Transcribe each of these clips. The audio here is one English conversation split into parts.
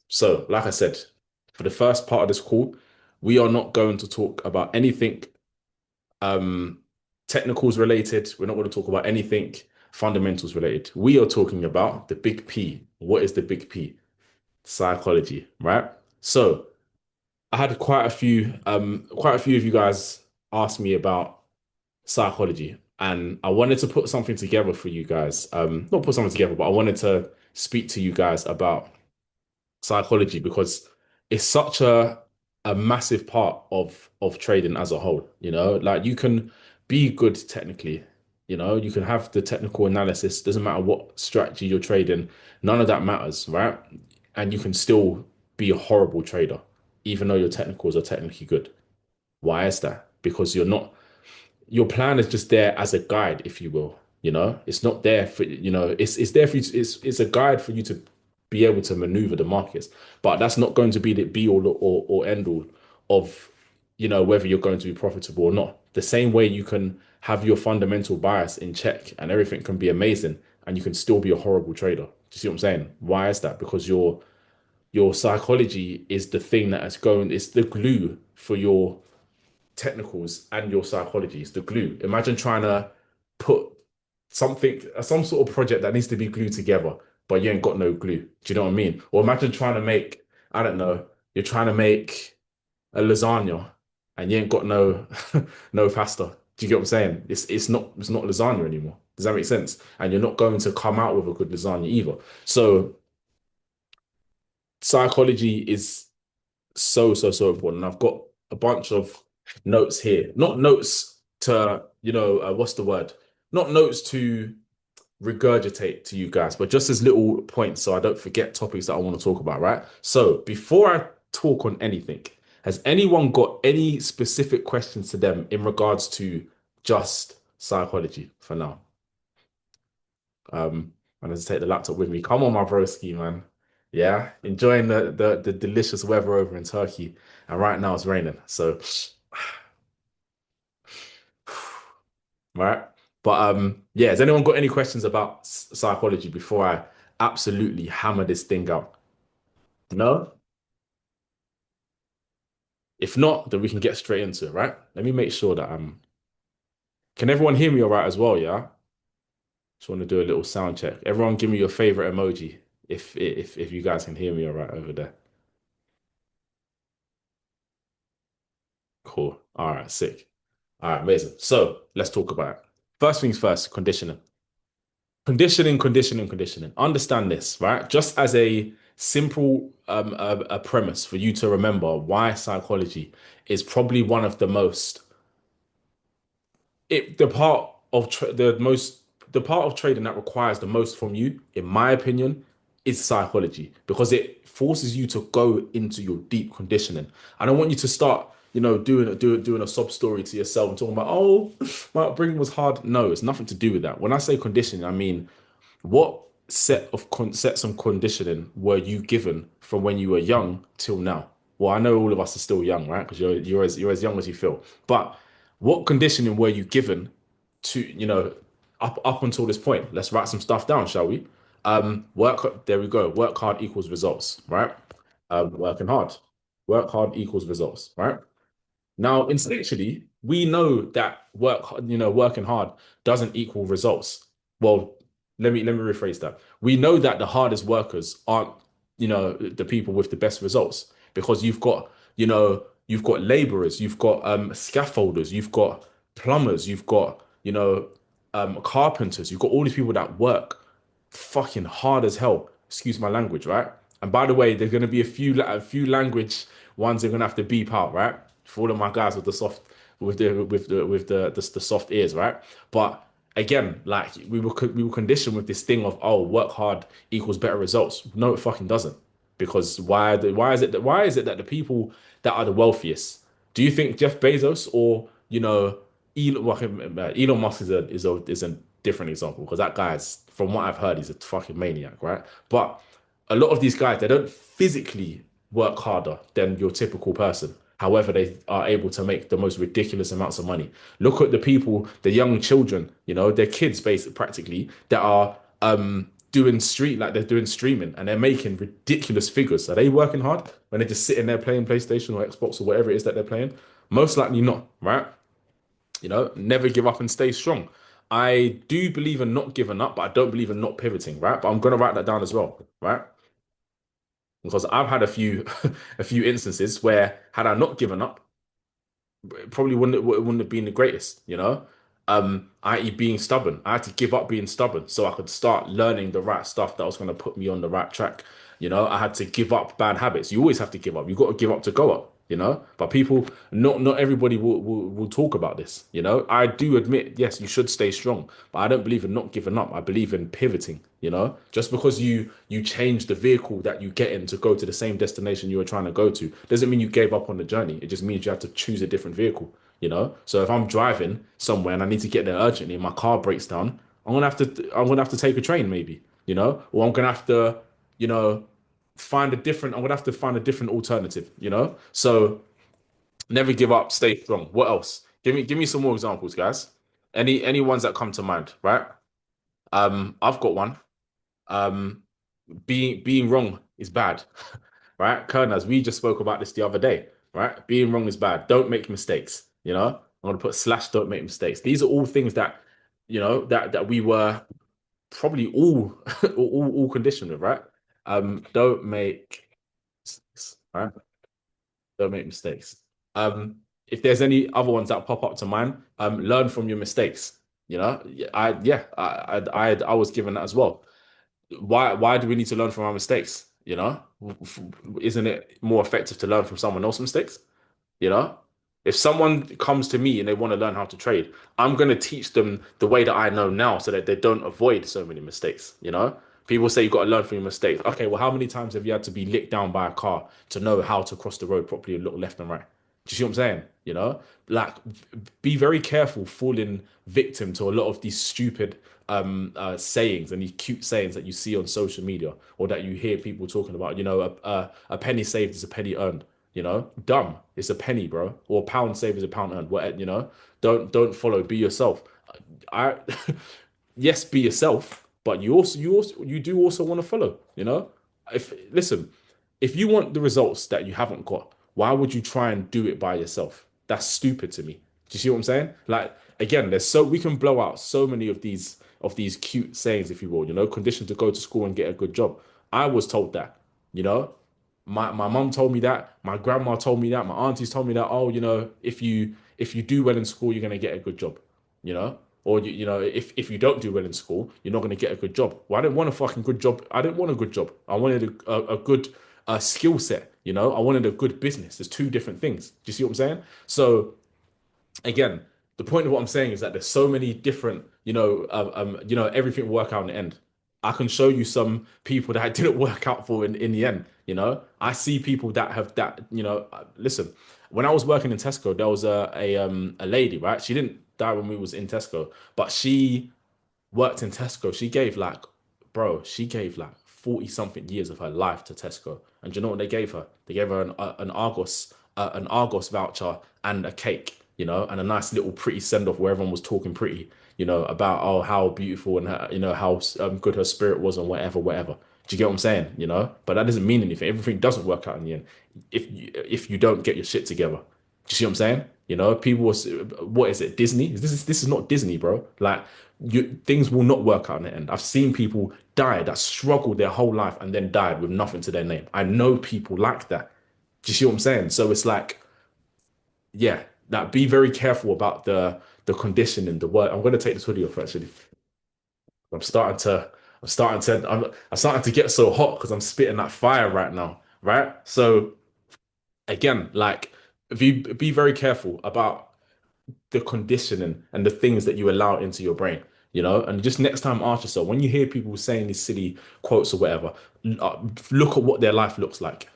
So, like I said, for the first part of this call, we are not going to talk about anything um technicals related. We're not going to talk about anything fundamentals related. We are talking about the big P. What is the big P? Psychology, right? So, I had quite a few of you guys ask me about psychology, and I wanted to put something together for you guys. Not put something together, but I wanted to speak to you guys about psychology because it's such a massive part of trading as a whole. Like you can be good technically, you can have the technical analysis, doesn't matter what strategy you're trading, none of that matters, right? And you can still be a horrible trader, even though your technicals are technically good. Why is that? Because your plan is just there as a guide, if you will. It's not there for, it's there for you to, it's a guide for you to be able to maneuver the markets. But that's not going to be the be all or end all of, whether you're going to be profitable or not. The same way you can have your fundamental bias in check and everything can be amazing and you can still be a horrible trader. Do you see what I'm saying? Why is that? Because your psychology is the thing that is going, it's the glue for your technicals and your psychology. It's the glue. Imagine trying to put some sort of project that needs to be glued together, but you ain't got no glue. Do you know what I mean? Or imagine trying to make, I don't know, you're trying to make a lasagna and you ain't got no no pasta. Do you get what I'm saying? It's not lasagna anymore. Does that make sense? And you're not going to come out with a good lasagna either. So psychology is so important. I've got a bunch of notes here. Not notes to, what's the word? Not notes to regurgitate to you guys, but just as little points so I don't forget topics that I want to talk about, right? So before I talk on anything, has anyone got any specific questions to them in regards to just psychology for now? I'm gonna take the laptop with me. Come on, my broski, man. Yeah, enjoying the delicious weather over in Turkey, and right now it's raining. So, right. But yeah. Has anyone got any questions about psychology before I absolutely hammer this thing out? No. If not, then we can get straight into it, right? Let me make sure that Can everyone hear me all right as well? Yeah. Just want to do a little sound check. Everyone, give me your favorite emoji if you guys can hear me all right over there. Cool. All right, sick. All right, amazing. So let's talk about it. First things first, conditioning. Conditioning. Understand this, right? Just as a simple a premise for you to remember why psychology is probably one of the most it the part of tra the part of trading that requires the most from you, in my opinion, is psychology because it forces you to go into your deep conditioning. I don't want you to start, doing a sob story to yourself and talking about, oh, my upbringing was hard. No, it's nothing to do with that. When I say conditioning, I mean what sets and conditioning were you given from when you were young till now? Well, I know all of us are still young, right? Because you're as young as you feel. But what conditioning were you given to, up until this point? Let's write some stuff down, shall we? There we go. Work hard equals results, right? Working hard. Work hard equals results, right? Now, instinctually, we know that working hard doesn't equal results. Well, let me rephrase that. We know that the hardest workers aren't, the people with the best results because you've got laborers, you've got scaffolders, you've got plumbers, you've got, carpenters, you've got all these people that work fucking hard as hell. Excuse my language, right? And by the way, there's going to be a few language ones they're going to have to beep out, right? For all of my guys with the soft, with the soft ears, right? But again, like we were conditioned with this thing of, oh, work hard equals better results. No, it fucking doesn't. Because why is it that the people that are the wealthiest, do you think Jeff Bezos or Elon, well, Elon Musk is a different example because that guy's, from what I've heard, he's a fucking maniac, right? But a lot of these guys, they don't physically work harder than your typical person. However, they are able to make the most ridiculous amounts of money. Look at the people, the young children, they're kids basically practically that are doing street like they're doing streaming and they're making ridiculous figures. Are they working hard when they're just sitting there playing PlayStation or Xbox or whatever it is that they're playing? Most likely not, right? Never give up and stay strong. I do believe in not giving up, but I don't believe in not pivoting, right? But I'm gonna write that down as well, right? Because I've had a few a few instances where had I not given up, it probably wouldn't have been the greatest. I.e. being stubborn. I had to give up being stubborn so I could start learning the right stuff that was going to put me on the right track. I had to give up bad habits. You always have to give up. You got to give up to go up. But people, not everybody will talk about this. I do admit, yes, you should stay strong, but I don't believe in not giving up. I believe in pivoting. Just because you change the vehicle that you get in to go to the same destination you were trying to go to doesn't mean you gave up on the journey. It just means you have to choose a different vehicle. So if I'm driving somewhere and I need to get there urgently and my car breaks down, I'm gonna have to take a train maybe, or I'm gonna have to, you know, I'm gonna have to find a different alternative. So never give up, stay strong. What else? Give me some more examples, guys. Any ones that come to mind, right? I've got one. Um, being wrong is bad, right? Kernas, we just spoke about this the other day, right? Being wrong is bad. Don't make mistakes. I'm gonna put slash don't make mistakes. These are all things that we were probably all all conditioned with, right? Don't make mistakes, right? Don't make mistakes. If there's any other ones that pop up to mind, learn from your mistakes. I was given that as well. Why do we need to learn from our mistakes? Isn't it more effective to learn from someone else's mistakes? You know, if someone comes to me and they want to learn how to trade, I'm going to teach them the way that I know now so that they don't avoid so many mistakes. People say you've got to learn from your mistakes. Okay, well, how many times have you had to be licked down by a car to know how to cross the road properly and look left and right? Do you see what I'm saying? Like be very careful falling victim to a lot of these stupid sayings and these cute sayings that you see on social media or that you hear people talking about. A penny saved is a penny earned. Dumb. It's a penny, bro. Or a pound saved is a pound earned. Don't follow. Be yourself. I yes, be yourself, but you do also want to follow. If listen, if you want the results that you haven't got, why would you try and do it by yourself? That's stupid to me. Do you see what I'm saying? Like again, we can blow out so many of these cute sayings, if you will. Conditioned to go to school and get a good job. I was told that. You know, my mom told me that, my grandma told me that, my aunties told me that, oh, if you do well in school, you're gonna get a good job, you know? Or if you don't do well in school, you're not gonna get a good job. Well, I didn't want a fucking good job. I didn't want a good job. I wanted a good skill set. I wanted a good business. There's two different things. Do you see what I'm saying? So again, the point of what I'm saying is that there's so many different, everything will work out in the end. I can show you some people that it didn't work out for in the end. I see people that have listen, when I was working in Tesco, there was a lady, right? She didn't die when we was in Tesco, but she worked in Tesco. She gave like 40 something years of her life to Tesco. And do you know what they gave her? They gave her an Argos voucher and a cake, and a nice little pretty send off where everyone was talking pretty, about how beautiful and how good her spirit was and whatever. Do you get what I'm saying? But that doesn't mean anything. Everything doesn't work out in the end if you don't get your shit together. Do you see what I'm saying? People was what is it? Disney? This is not Disney, bro. Like things will not work out in the end. I've seen people die that struggled their whole life and then died with nothing to their name. I know people like that. Do you see what I'm saying? So it's like, yeah, that be very careful about the conditioning, the word. I'm going to take this hoodie off actually. I'm starting to, I'm starting to get so hot because I'm spitting that fire right now, right? So again, like, be very careful about the conditioning and the things that you allow into your brain. And just next time ask yourself when you hear people saying these silly quotes or whatever, look at what their life looks like.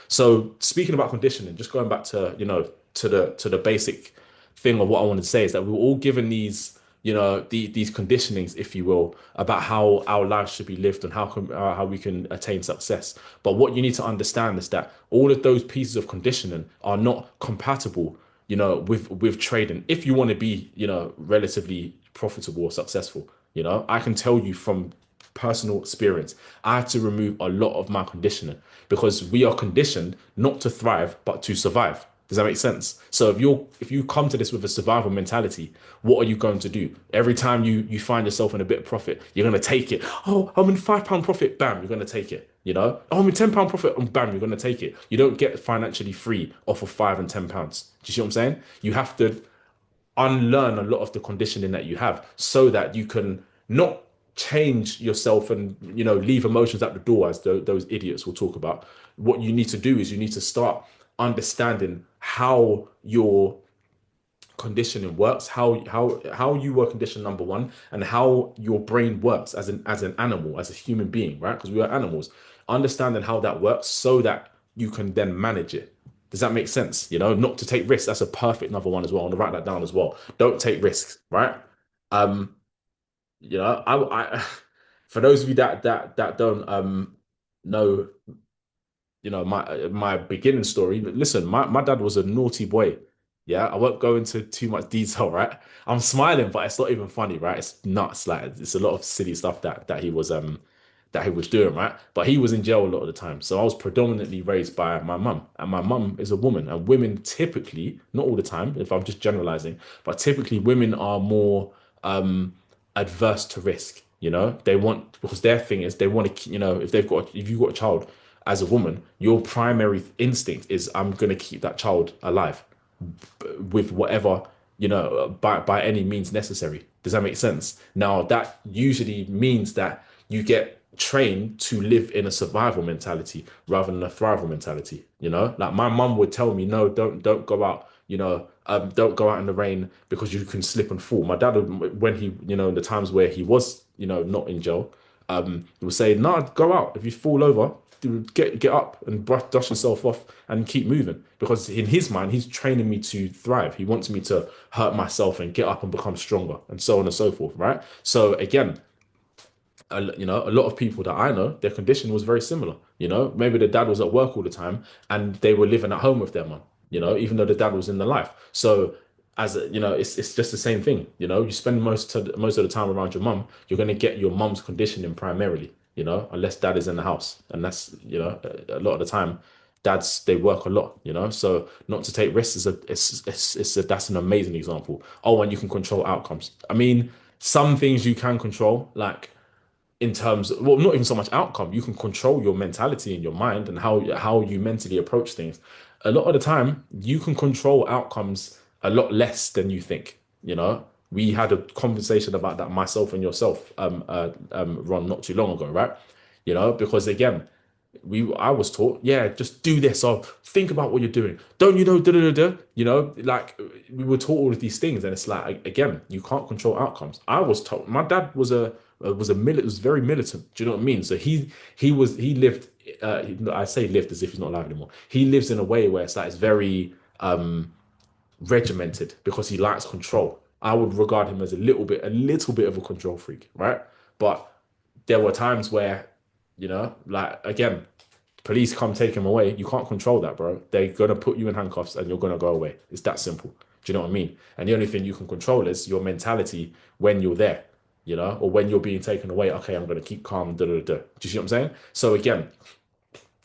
So speaking about conditioning, just going back to the basic thing of what I wanted to say is that we were all given these conditionings, if you will, about how our lives should be lived and how we can attain success. But what you need to understand is that all of those pieces of conditioning are not compatible, with trading. If you want to be, relatively profitable or successful, I can tell you from personal experience. I had to remove a lot of my conditioning because we are conditioned not to thrive, but to survive. Does that make sense? So if you come to this with a survival mentality, what are you going to do? Every time you find yourself in a bit of profit, you're gonna take it. Oh, I'm in £5 profit, bam, you're gonna take it. You know, oh, I'm in £10 profit, and bam, you're gonna take it. You don't get financially free off of £5 and £10. Do you see what I'm saying? You have to unlearn a lot of the conditioning that you have so that you can not change yourself and leave emotions at the door as those idiots will talk about. What you need to do is you need to start understanding how your conditioning works, how you were conditioned, number one, and how your brain works as an animal, as a human being, right? Because we are animals. Understanding how that works so that you can then manage it. Does that make sense? Not to take risks. That's a perfect another one as well. I want to write that down as well. Don't take risks, right? Um, I for those of you that don't know my beginning story. But listen, my dad was a naughty boy. Yeah, I won't go into too much detail, right? I'm smiling, but it's not even funny, right? It's nuts. Like it's a lot of silly stuff that he was doing, right? But he was in jail a lot of the time. So I was predominantly raised by my mum, and my mum is a woman. And women typically, not all the time, if I'm just generalizing, but typically women are more adverse to risk. They want, because their thing is they want to, if you've got a child as a woman, your primary instinct is I'm gonna keep that child alive with whatever, by any means necessary. Does that make sense? Now, that usually means that you get trained to live in a survival mentality rather than a thrival mentality. Like my mum would tell me, no, don't go out. Don't go out in the rain because you can slip and fall. My dad, when he, the times where he was, not in jail, he would say, no, go out. If you fall over, get up and dust yourself off and keep moving. Because in his mind, he's training me to thrive. He wants me to hurt myself and get up and become stronger, and so on and so forth. Right. So again, a lot of people that I know, their condition was very similar. Maybe the dad was at work all the time and they were living at home with their mum. Even though the dad was in the life. So it's just the same thing. You spend most of the time around your mum, you're gonna get your mum's conditioning primarily. Unless dad is in the house, and that's a lot of the time. Dads, they work a lot, so not to take risks is that's an amazing example. Oh, and you can control outcomes. I mean, some things you can control, like in terms well, not even so much outcome. You can control your mentality and your mind and how you mentally approach things. A lot of the time you can control outcomes a lot less than you think. We had a conversation about that, myself and yourself, Ron, not too long ago, right? Because again, I was taught, yeah, just do this or think about what you're doing. Don't you know, da, da, da, da? Like we were taught all of these things, and it's like again, you can't control outcomes. I was told my dad was very militant. Do you know what I mean? So he lived. I say lived as if he's not alive anymore. He lives in a way where it's like it's very regimented because he likes control. I would regard him as a little bit of a control freak, right? But there were times where, like again, police come take him away. You can't control that, bro. They're gonna put you in handcuffs and you're gonna go away. It's that simple. Do you know what I mean? And the only thing you can control is your mentality when you're there, or when you're being taken away. Okay, I'm gonna keep calm. Da, da, da. Do you see what I'm saying? So again,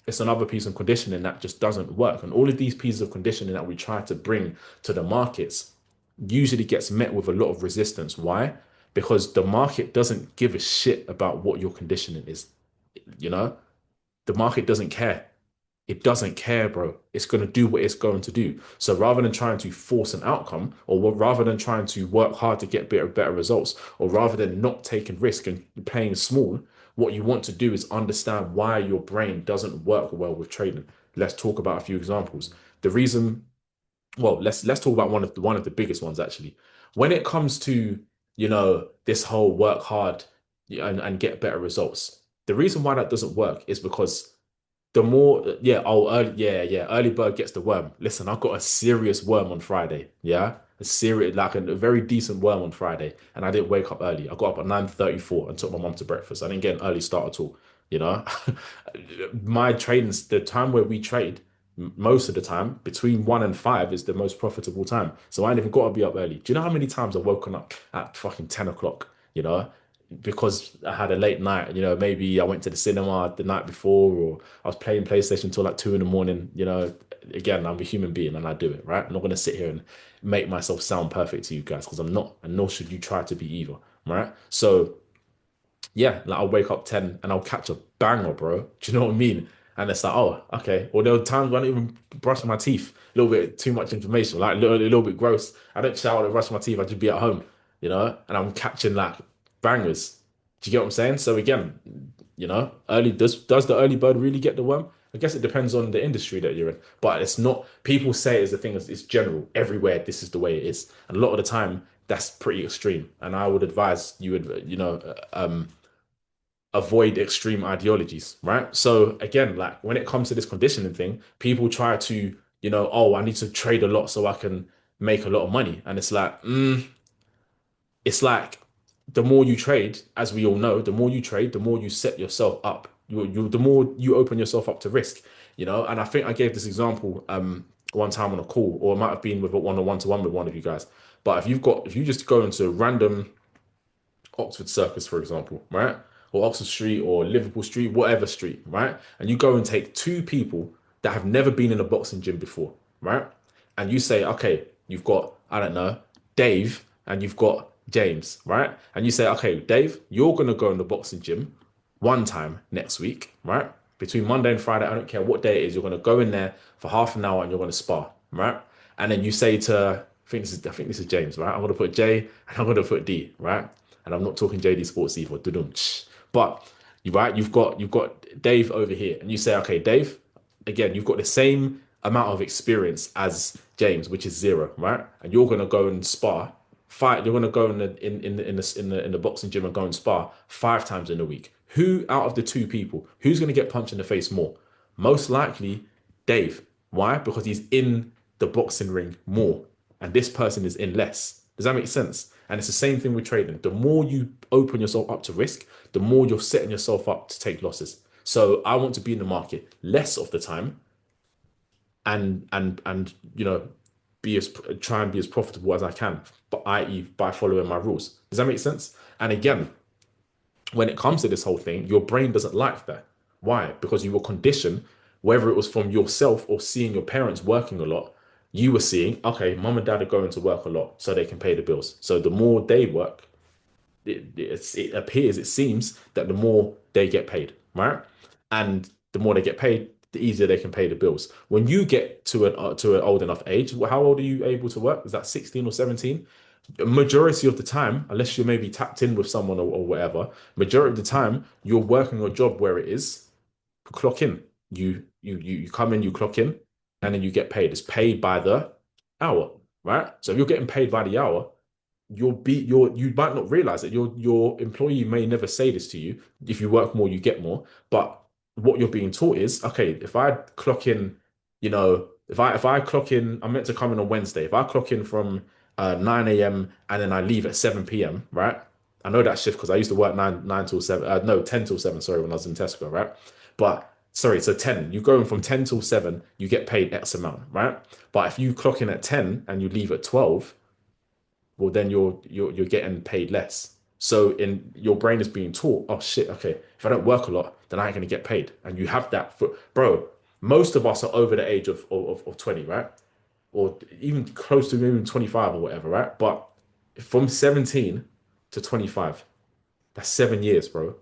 it's another piece of conditioning that just doesn't work. And all of these pieces of conditioning that we try to bring to the markets usually gets met with a lot of resistance. Why? Because the market doesn't give a shit about what your conditioning is. You know, the market doesn't care. It doesn't care, bro. It's going to do what it's going to do. So rather than trying to force an outcome, or rather than trying to work hard to get better results, or rather than not taking risk and playing small, what you want to do is understand why your brain doesn't work well with trading. Let's talk about a few examples. The reason, well, let's talk about one of the biggest ones actually. When it comes to, this whole work hard and get better results, the reason why that doesn't work is because the more, yeah, early bird gets the worm. Listen, I got a serious worm on Friday. Yeah, a serious, like a very decent worm on Friday, and I didn't wake up early. I got up at 9:34 and took my mom to breakfast. I didn't get an early start at all. You know, my trading, the time where we trade, most of the time between 1 and 5 is the most profitable time. So I ain't even got to be up early. Do you know how many times I've woken up at fucking 10 o'clock? You know, because I had a late night, maybe I went to the cinema the night before, or I was playing PlayStation till like 2 in the morning. Again, I'm a human being and I do it, right? I'm not gonna sit here and make myself sound perfect to you guys because I'm not, and nor should you try to be either, right? So yeah, like I'll wake up 10 and I'll catch a banger, bro. Do you know what I mean? And it's like, oh, okay. Or there were times when I didn't even brush my teeth. A little bit too much information, like a little bit gross. I don't shower and brush my teeth. I just be at home, and I'm catching like bangers. Do you get what I'm saying? So again, early does the early bird really get the worm? I guess it depends on the industry that you're in, but it's not. People say it's the thing. It's general everywhere. This is the way it is, and a lot of the time that's pretty extreme. And I would advise you would, avoid extreme ideologies, right? So again, like when it comes to this conditioning thing, people try to, oh, I need to trade a lot so I can make a lot of money. And it's like the more you trade, as we all know, the more you trade, the more you set yourself up. The more you open yourself up to risk, And I think I gave this example one time on a call, or it might have been with a one-on-one-to-one with one of you guys. But if you just go into random Oxford Circus, for example, right? Or Oxford Street or Liverpool Street, whatever street, right? And you go and take two people that have never been in a boxing gym before, right? And you say, okay, you've got, I don't know, Dave and you've got James, right? And you say, okay, Dave, you're going to go in the boxing gym one time next week, right? Between Monday and Friday, I don't care what day it is, you're going to go in there for half an hour and you're going to spar, right? And then you say to, I think this is James, right? I'm going to put J and I'm going to put D, right? And I'm not talking JD Sports either. But you've got Dave over here, and you say, okay, Dave, again, you've got the same amount of experience as James, which is zero, right? And you're gonna go and spar fight. You're gonna go in the boxing gym and go and spar 5 times in a week. Who out of the two people, who's gonna get punched in the face more? Most likely, Dave. Why? Because he's in the boxing ring more, and this person is in less. Does that make sense? And it's the same thing with trading. The more you open yourself up to risk, the more you're setting yourself up to take losses. So I want to be in the market less of the time, and be as try and be as profitable as I can, but i.e. by following my rules. Does that make sense? And again, when it comes to this whole thing, your brain doesn't like that. Why? Because you were conditioned, whether it was from yourself or seeing your parents working a lot, you were seeing, okay, mom and dad are going to work a lot so they can pay the bills. So the more they work, it appears, it seems that the more they get paid, right? And the more they get paid, the easier they can pay the bills. When you get to an old enough age, how old are you able to work? Is that 16 or 17? Majority of the time, unless you're maybe tapped in with someone or whatever, majority of the time you're working a job where it is clock in. You come in, you clock in, and then you get paid. It's paid by the hour, right? So if you're getting paid by the hour, you might not realize that your employee may never say this to you. If you work more, you get more. But what you're being taught is, okay, if I clock in, if I clock in, I'm meant to come in on Wednesday. If I clock in from 9 a.m. and then I leave at 7 p.m., right? I know that shift because I used to work nine till seven, no, 10 till seven, sorry, when I was in Tesco, right? But sorry, so 10, you go in from 10 till 7, you get paid X amount, right? But if you clock in at 10 and you leave at 12, well then you're getting paid less. So in your brain is being taught, oh shit, okay, if I don't work a lot, then I ain't gonna get paid. And you have that for bro, most of us are over the age of 20, right? Or even close to even 25 or whatever, right? But from 17 to 25, that's 7 years, bro.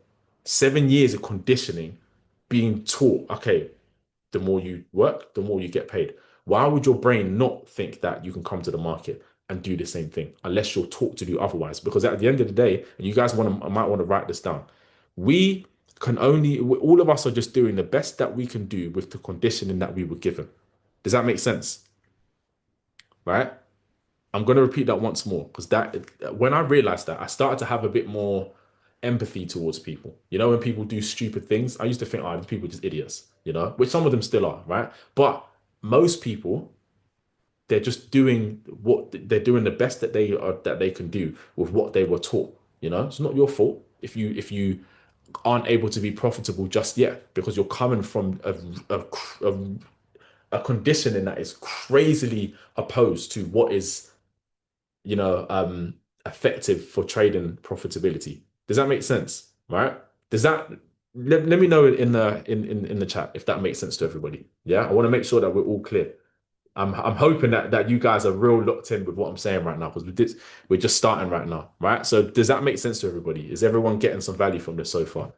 7 years of conditioning, being taught, okay, the more you work, the more you get paid. Why would your brain not think that you can come to the market and do the same thing unless you're taught to do otherwise? Because at the end of the day, and you guys might want to write this down, we all of us are just doing the best that we can do with the conditioning that we were given. Does that make sense? Right? I'm going to repeat that once more because when I realized that, I started to have a bit more empathy towards people. When people do stupid things, I used to think, oh, these people are just idiots, which some of them still are, right? But most people, they're just doing what they're doing the best that they can do with what they were taught. It's not your fault if you aren't able to be profitable just yet because you're coming from a, a conditioning that is crazily opposed to what is effective for trading profitability. Does that make sense? Right? Does that let me know in the in the chat if that makes sense to everybody. Yeah, I want to make sure that we're all clear. I'm hoping that you guys are real locked in with what I'm saying right now because we're just starting right now, right? So does that make sense to everybody? Is everyone getting some value from this so far?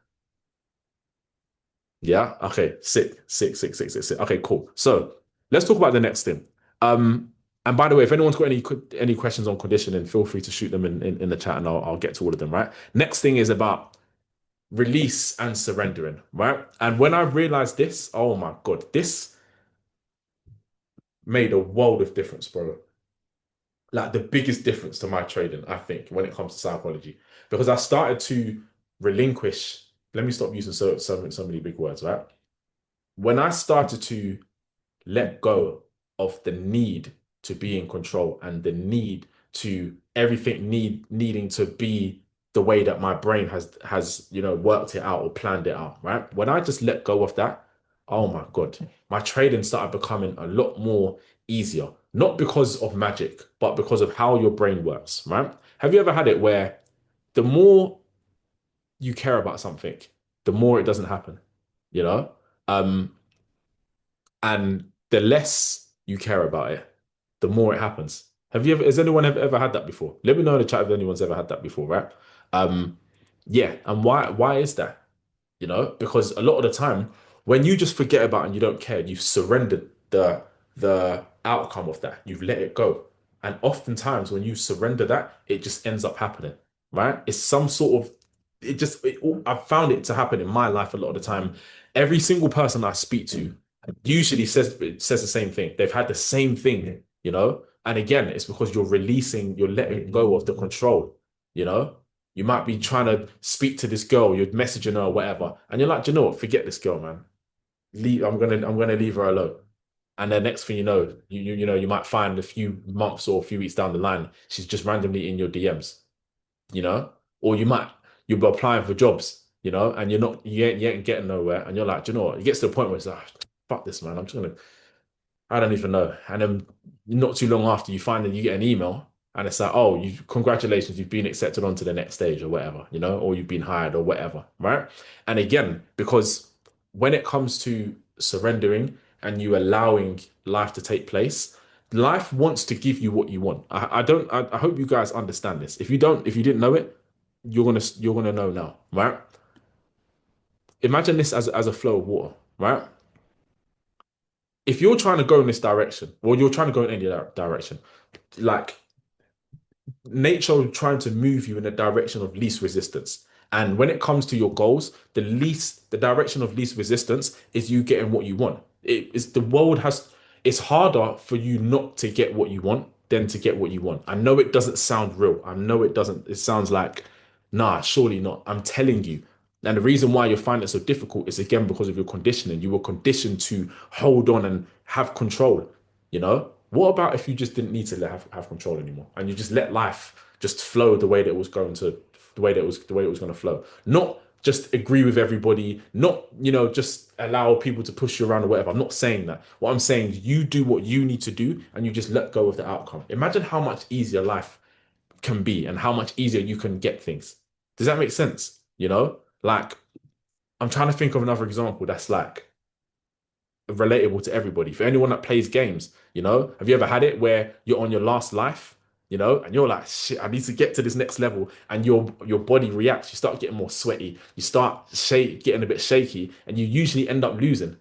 Yeah. Okay. Sick. Sick. Sick. Sick. Sick. Sick. Okay. Cool. So let's talk about the next thing. Um, and by the way, if anyone's got any questions on conditioning, feel free to shoot them in the chat, and I'll get to all of them. Right. Next thing is about release and surrendering. Right. And when I realized this, oh my God, this made a world of difference, bro. Like the biggest difference to my trading, I think, when it comes to psychology, because I started to relinquish. Let me stop using so many big words, right? When I started to let go of the need to be in control and the need to everything needing to be the way that my brain has worked it out or planned it out, right? When I just let go of that, oh my God, my trading started becoming a lot more easier. Not because of magic, but because of how your brain works, right? Have you ever had it where the more you care about something, the more it doesn't happen, you know? Um, and the less you care about it, the more it happens. Has anyone ever had that before? Let me know in the chat if anyone's ever had that before, right? Um, yeah, and why is that? Because a lot of the time, when you just forget about it and you don't care, you've surrendered the outcome of that. You've let it go. And oftentimes when you surrender that, it just ends up happening, right? It's some sort of I've found it to happen in my life a lot of the time. Every single person I speak to usually says the same thing. They've had the same thing, And again, it's because you're letting go of the control, you know. You might be trying to speak to this girl, you're messaging her or whatever, and you're like, "Do you know what? Forget this girl, man. I'm gonna leave her alone." And then next thing you know, you might find a few months or a few weeks down the line, she's just randomly in your DMs, you know, or you'll be applying for jobs, and you ain't getting nowhere, and you're like, "Do you know what?" It gets to the point where it's like, "Fuck this, man. I'm just gonna I don't even know." And then not too long after, you find that you get an email and it's like, "Oh, congratulations, you've been accepted on to the next stage or whatever, or you've been hired or whatever, right?" And again, because when it comes to surrendering and you allowing life to take place, life wants to give you what you want. I hope you guys understand this. If you didn't know it, you're gonna know now, right? Imagine this as a flow of water, right? If you're trying to go in this direction, or you're trying to go in any direction, like nature trying to move you in the direction of least resistance. And when it comes to your goals, the direction of least resistance is you getting what you want. It's harder for you not to get what you want than to get what you want. I know it doesn't sound real. I know it doesn't. It sounds like, nah, surely not. I'm telling you. And the reason why you find it so difficult is again because of your conditioning. You were conditioned to hold on and have control. What about if you just didn't need to have control anymore and you just let life just flow the way that it was going to, the way it was going to flow? Not just agree with everybody, not, just allow people to push you around or whatever. I'm not saying that. What I'm saying is you do what you need to do and you just let go of the outcome. Imagine how much easier life can be and how much easier you can get things. Does that make sense? Like I'm trying to think of another example that's like relatable to everybody. For anyone that plays games, have you ever had it where you're on your last life, and you're like, shit, I need to get to this next level, and your body reacts. You start getting more sweaty. You start getting a bit shaky, and you usually end up losing.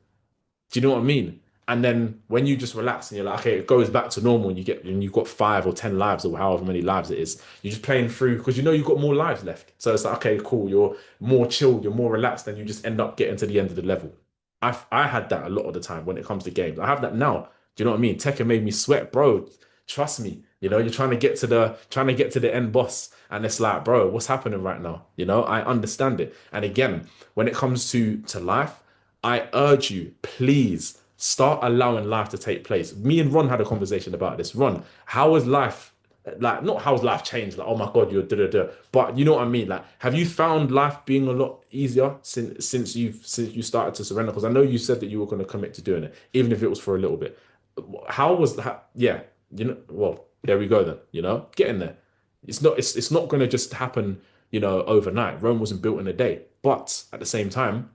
Do you know what I mean? And then when you just relax and you're like, okay, it goes back to normal, and you've got 5 or 10 lives or however many lives it is, you're just playing through because you've got more lives left. So it's like, okay, cool, you're more chilled, you're more relaxed, and you just end up getting to the end of the level. I had that a lot of the time when it comes to games. I have that now. Do you know what I mean? Tekken made me sweat, bro. Trust me. You're trying to get to the end boss, and it's like, bro, what's happening right now? I understand it. And again, when it comes to life, I urge you, please start allowing life to take place. Me and Ron had a conversation about this. Ron, how is life like? Not how's life changed? Like, oh my God, you're da da da. But you know what I mean? Like, have you found life being a lot easier since you started to surrender? Because I know you said that you were going to commit to doing it, even if it was for a little bit. How was that? Yeah, Well, there we go then. Get in there. It's not going to just happen, overnight. Rome wasn't built in a day. But at the same time,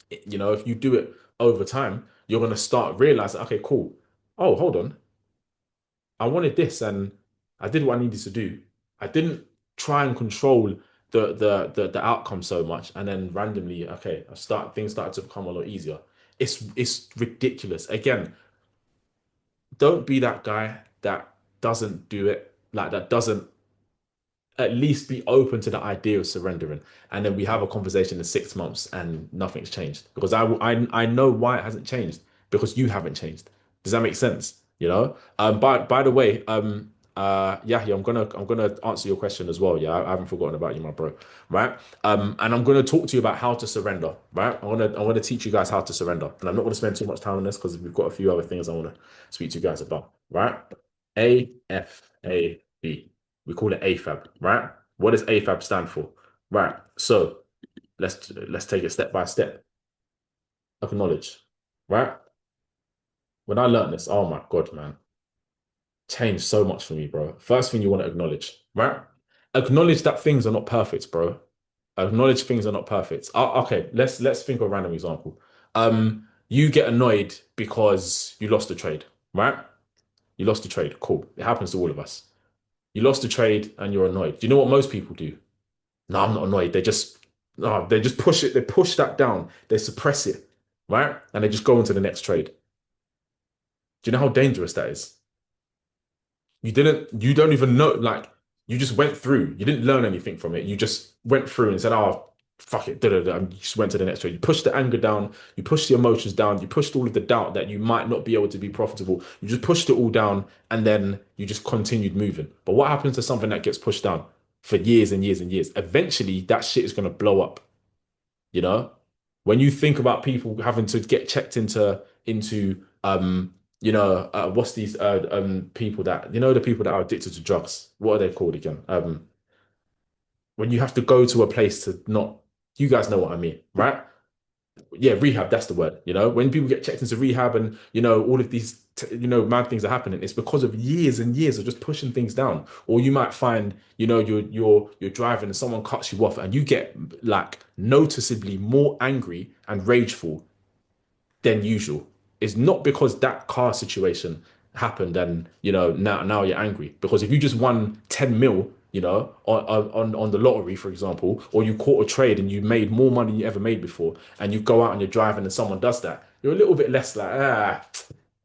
if you do it over time, you're gonna start realizing, okay, cool. Oh, hold on. I wanted this and I did what I needed to do. I didn't try and control the outcome so much, and then randomly, okay, things started to become a lot easier. It's ridiculous. Again, don't be that guy that doesn't do it, like that doesn't at least be open to the idea of surrendering. And then we have a conversation in 6 months and nothing's changed because I know why it hasn't changed because you haven't changed. Does that make sense? By the way, Yahya, I'm gonna answer your question as well. Yeah, I haven't forgotten about you, my bro. Right? And I'm gonna talk to you about how to surrender. Right? I want to teach you guys how to surrender, and I'm not gonna spend too much time on this because we've got a few other things I want to speak to you guys about. Right? AFAB. We call it AFAB, right? What does AFAB stand for? Right. So let's take it step by step. Acknowledge, right? When I learned this, oh my God, man, changed so much for me, bro. First thing you want to acknowledge, right? Acknowledge that things are not perfect, bro. Acknowledge things are not perfect. Okay, let's think of a random example. You get annoyed because you lost a trade, right? You lost a trade. Cool. It happens to all of us. You lost a trade and you're annoyed. Do you know what most people do? No, I'm not annoyed. They just push it. They push that down. They suppress it, right? And they just go into the next trade. Do you know how dangerous that is? You don't even know, like, you just went through. You didn't learn anything from it. You just went through and said, oh, fuck it, da, da, da, and you just went to the next trade. You pushed the anger down. You pushed the emotions down. You pushed all of the doubt that you might not be able to be profitable. You just pushed it all down and then you just continued moving. But what happens to something that gets pushed down for years and years and years? Eventually, that shit is going to blow up. You know, when you think about people having to get checked into what's these people that the people that are addicted to drugs, what are they called again? When you have to go to a place to not, you guys know what I mean, right? Yeah, rehab, that's the word. When people get checked into rehab and all of these mad things are happening, it's because of years and years of just pushing things down. Or you might find you're driving and someone cuts you off and you get like noticeably more angry and rageful than usual. It's not because that car situation happened and now you're angry. Because if you just won 10 mil, on the lottery, for example, or you caught a trade and you made more money than you ever made before, and you go out and you're driving and someone does that, you're a little bit less like,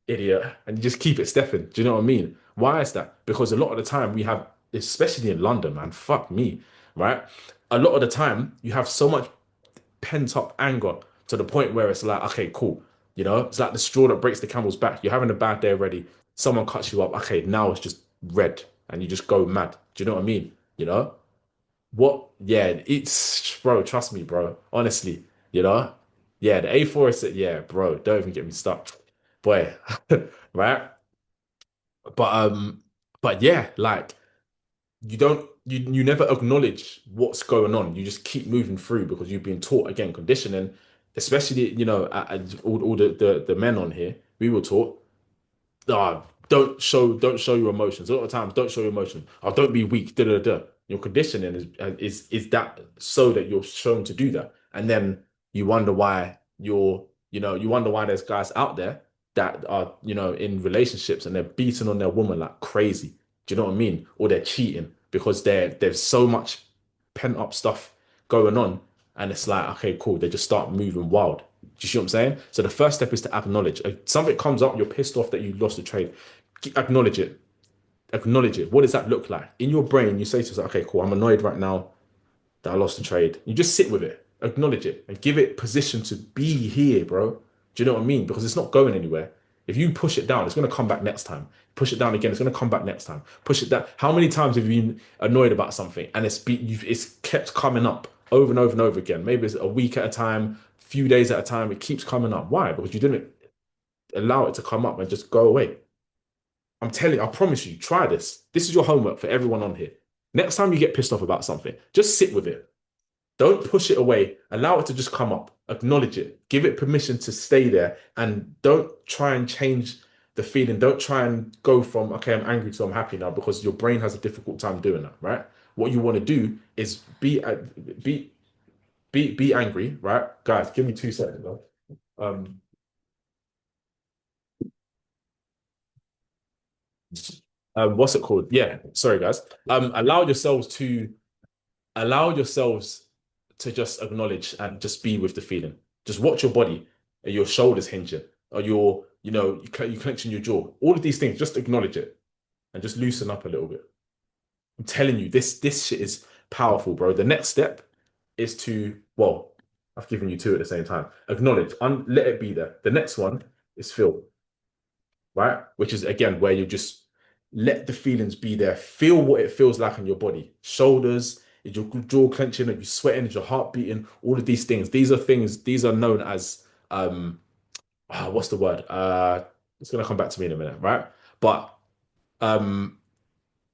idiot, and you just keep it stepping. Do you know what I mean? Why is that? Because a lot of the time we have, especially in London, man, fuck me, right? A lot of the time you have so much pent up anger to the point where it's like, okay, cool. It's like the straw that breaks the camel's back. You're having a bad day already. Someone cuts you up. Okay, now it's just red and you just go mad. Do you know what I mean? What? Yeah, it's, bro, trust me, bro. Honestly, you know? Yeah, the A4 is, yeah, bro, don't even get me stuck. Boy, right? But yeah, like, you never acknowledge what's going on. You just keep moving through because you've been taught, again, conditioning, especially all the men on here. We were taught, don't show your emotions. A lot of times, don't show your emotion. Oh, don't be weak. Da da da. Your conditioning is that so that you're shown to do that, and then you wonder why you wonder why there's guys out there that are in relationships and they're beating on their woman like crazy. Do you know what I mean? Or they're cheating because there's so much pent up stuff going on, and it's like, okay, cool. They just start moving wild. Do you see what I'm saying? So the first step is to acknowledge. If something comes up, you're pissed off that you lost a trade. Acknowledge it. Acknowledge it. What does that look like? In your brain, you say to yourself, okay, cool, I'm annoyed right now that I lost the trade. You just sit with it, acknowledge it, and give it permission to be here, bro. Do you know what I mean? Because it's not going anywhere. If you push it down, it's going to come back next time. Push it down again, it's going to come back next time. Push it down. How many times have you been annoyed about something and it's kept coming up over and over and over again? Maybe it's a week at a time, few days at a time. It keeps coming up. Why? Because you didn't allow it to come up and just go away. I'm telling you, I promise you, try this. This is your homework for everyone on here. Next time you get pissed off about something, just sit with it. Don't push it away. Allow it to just come up. Acknowledge it. Give it permission to stay there. And don't try and change the feeling. Don't try and go from, okay, I'm angry to I'm happy now because your brain has a difficult time doing that, right? What you want to do is be be angry, right? Guys, give me 2 seconds, though. Um, what's it called? Yeah, sorry, guys. Allow yourselves to just acknowledge and just be with the feeling. Just watch your body, your shoulders hinging, or you clenching your jaw. All of these things, just acknowledge it and just loosen up a little bit. I'm telling you, this shit is powerful, bro. The next step is to, well, I've given you two at the same time. Acknowledge, let it be there. The next one is feel, right? Which is again where you just let the feelings be there. Feel what it feels like in your body. Shoulders, is your jaw clenching, are you sweating, is your heart beating? All of these things. These are known as what's the word? It's gonna come back to me in a minute, right? But um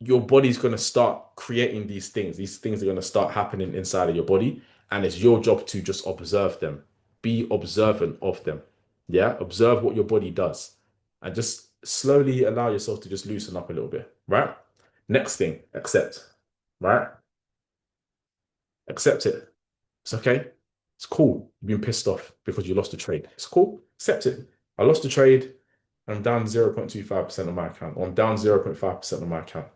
your body's going to start creating these things. These things are going to start happening inside of your body, and it's your job to just observe them. Be observant of them. Yeah, observe what your body does, and just slowly allow yourself to just loosen up a little bit. Right. Next thing, accept. Right. Accept it. It's okay. It's cool. You've been pissed off because you lost the trade. It's cool. Accept it. I lost the trade. I'm down 0.25% on my account. Or I'm down 0.5% on my account.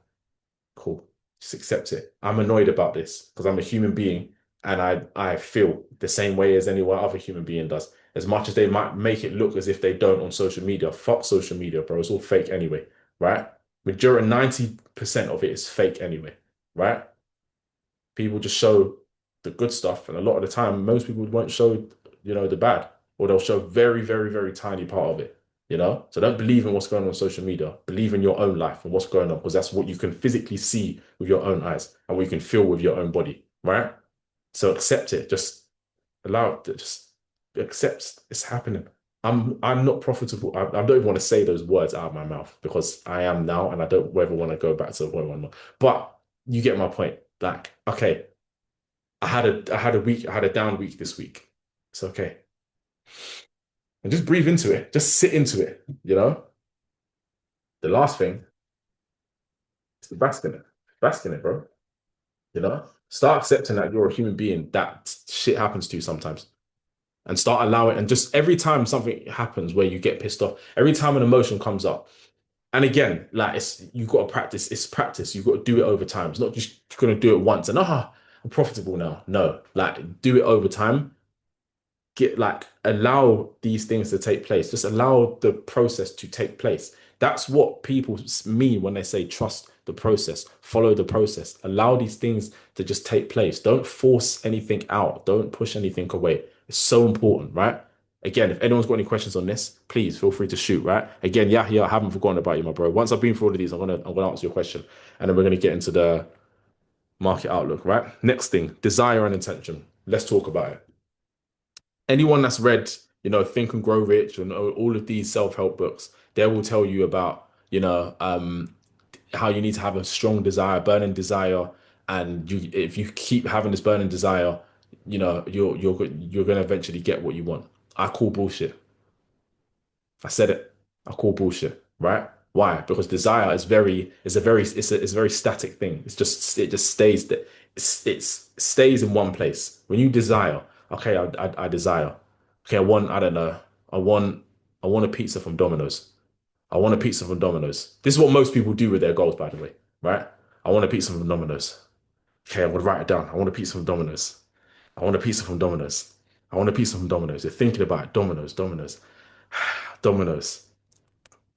Cool. Just accept it. I'm annoyed about this because I'm a human being and I feel the same way as any other human being does. As much as they might make it look as if they don't on social media, fuck social media, bro. It's all fake anyway, right? Majority 90% of it is fake anyway, right? People just show the good stuff, and a lot of the time, most people won't show, the bad, or they'll show very, very, very tiny part of it, So don't believe in what's going on social media. Believe in your own life and what's going on, because that's what you can physically see with your own eyes and what you can feel with your own body, right? So accept it. Just allow it. Just accept it's happening. I'm not profitable. I don't even want to say those words out of my mouth because I am now, and I don't ever want to go back to where I'm not. But you get my point. Like, okay, I had a down week this week. It's okay. And just breathe into it. Just sit into it. The last thing is to bask in it. Bask in it, bro. Start accepting that you're a human being, that shit happens to you sometimes. And start allowing, and just every time something happens where you get pissed off, every time an emotion comes up, and again, like it's you got to practice. It's practice. You got to do it over time. It's not just gonna do it once and I'm profitable now. No, like do it over time. Allow these things to take place. Just allow the process to take place. That's what people mean when they say trust the process, follow the process, allow these things to just take place. Don't force anything out. Don't push anything away. It's so important, right? Again, if anyone's got any questions on this, please feel free to shoot, right? Again, yeah, I haven't forgotten about you, my bro. Once I've been through all of these, I'm gonna answer your question, and then we're gonna get into the market outlook, right? Next thing, desire and intention. Let's talk about it. Anyone that's read, Think and Grow Rich and all of these self-help books, they will tell you about, how you need to have a strong desire, burning desire, and if you keep having this burning desire, you're gonna eventually get what you want. I call bullshit. I said it. I call bullshit, right? Why? Because desire is a very static thing. It just stays that it's stays in one place. When you desire, okay, I desire. Okay, I don't know. I want I want a pizza from Domino's. I want a pizza from Domino's. This is what most people do with their goals, by the way, right? I want a pizza from Domino's. Okay, I would write it down. I want a pizza from Domino's. I want a pizza from Domino's. I want a pizza from Domino's. You're thinking about it. Domino's, Domino's, Domino's.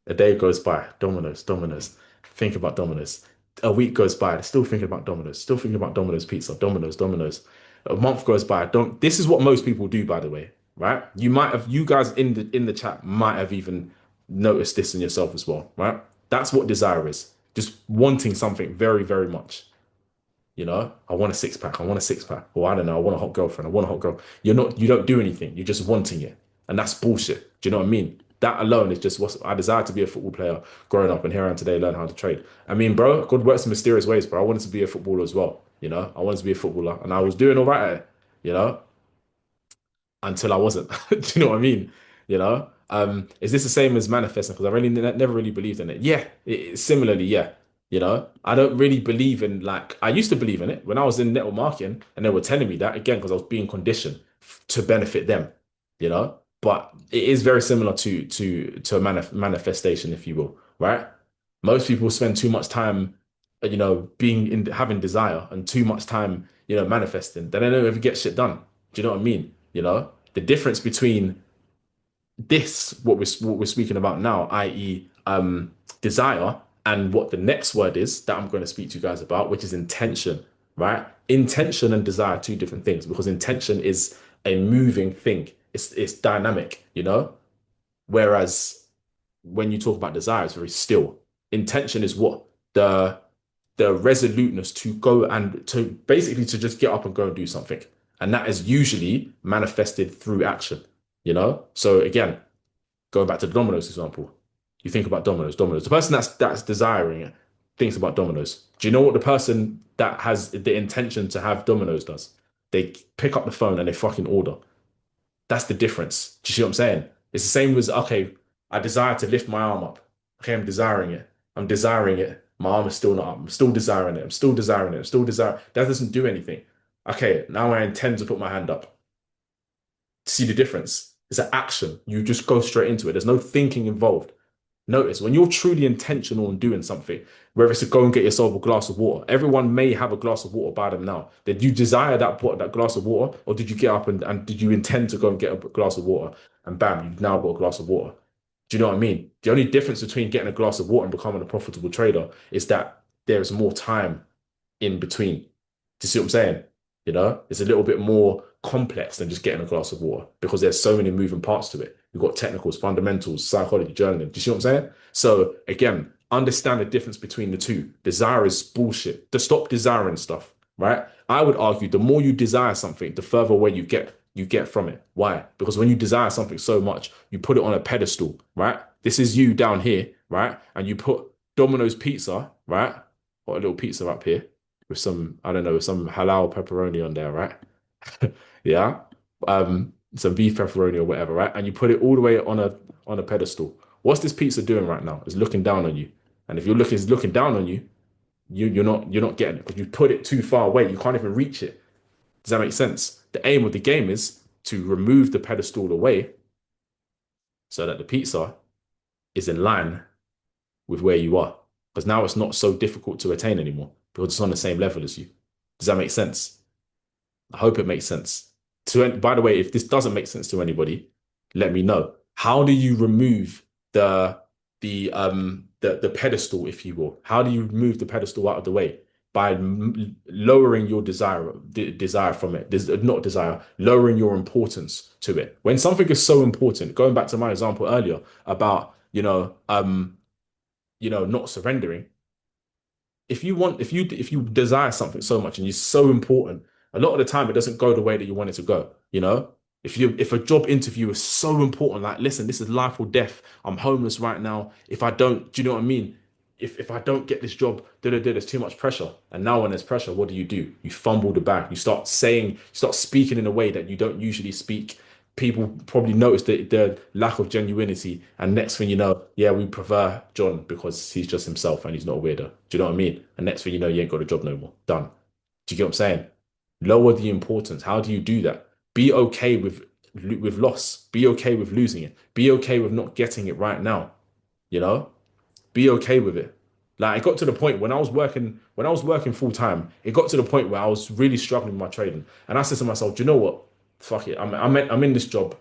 A day goes by, Domino's, Domino's. Think about Domino's. A week goes by, still thinking about Domino's, still thinking about Domino's pizza, Domino's, Domino's. A month goes by. Don't. This is what most people do, by the way, right? You guys in the chat might have even noticed this in yourself as well, right? That's what desire is. Just wanting something very, very much. I want a six pack. I want a six pack. Or I don't know. I want a hot girlfriend. I want a hot girl. You don't do anything. You're just wanting it. And that's bullshit. Do you know what I mean? That alone is just what I desire to be a football player growing up, and here I am today learn how to trade. I mean, bro, God works in mysterious ways, bro. I wanted to be a footballer as well. I wanted to be a footballer and I was doing all right at it, you know, until I wasn't. Do you know what I mean? Is this the same as manifesting? Because I really never really believed in it. Yeah, similarly, yeah. I don't really believe in like I used to believe in it when I was in network marketing and they were telling me that again because I was being conditioned to benefit them, you know. But it is very similar to a manifestation, if you will, right? Most people spend too much time, being in having desire and too much time, manifesting. Then they don't ever get shit done. Do you know what I mean? The difference between what we're speaking about now, i.e., desire, and what the next word is that I'm going to speak to you guys about, which is intention, right? Intention and desire are two different things because intention is a moving thing. It's dynamic, Whereas when you talk about desire, it's very still. Intention is what the the resoluteness to go and to basically to just get up and go and do something. And that is usually manifested through action. So again, going back to the Domino's example, you think about Domino's. The person that's desiring it thinks about Domino's. Do you know what the person that has the intention to have Domino's does? They pick up the phone and they fucking order. That's the difference. Do you see what I'm saying? It's the same as okay, I desire to lift my arm up. Okay, I'm desiring it. I'm desiring it. My arm is still not up. I'm still desiring it. I'm still desiring it. I'm still desiring. That doesn't do anything. Okay, now I intend to put my hand up. See the difference? It's an action. You just go straight into it. There's no thinking involved. Notice when you're truly intentional on doing something, whether it's to go and get yourself a glass of water, everyone may have a glass of water by them now. Did you desire that glass of water, or did you get up and did you intend to go and get a glass of water? And bam, you've now got a glass of water. Do you know what I mean? The only difference between getting a glass of water and becoming a profitable trader is that there's more time in between. Do you see what I'm saying? It's a little bit more complex than just getting a glass of water because there's so many moving parts to it. You've got technicals, fundamentals, psychology, journaling. Do you see what I'm saying? So again, understand the difference between the two. Desire is bullshit. To stop desiring stuff, right? I would argue the more you desire something, the further away you get from it. Why? Because when you desire something so much, you put it on a pedestal, right? This is you down here, right? And you put Domino's pizza, right? Got a little pizza up here with some, I don't know, with some halal pepperoni on there, right? Yeah. Some beef pepperoni or whatever, right? And you put it all the way on a pedestal. What's this pizza doing right now? It's looking down on you. And if it's looking down on you, you're not getting it because you put it too far away. You can't even reach it. Does that make sense? The aim of the game is to remove the pedestal away so that the pizza is in line with where you are. Because now it's not so difficult to attain anymore because it's on the same level as you. Does that make sense? I hope it makes sense. By the way, if this doesn't make sense to anybody, let me know. How do you remove the pedestal, if you will? How do you remove the pedestal out of the way? By lowering your desire from it. Not desire, lowering your importance to it. When something is so important, going back to my example earlier about, not surrendering, if you desire something so much and you're so important, a lot of the time it doesn't go the way that you want it to go. If a job interview is so important, like listen, this is life or death. I'm homeless right now. If I don't, do you know what I mean? If I don't get this job, there's too much pressure. And now when there's pressure, what do? You fumble the bag. You start speaking in a way that you don't usually speak. People probably notice the lack of genuinity, and next thing you know, yeah, we prefer John because he's just himself and he's not a weirdo. Do you know what I mean? And next thing you know, you ain't got a job no more. Done. Do you get what I'm saying? Lower the importance. How do you do that? Be okay with loss. Be okay with losing it. Be okay with not getting it right now. You know, be okay with it. Like it got to the point when I was working full time, it got to the point where I was really struggling with my trading, and I said to myself, do you know what? Fuck it. I'm in this job.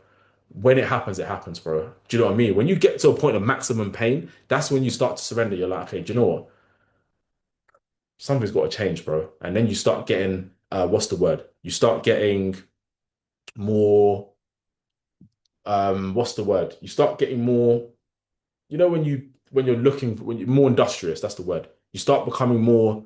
When it happens, bro. Do you know what I mean? When you get to a point of maximum pain, that's when you start to surrender. You're like, okay, do you know what? Something's got to change, bro. And then you start getting, what's the word? You start getting more, what's the word? You start getting more, when you're more industrious, that's the word. You start becoming more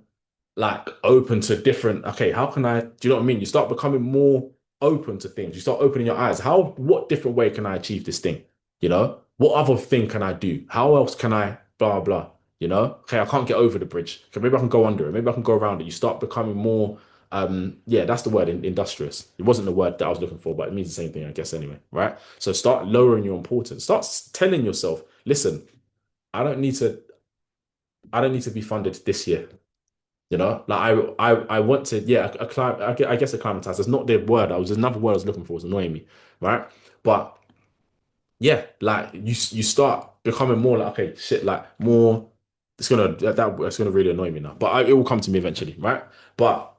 like open to different, okay, how can I, do you know what I mean? You start becoming more open to things. You start opening your eyes. What different way can I achieve this thing? What other thing can I do? How else can I, blah, blah, Okay, I can't get over the bridge. Okay, maybe I can go under it. Maybe I can go around it. You start becoming more, yeah, that's the word, industrious. It wasn't the word that I was looking for, but it means the same thing, I guess, anyway, right? So start lowering your importance. Start telling yourself, listen, I don't need to. I don't need to be funded this year. You know, like I want to, yeah, I guess acclimatize. That's not the word. There's another word I was looking for. It's annoying me, right? But yeah, like you start becoming more like, okay, shit, like more. It's gonna really annoy me now, but it will come to me eventually, right? But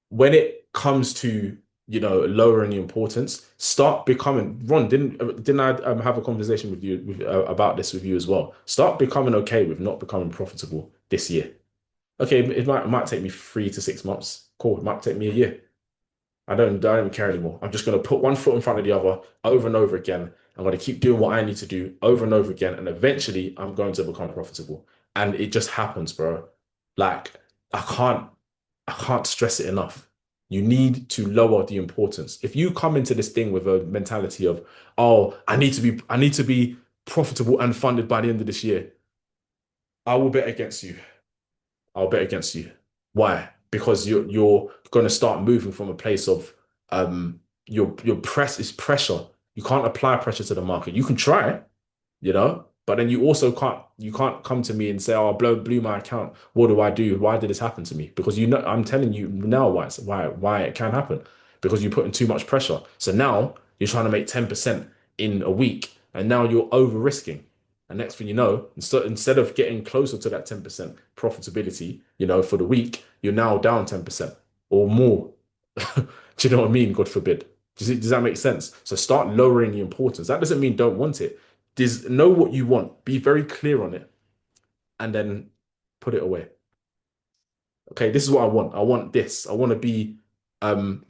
when it comes to lowering the importance, start becoming. Ron, didn't I have a conversation with you about this with you as well? Start becoming okay with not becoming profitable this year. Okay, it might take me 3 to 6 months. Cool. It might take me a year. I don't even care anymore. I'm just gonna put one foot in front of the other over and over again. I'm gonna keep doing what I need to do over and over again, and eventually I'm going to become profitable. And it just happens, bro. Like I can't I can't stress it enough. You need to lower the importance. If you come into this thing with a mentality of, oh, I need to be profitable and funded by the end of this year, I will bet against you. I'll bet against you. Why? Because you're going to start moving from a place of your press is pressure. You can't apply pressure to the market. You can try, but then you can't come to me and say, "Oh, I blew my account. What do I do? Why did this happen to me?" Because I'm telling you now why it can happen. Because you're putting too much pressure. So now you're trying to make 10% in a week, and now you're over risking. And next thing you know, instead of getting closer to that 10% profitability, for the week, you're now down 10% or more. Do you know what I mean? God forbid. Does that make sense? So start lowering the importance. That doesn't mean don't want it. Know what you want, be very clear on it, and then put it away. Okay, this is what I want. I want this. I want to be, um,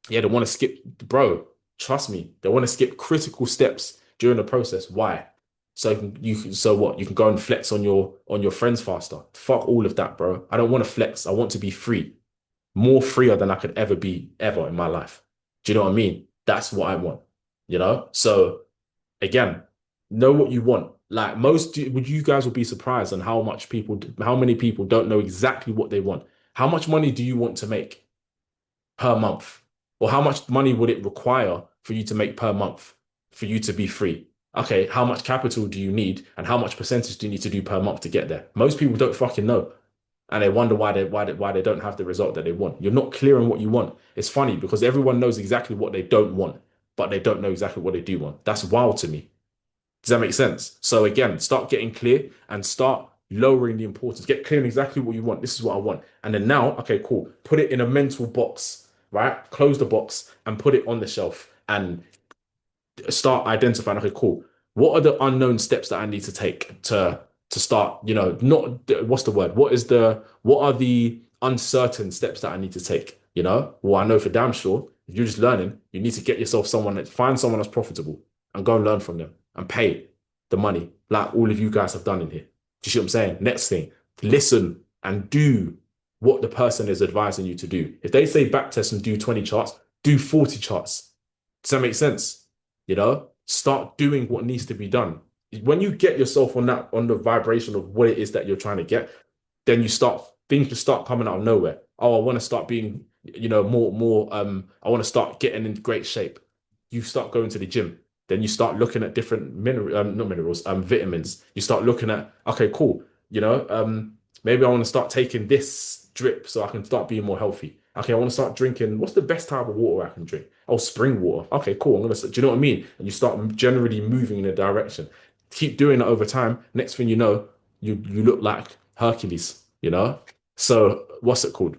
yeah, they want to skip, bro. Trust me, they want to skip critical steps during the process. Why? So so what? You can go and flex on your friends faster. Fuck all of that, bro. I don't want to flex. I want to be free, more freer than I could ever be ever in my life. Do you know what I mean? That's what I want. So again, know what you want. Like would you guys will be surprised on how many people don't know exactly what they want. How much money do you want to make per month? Or how much money would it require for you to make per month for you to be free? Okay, how much capital do you need and how much percentage do you need to do per month to get there? Most people don't fucking know. And they wonder why they don't have the result that they want. You're not clear on what you want. It's funny because everyone knows exactly what they don't want, but they don't know exactly what they do want. That's wild to me. Does that make sense? So again, start getting clear and start lowering the importance. Get clear on exactly what you want. This is what I want. And then now, okay, cool. Put it in a mental box, right? Close the box and put it on the shelf and start identifying, okay, cool. What are the unknown steps that I need to take to start, not what's the word? What are the uncertain steps that I need to take? Well, I know for damn sure, if you're just learning, you need to get yourself find someone that's profitable and go and learn from them and pay the money, like all of you guys have done in here. Do you see what I'm saying? Next thing, listen and do what the person is advising you to do. If they say backtest and do 20 charts, do 40 charts. Does that make sense? Start doing what needs to be done. When you get yourself on the vibration of what it is that you're trying to get, then things just start coming out of nowhere. Oh, I want to start being, more. I want to start getting in great shape. You start going to the gym. Then you start looking at different not minerals, vitamins. You start looking at, okay, cool. Maybe I want to start taking this drip so I can start being more healthy. Okay, I want to start drinking. What's the best type of water I can drink? Oh, spring water. Okay, cool. Do you know what I mean? And you start generally moving in a direction. Keep doing it over time. Next thing you know, you look like Hercules. So what's it called?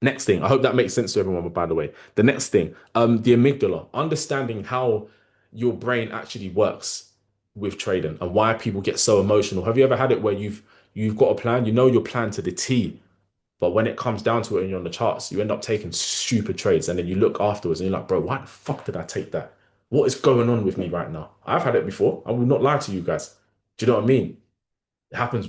Next thing, I hope that makes sense to everyone, by the way. The next thing, the amygdala, understanding how your brain actually works with trading and why people get so emotional. Have you ever had it where you've got a plan, you know your plan to the T, but when it comes down to it and you're on the charts, you end up taking stupid trades and then you look afterwards and you're like, bro, why the fuck did I take that? What is going on with me right now? I've had it before. I will not lie to you guys. Do you know what I mean? It happens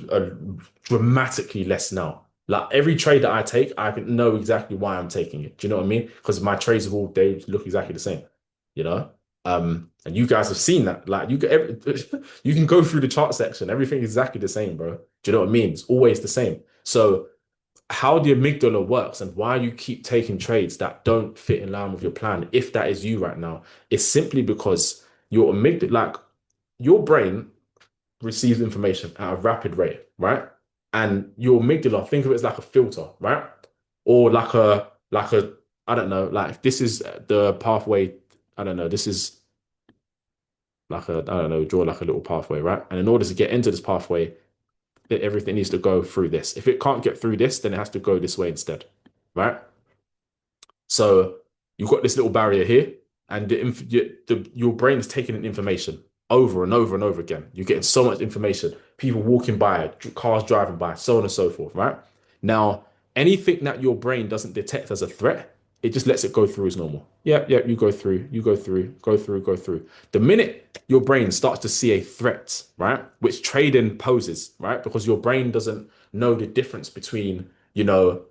dramatically less now. Like every trade that I take, I can know exactly why I'm taking it. Do you know what I mean? Because my trades they look exactly the same. You know, and you guys have seen that. Like you can go through the chart section, everything is exactly the same, bro. Do you know what I mean? It's always the same. So how the amygdala works and why you keep taking trades that don't fit in line with your plan, if that is you right now, is simply because your amygdala, like your brain receives information at a rapid rate, right? And your amygdala, think of it as like a filter, right? Or like a I don't know, like this is the pathway. I don't know, this is like a I don't know, draw like a little pathway, right? And in order to get into this pathway, everything needs to go through this. If it can't get through this, then it has to go this way instead, right? So you've got this little barrier here, and your brain is taking in information over and over and over again. You're getting so much information, people walking by, cars driving by, so on and so forth, right? Now, anything that your brain doesn't detect as a threat, it just lets it go through as normal. Yeah, yeah, you go through, you go through, go through, go through. The minute your brain starts to see a threat, right, which trading poses, right, because your brain doesn't know the difference between, your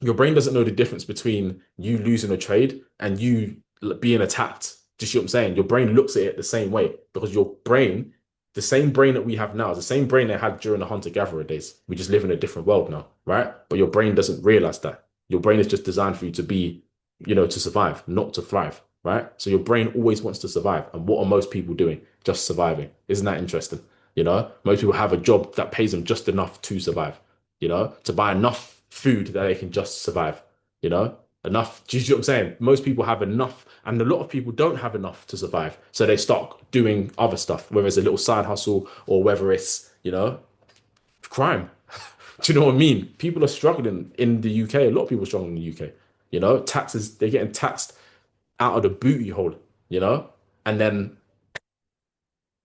brain doesn't know the difference between you losing a trade and you being attacked. Do you see what I'm saying? Your brain looks at it the same way because your brain, the same brain that we have now, is the same brain they had during the hunter-gatherer days. We just live in a different world now, right? But your brain doesn't realize that. Your brain is just designed for you to be, to survive, not to thrive, right? So your brain always wants to survive. And what are most people doing? Just surviving. Isn't that interesting? Most people have a job that pays them just enough to survive, to buy enough food that they can just survive, you know, enough. Do you see what I'm saying? Most people have enough, and a lot of people don't have enough to survive. So they start doing other stuff, whether it's a little side hustle or whether it's, crime. Do you know what I mean? People are struggling in the UK. A lot of people struggle in the UK. Taxes, they're getting taxed out of the booty hole, you know? And then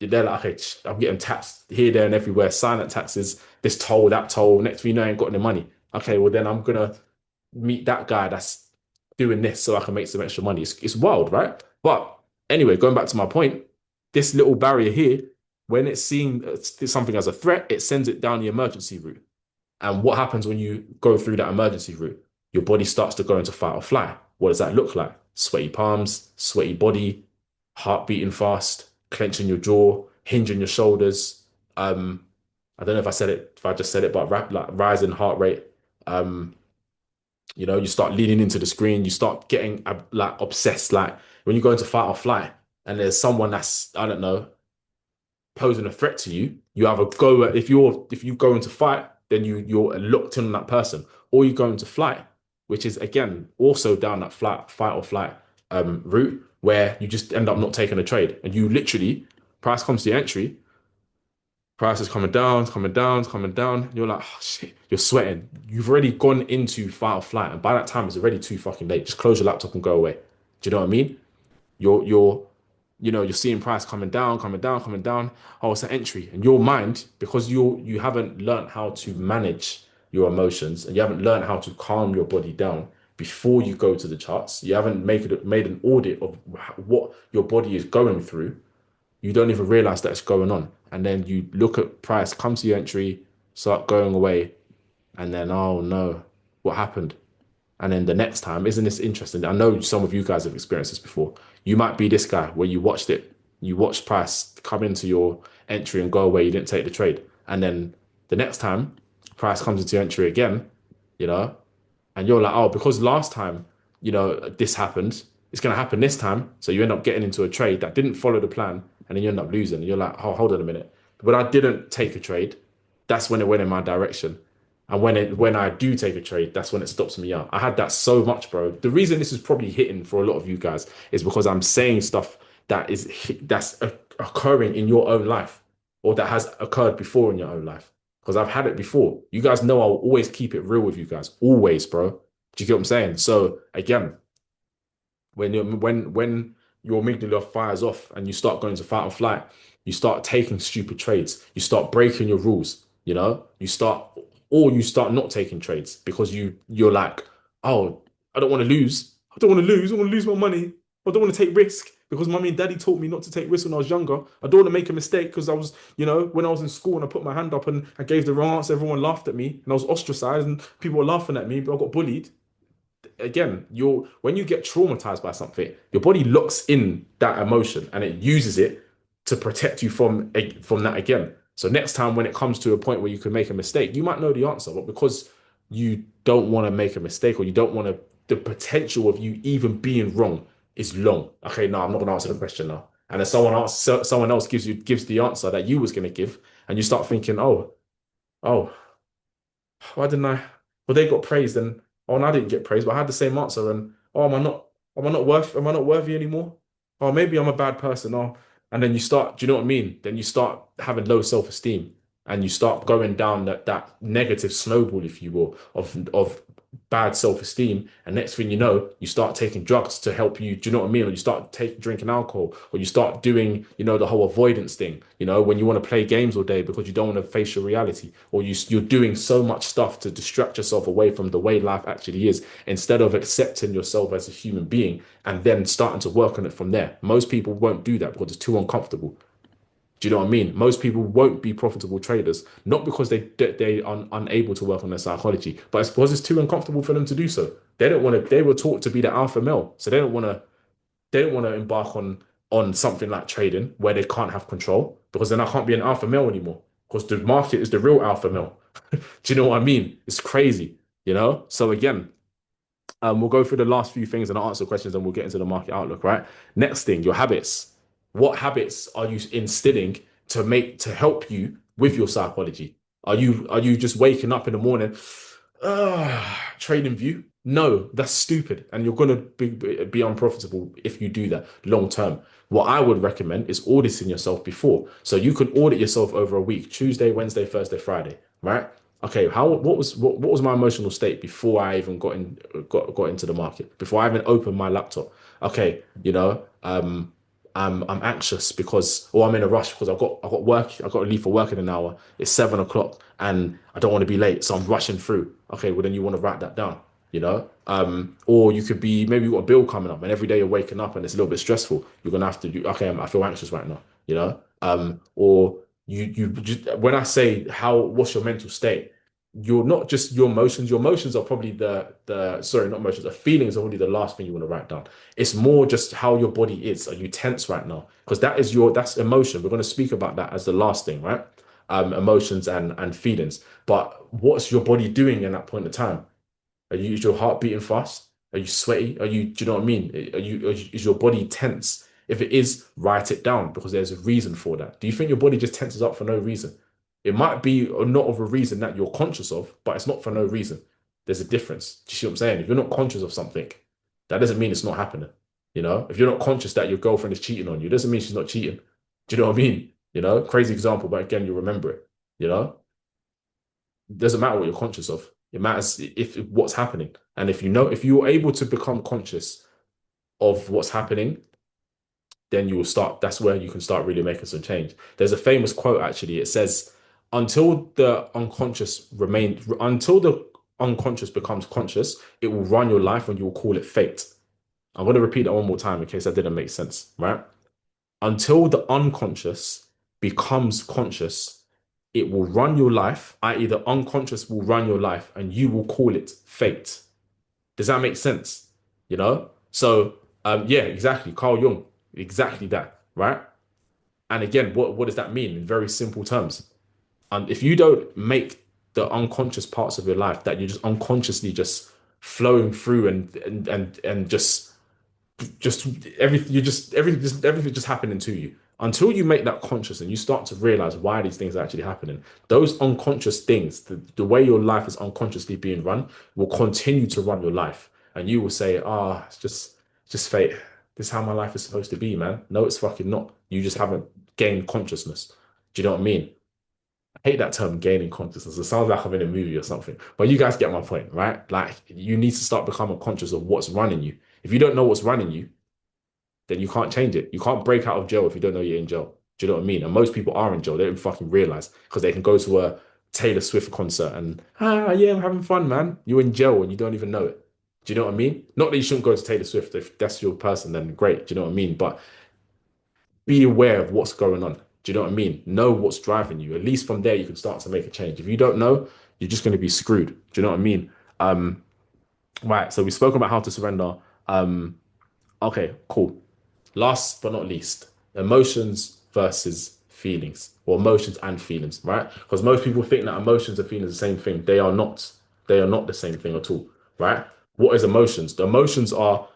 they're like, okay, I'm getting taxed here, there, and everywhere. Silent taxes, this toll, that toll. Next thing you know, I ain't got any money. Okay, well then I'm gonna meet that guy that's doing this so I can make some extra money. It's wild, right? But anyway, going back to my point, this little barrier here, when it's seen something as a threat, it sends it down the emergency route. And what happens when you go through that emergency route? Your body starts to go into fight or flight. What does that look like? Sweaty palms, sweaty body, heart beating fast, clenching your jaw, hinging your shoulders. I don't know if I said it, if I just said it, but like rising heart rate. Um, you start leaning into the screen, you start getting like obsessed. Like when you go into fight or flight, and there's someone that's, I don't know, posing a threat to you, you either go if you go into fight, then you're locked in on that person, or you go into flight, which is again also down that fight or flight route where you just end up not taking a trade, and you literally price comes to the entry, price is coming down, coming down, coming down. You're like, oh, shit, you're sweating. You've already gone into fight or flight, and by that time it's already too fucking late. Just close your laptop and go away. Do you know what I mean? You're you're seeing price coming down, coming down, coming down. Oh, it's an entry. And your mind, because you haven't learned how to manage your emotions and you haven't learned how to calm your body down before you go to the charts, you haven't made an audit of what your body is going through. You don't even realize that it's going on. And then you look at price, come to your entry, start going away, and then, oh no, what happened? And then the next time, isn't this interesting? I know some of you guys have experienced this before. You might be this guy where you watched price come into your entry and go away, you didn't take the trade. And then the next time price comes into your entry again, you know, and you're like, oh, because last time, this happened, it's going to happen this time. So you end up getting into a trade that didn't follow the plan, and then you end up losing. And you're like, oh, hold on a minute. But I didn't take a trade. That's when it went in my direction. And when I do take a trade, that's when it stops me out. I had that so much, bro. The reason this is probably hitting for a lot of you guys is because I'm saying stuff that's occurring in your own life, or that has occurred before in your own life. Because I've had it before. You guys know I'll always keep it real with you guys. Always, bro. Do you get what I'm saying? So again, when your amygdala fires off and you start going to fight or flight, you start taking stupid trades, you start breaking your rules, you start not taking trades because you're like, oh, I don't want to lose. I don't want to lose. I want to lose my money. I don't want to take risk because mommy and daddy taught me not to take risks when I was younger. I don't want to make a mistake because I was, when I was in school and I put my hand up and I gave the wrong answer, everyone laughed at me and I was ostracized and people were laughing at me, but I got bullied. Again, when you get traumatized by something, your body locks in that emotion and it uses it to protect you from that again. So next time when it comes to a point where you can make a mistake, you might know the answer, but because you don't want to make a mistake, or you don't want to, the potential of you even being wrong is long. Okay, no, I'm not going to answer the question now. and then someone else gives the answer that you was going to give, and you start thinking, oh, why didn't I? Well, they got praised, and oh, and I didn't get praised, but I had the same answer, and oh, am I not worthy anymore? Oh, maybe I'm a bad person. Oh, and then you start, do you know what I mean? Then you start having low self-esteem, and you start going down that negative snowball, if you will, of bad self-esteem. And next thing you know, you start taking drugs to help you. Do you know what I mean? Or you start drinking alcohol, or you start doing, the whole avoidance thing. When you want to play games all day because you don't want to face your reality, or you're doing so much stuff to distract yourself away from the way life actually is, instead of accepting yourself as a human being and then starting to work on it from there. Most people won't do that because it's too uncomfortable. Do you know what I mean? Most people won't be profitable traders, not because they are unable to work on their psychology, but it's because it's too uncomfortable for them to do so. They don't want to. They were taught to be the alpha male, so they don't want to. They don't want to embark on something like trading where they can't have control, because then I can't be an alpha male anymore, because the market is the real alpha male. Do you know what I mean? It's crazy. So again, we'll go through the last few things and I'll answer questions and we'll get into the market outlook, right? Next thing, your habits. What habits are you instilling to help you with your psychology? Are you just waking up in the morning, trading view? No, that's stupid. And you're gonna be unprofitable if you do that long term. What I would recommend is auditing yourself before. So you could audit yourself over a week, Tuesday, Wednesday, Thursday, Friday, right? Okay, what was my emotional state before I even got into the market, before I even opened my laptop? Okay, I'm anxious because, or I'm in a rush because I've got work, I've got to leave for work in an hour. It's 7 o'clock and I don't want to be late, so I'm rushing through. Okay, well then you want to write that down, or you could be, maybe you've got a bill coming up and every day you're waking up and it's a little bit stressful. You're gonna have to do, okay, I feel anxious right now, or you just, when I say what's your mental state, you're not just your emotions. Your emotions are probably the sorry, not emotions. The feelings are probably the last thing you want to write down. It's more just how your body is. Are you tense right now? Because that's emotion. We're going to speak about that as the last thing, right? Emotions and feelings. But what's your body doing in that point of time? Is your heart beating fast? Are you sweaty? Do you know what I mean? Is your body tense? If it is, write it down because there's a reason for that. Do you think your body just tenses up for no reason? It might be not of a reason that you're conscious of, but it's not for no reason. There's a difference. Do you see what I'm saying? If you're not conscious of something, that doesn't mean it's not happening. If you're not conscious that your girlfriend is cheating on you, it doesn't mean she's not cheating. Do you know what I mean? Crazy example, but again, you remember it. You know, it doesn't matter what you're conscious of. It matters if what's happening. And if you're able to become conscious of what's happening, then you will start, that's where you can start really making some change. There's a famous quote actually. It says, until the unconscious becomes conscious, it will run your life and you will call it fate. I'm going to repeat that one more time in case that didn't make sense, right? Until the unconscious becomes conscious, it will run your life, i.e., the unconscious will run your life and you will call it fate. Does that make sense? So, yeah, exactly. Carl Jung, exactly that, right? And again, what does that mean in very simple terms? And if you don't make the unconscious parts of your life that you're just unconsciously just flowing through and just everything you just everything just happening to you until you make that conscious and you start to realize why these things are actually happening. Those unconscious things, the way your life is unconsciously being run, will continue to run your life, and you will say, it's just fate. This is how my life is supposed to be, man. No, it's fucking not. You just haven't gained consciousness. Do you know what I mean? I hate that term, gaining consciousness. It sounds like I'm in a movie or something. But you guys get my point, right? Like, you need to start becoming conscious of what's running you. If you don't know what's running you, then you can't change it. You can't break out of jail if you don't know you're in jail. Do you know what I mean? And most people are in jail. They don't fucking realize because they can go to a Taylor Swift concert and, yeah, I'm having fun, man. You're in jail and you don't even know it. Do you know what I mean? Not that you shouldn't go to Taylor Swift. If that's your person, then great. Do you know what I mean? But be aware of what's going on. Do you know what I mean? Know what's driving you. At least from there, you can start to make a change. If you don't know, you're just going to be screwed. Do you know what I mean? Right. So we spoke about how to surrender. Um, okay, cool. Last but not least, emotions versus feelings, or emotions and feelings, right? Because most people think that emotions and feelings are the same thing. They are not. They are not the same thing at all, right? What is emotions? The emotions are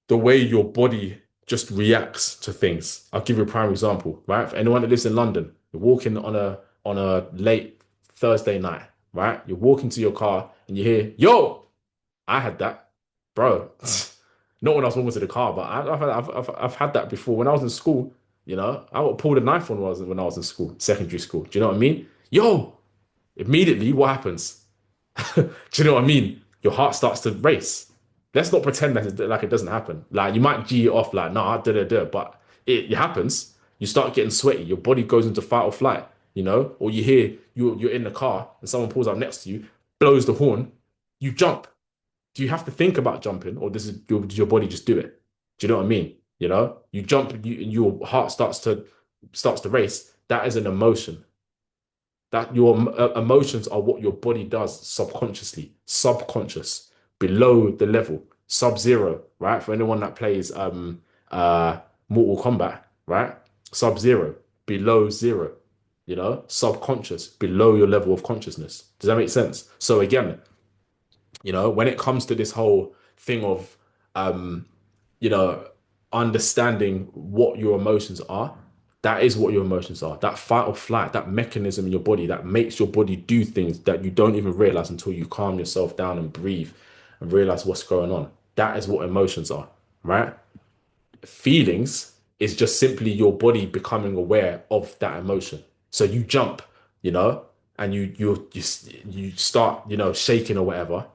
the way your body. just reacts to things. I'll give you a prime example, right? For anyone that lives in London, you're walking on a late Thursday night, right? You're walking to your car and you hear, "Yo, I had that, bro." Not when I was walking to the car, but I've had that before. When I was in school, I would pull a knife when I was in school, secondary school. Do you know what I mean? Yo, immediately, what happens? Do you know what I mean? Your heart starts to race. Let's not pretend that like it doesn't happen. Like you might G it off, like nah, da. But it happens. You start getting sweaty. Your body goes into fight or flight. Or you hear you're in the car and someone pulls up next to you, blows the horn. You jump. Do you have to think about jumping, or does your body just do it? Do you know what I mean? You jump, your heart starts to race. That is an emotion. That your emotions are what your body does subconsciously, subconscious, below the level, sub-zero, right? For anyone that plays Mortal Kombat, right? Sub-zero, below zero, subconscious, below your level of consciousness. Does that make sense? So again, when it comes to this whole thing of um, you know, understanding what your emotions are, that is what your emotions are. That fight or flight, that mechanism in your body that makes your body do things that you don't even realize until you calm yourself down and breathe and realize what's going on. That is what emotions are, right? Feelings is just simply your body becoming aware of that emotion. So you jump, you know, and you start, shaking or whatever.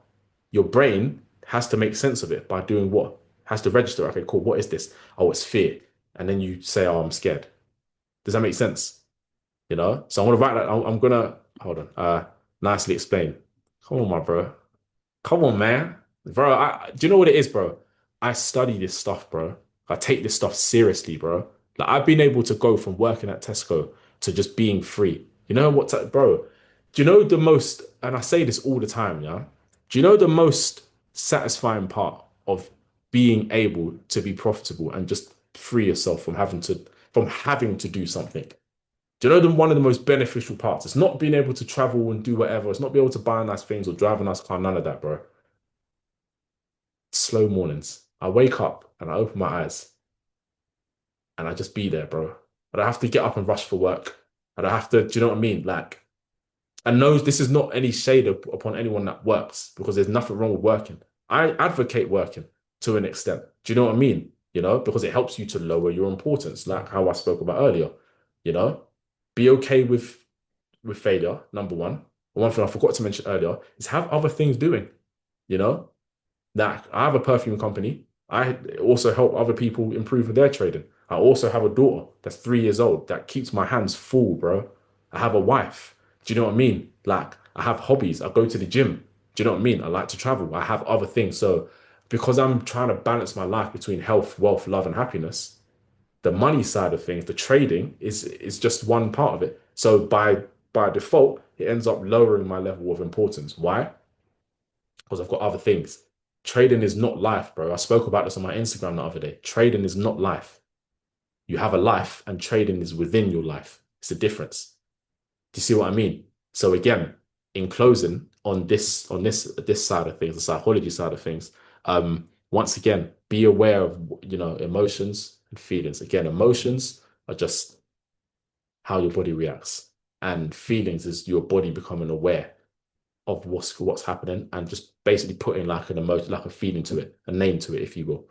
Your brain has to make sense of it by doing what? Has to register. Okay, cool. What is this? Oh, it's fear. And then you say, "Oh, I'm scared." Does that make sense? So I'm gonna write that. I'm gonna hold on. Nicely explain. Come on, my bro. Come on, man. Bro, do you know what it is, bro? I study this stuff, bro. I take this stuff seriously, bro. Like I've been able to go from working at Tesco to just being free. You know what, bro? Do you know the most, and I say this all the time, yeah? Do you know the most satisfying part of being able to be profitable and just free yourself from having to do something? Do you know one of the most beneficial parts? It's not being able to travel and do whatever. It's not being able to buy nice things or drive a nice car. None of that, bro. Slow mornings. I wake up and I open my eyes and I just be there, bro. I don't have to get up and rush for work. I don't have to, do you know what I mean? Like, and no, this is not any shade upon anyone that works because there's nothing wrong with working. I advocate working to an extent. Do you know what I mean? Because it helps you to lower your importance, like how I spoke about earlier. You know, be okay with failure, number one. One thing I forgot to mention earlier is have other things doing, you know? That I have a perfume company. I also help other people improve with their trading. I also have a daughter that's 3 years old that keeps my hands full, bro. I have a wife. Do you know what I mean? Like, I have hobbies. I go to the gym. Do you know what I mean? I like to travel. I have other things. So, because I'm trying to balance my life between health, wealth, love, and happiness, the money side of things, the trading is just one part of it. So by default, it ends up lowering my level of importance. Why? Because I've got other things. Trading is not life, bro. I spoke about this on my Instagram the other day. Trading is not life. You have a life, and trading is within your life. It's a difference. Do you see what I mean? So again, in closing on this side of things, the psychology side of things, once again, be aware of emotions and feelings. Again, emotions are just how your body reacts, and feelings is your body becoming aware of what's happening and just basically putting like an emotion, like a feeling to it, a name to it, if you will.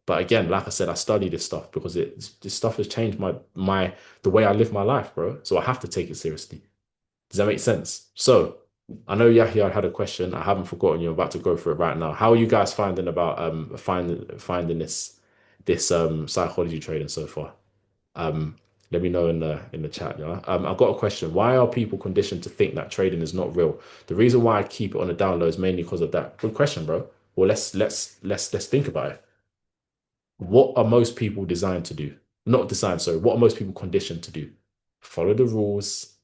But again, like I said, I study this stuff because this stuff has changed my the way I live my life, bro. So I have to take it seriously. Does that make sense? So I know Yahya had a question. I haven't forgotten. You're about to go through it right now. How are you guys finding about finding this psychology trading so far? Um, Let me know in the chat. Yeah. I've got a question. Why are people conditioned to think that trading is not real? The reason why I keep it on the down low is mainly because of that. Good question, bro. Well, let's think about it. What are most people designed to do? Not designed, sorry. What are most people conditioned to do? Follow the rules,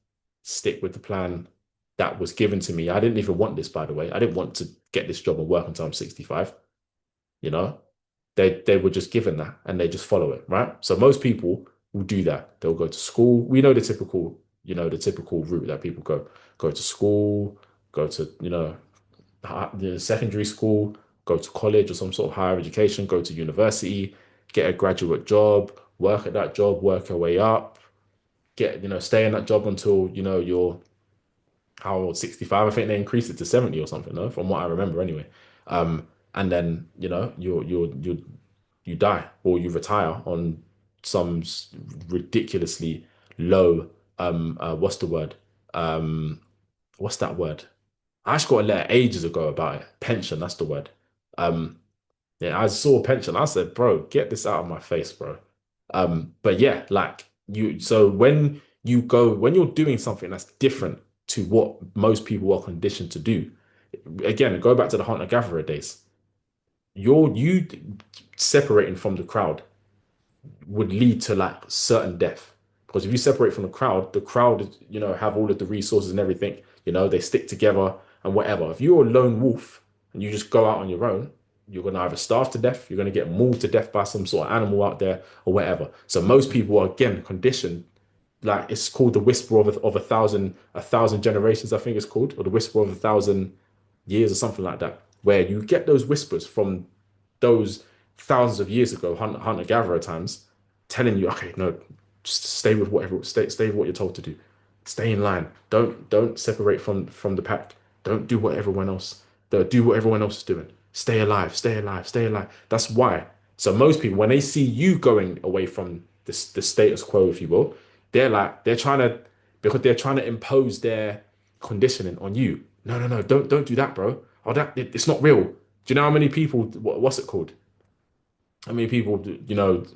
stick with the plan that was given to me. I didn't even want this, by the way. I didn't want to get this job and work until I'm 65. You know, they were just given that and they just follow it, right? So most people will do that. They'll go to school. We know the typical route that people go to school, go to secondary school, go to college or some sort of higher education, go to university, get a graduate job, work at that job, work your way up, stay in that job until, you're how old, 65. I think they increased it to 70 or something, no? From what I remember anyway. And then, you die or you retire on some ridiculously low, what's the word? Um, what's that word? I actually got a letter ages ago about it. Pension, that's the word. Um, yeah, I saw pension. I said, bro, get this out of my face, bro. But yeah, like so when you're doing something that's different to what most people are conditioned to do, again, go back to the hunter-gatherer days. You separating from the crowd would lead to like certain death. Because if you separate from the crowd, have all of the resources and everything, they stick together and whatever. If you're a lone wolf and you just go out on your own, you're gonna either starve to death, you're gonna get mauled to death by some sort of animal out there or whatever. So most people are again conditioned, like it's called the whisper of a thousand generations, I think it's called, or the whisper of 1,000 years or something like that, where you get those whispers from those thousands of years ago, hunter-gatherer times, telling you, okay, no, just stay with what you're told to do. Stay in line. Don't separate from the pack. Don't do what everyone else do what everyone else is doing. Stay alive, stay alive, stay alive. That's why. So most people, when they see you going away from the status quo, if you will, they're trying to because they're trying to impose their conditioning on you. No, no, no, don't do that, bro. Oh, it's not real. Do you know how many people? What's it called? How many people,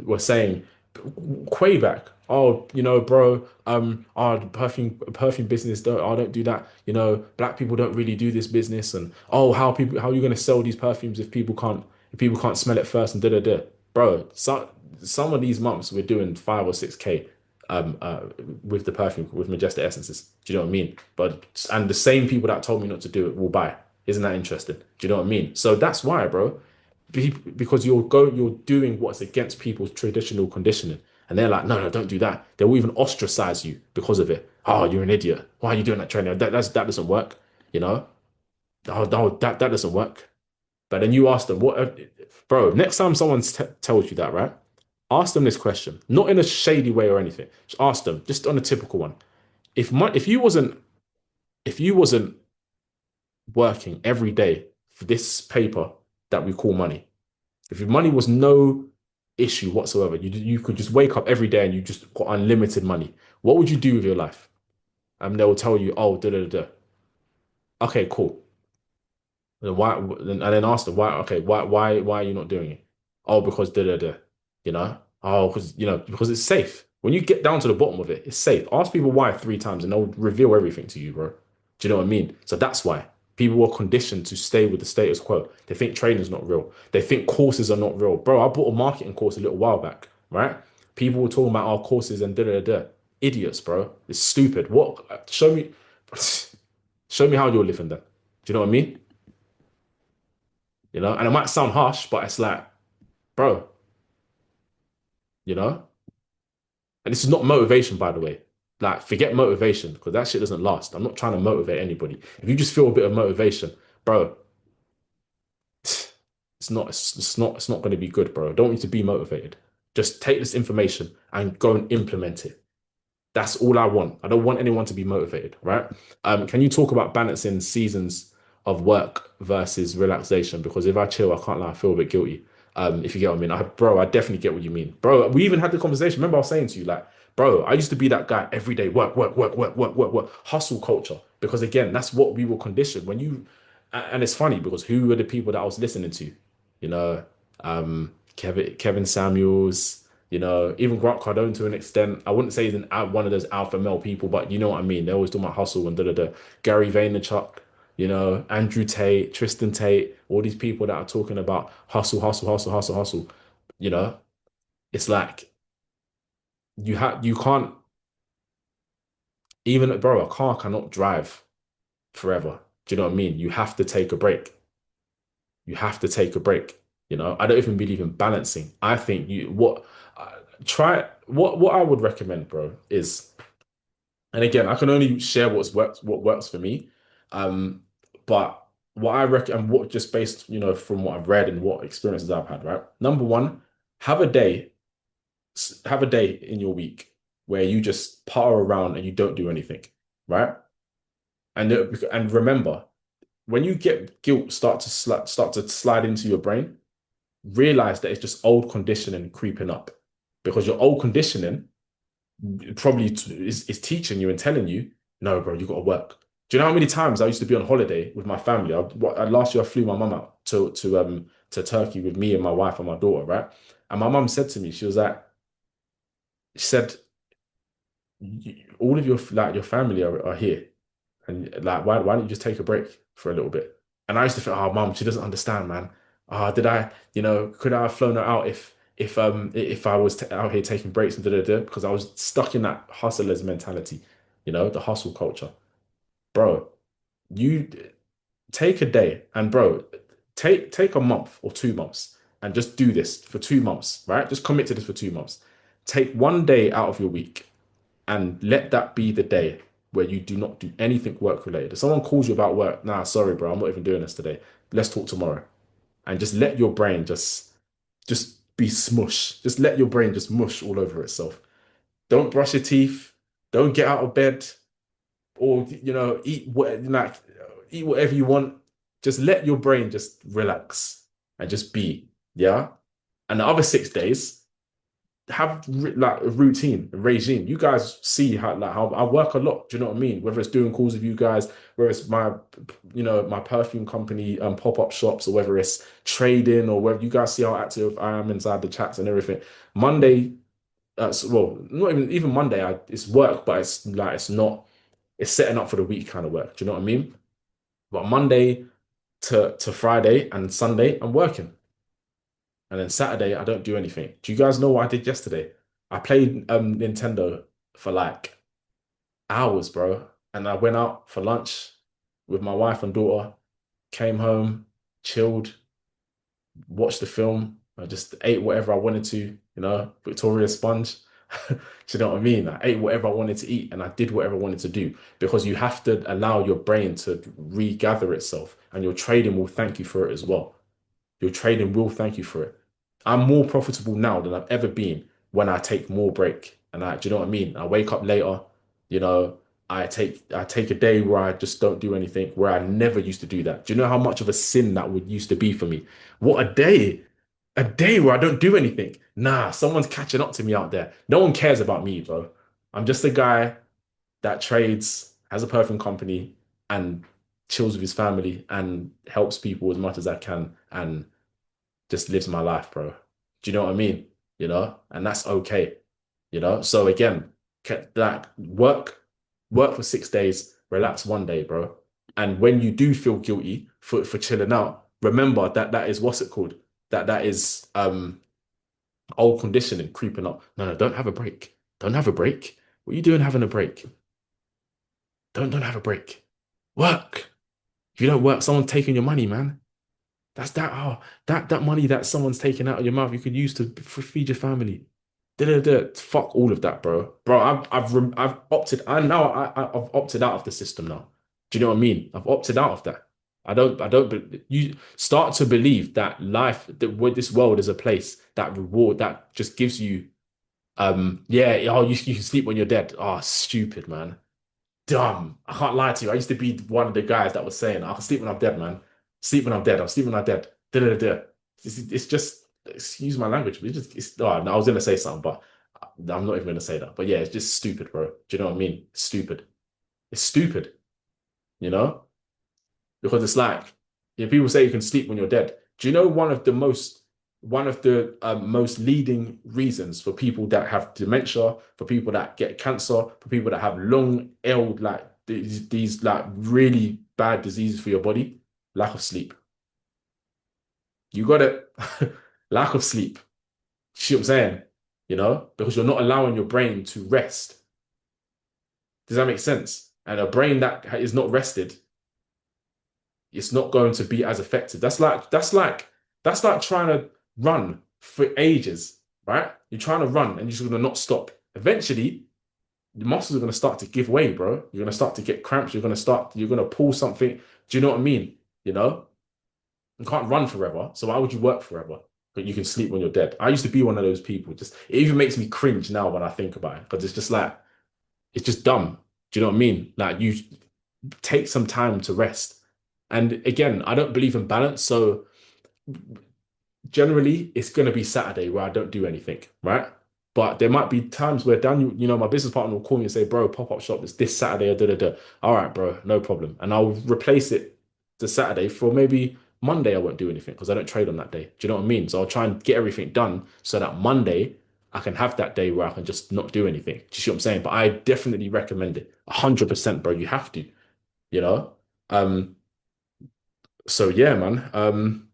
were saying way back, oh, bro, the perfume business, don't do that. Black people don't really do this business, and oh, how are you going to sell these perfumes if people can't smell it first and da da da, bro. Some of these months we're doing 5 or 6K with the perfume with Majestic Essences. Do you know what I mean? And the same people that told me not to do it will buy. Isn't that interesting? Do you know what I mean? So that's why, bro, because you're doing what's against people's traditional conditioning, and they're like, no, no, don't do that. They will even ostracize you because of it. Oh, you're an idiot. Why are you doing that training? That doesn't work. You know, oh, no, that doesn't work. But then you ask them, bro? Next time someone tells you that, right? Ask them this question, not in a shady way or anything. Just ask them, just on a typical one. If you wasn't working every day for this paper that we call money, if your money was no issue whatsoever, you could just wake up every day and you just got unlimited money. What would you do with your life? And they will tell you, oh, da da da. Okay, cool. And then ask them why. Okay, why are you not doing it? Oh, because da da da. You know. Oh, because it's safe. When you get down to the bottom of it, it's safe. Ask people why 3 times, and they'll reveal everything to you, bro. Do you know what I mean? So that's why people were conditioned to stay with the status quo. They think training's not real. They think courses are not real, bro. I bought a marketing course a little while back, right? People were talking about our courses and da da da. Idiots, bro. It's stupid. What? Show me, show me how you're living then. Do you know what I mean? And it might sound harsh, but it's like, bro, you know? And this is not motivation, by the way. Like, forget motivation, because that shit doesn't last. I'm not trying to motivate anybody. If you just feel a bit of motivation, bro, it's not going to be good, bro. I don't want you to be motivated. Just take this information and go and implement it. That's all I want. I don't want anyone to be motivated, right? Can you talk about balancing seasons of work versus relaxation? Because if I chill, I can't lie, I feel a bit guilty. If you get what I mean. Bro, I definitely get what you mean. Bro, we even had the conversation. Remember, I was saying to you, like, bro, I used to be that guy every day, work, work, work, work, work, work, work, hustle culture. Because again, that's what we were conditioned. And it's funny because who were the people that I was listening to? You know, Kevin Samuels, even Grant Cardone to an extent. I wouldn't say he's one of those alpha male people, but you know what I mean. They always talk about hustle and da da da. Gary Vaynerchuk, Andrew Tate, Tristan Tate, all these people that are talking about hustle, hustle, hustle, hustle, hustle. You know, it's like you can't even, bro, a car cannot drive forever. Do you know what I mean? You have to take a break. You have to take a break. I don't even believe in balancing. I think what I would recommend, bro, is, and again, I can only share what works for me. Um, but what I reckon, and what just based, from what I've read and what experiences I've had, right? Number one, Have a day, have a day in your week where you just power around and you don't do anything, right? And remember, when you get guilt start to slide into your brain, realize that it's just old conditioning creeping up because your old conditioning probably is teaching you and telling you, no, bro, you got to work. Do you know how many times I used to be on holiday with my family? Last year I flew my mum out to Turkey with me and my wife and my daughter, right? And my mum said to me, she was like, she said, all of your like your family are here, and like why don't you just take a break for a little bit? And I used to think, oh, mum, she doesn't understand, man. Did I, could I have flown her out if I was out here taking breaks and da da da? Because I was stuck in that hustlers mentality, the hustle culture, bro. You take a day and bro, take a month or 2 months and just do this for 2 months, right? Just commit to this for 2 months. Take one day out of your week and let that be the day where you do not do anything work related. If someone calls you about work, nah, sorry, bro, I'm not even doing this today. Let's talk tomorrow. And just let your brain just be smush. Just let your brain just mush all over itself. Don't brush your teeth. Don't get out of bed or eat whatever you want. Just let your brain just relax and just be. Yeah. And the other 6 days, have like a routine, a regime. You guys see how I work a lot. Do you know what I mean? Whether it's doing calls with you guys, whether it's my perfume company pop-up shops, or whether it's trading, or whether you guys see how active I am inside the chats and everything. Monday, well, not even Monday. It's work, but it's like it's setting up for the week kind of work. Do you know what I mean? But Monday to Friday and Sunday, I'm working. And then Saturday, I don't do anything. Do you guys know what I did yesterday? I played Nintendo for like hours, bro. And I went out for lunch with my wife and daughter, came home, chilled, watched the film. I just ate whatever I wanted to, Victoria Sponge. Do you know what I mean? I ate whatever I wanted to eat and I did whatever I wanted to do because you have to allow your brain to regather itself and your trading will thank you for it as well. Your trading will thank you for it. I'm more profitable now than I've ever been when I take more break. And do you know what I mean? I wake up later, you know, I take a day where I just don't do anything, where I never used to do that. Do you know how much of a sin that would used to be for me? What a day. A day where I don't do anything. Nah, someone's catching up to me out there. No one cares about me, bro. I'm just a guy that trades, has a perfume company, and chills with his family and helps people as much as I can and just lives my life, bro. Do you know what I mean? And that's okay. So again, like work for 6 days, relax one day, bro. And when you do feel guilty for chilling out, remember that that is what's it called? That is old conditioning creeping up. No, no, don't have a break. Don't have a break. What are you doing having a break? Don't have a break. Work. If you don't work, someone's taking your money, man. That money that someone's taking out of your mouth you could use to feed your family. Da-da-da. Fuck all of that, bro. Bro, I've opted. I've opted out of the system now. Do you know what I mean? I've opted out of that. You start to believe that life, that this world is a place that reward that just gives you yeah, oh, you can sleep when you're dead. Oh, stupid, man. Dumb. I can't lie to you. I used to be one of the guys that was saying, I can sleep when I'm dead, man. Sleep when I'm dead. I'll sleep when I'm dead. Da, da, da, da. It's just, excuse my language, but no, I was going to say something, but I'm not even going to say that. But yeah, it's just stupid, bro. Do you know what I mean? Stupid. It's stupid, you know? Because it's like, people say you can sleep when you're dead. Do you know one of the most leading reasons for people that have dementia, for people that get cancer, for people that have long ill like these like really bad diseases for your body? Lack of sleep. You got it. Lack of sleep. See what I'm saying? Because you're not allowing your brain to rest. Does that make sense? And a brain that is not rested, it's not going to be as effective. That's like trying to run for ages, right? You're trying to run and you're just gonna not stop. Eventually, your muscles are gonna start to give way, bro. You're gonna start to get cramps. You're gonna pull something. Do you know what I mean? You can't run forever. So why would you work forever? but you can sleep when you're dead. I used to be one of those people. Just it even makes me cringe now when I think about it because it's just like it's just dumb. Do you know what I mean? Like you take some time to rest. And again, I don't believe in balance, so generally it's going to be Saturday where I don't do anything, right? But there might be times where Daniel, my business partner will call me and say, bro, pop up shop, it's this Saturday, or da da da. All right, bro, no problem. And I'll replace it to Saturday for maybe Monday, I won't do anything because I don't trade on that day. Do you know what I mean? So I'll try and get everything done so that Monday I can have that day where I can just not do anything. Do you see what I'm saying? But I definitely recommend it. 100%, bro. You have to, you know? Um, so yeah, man.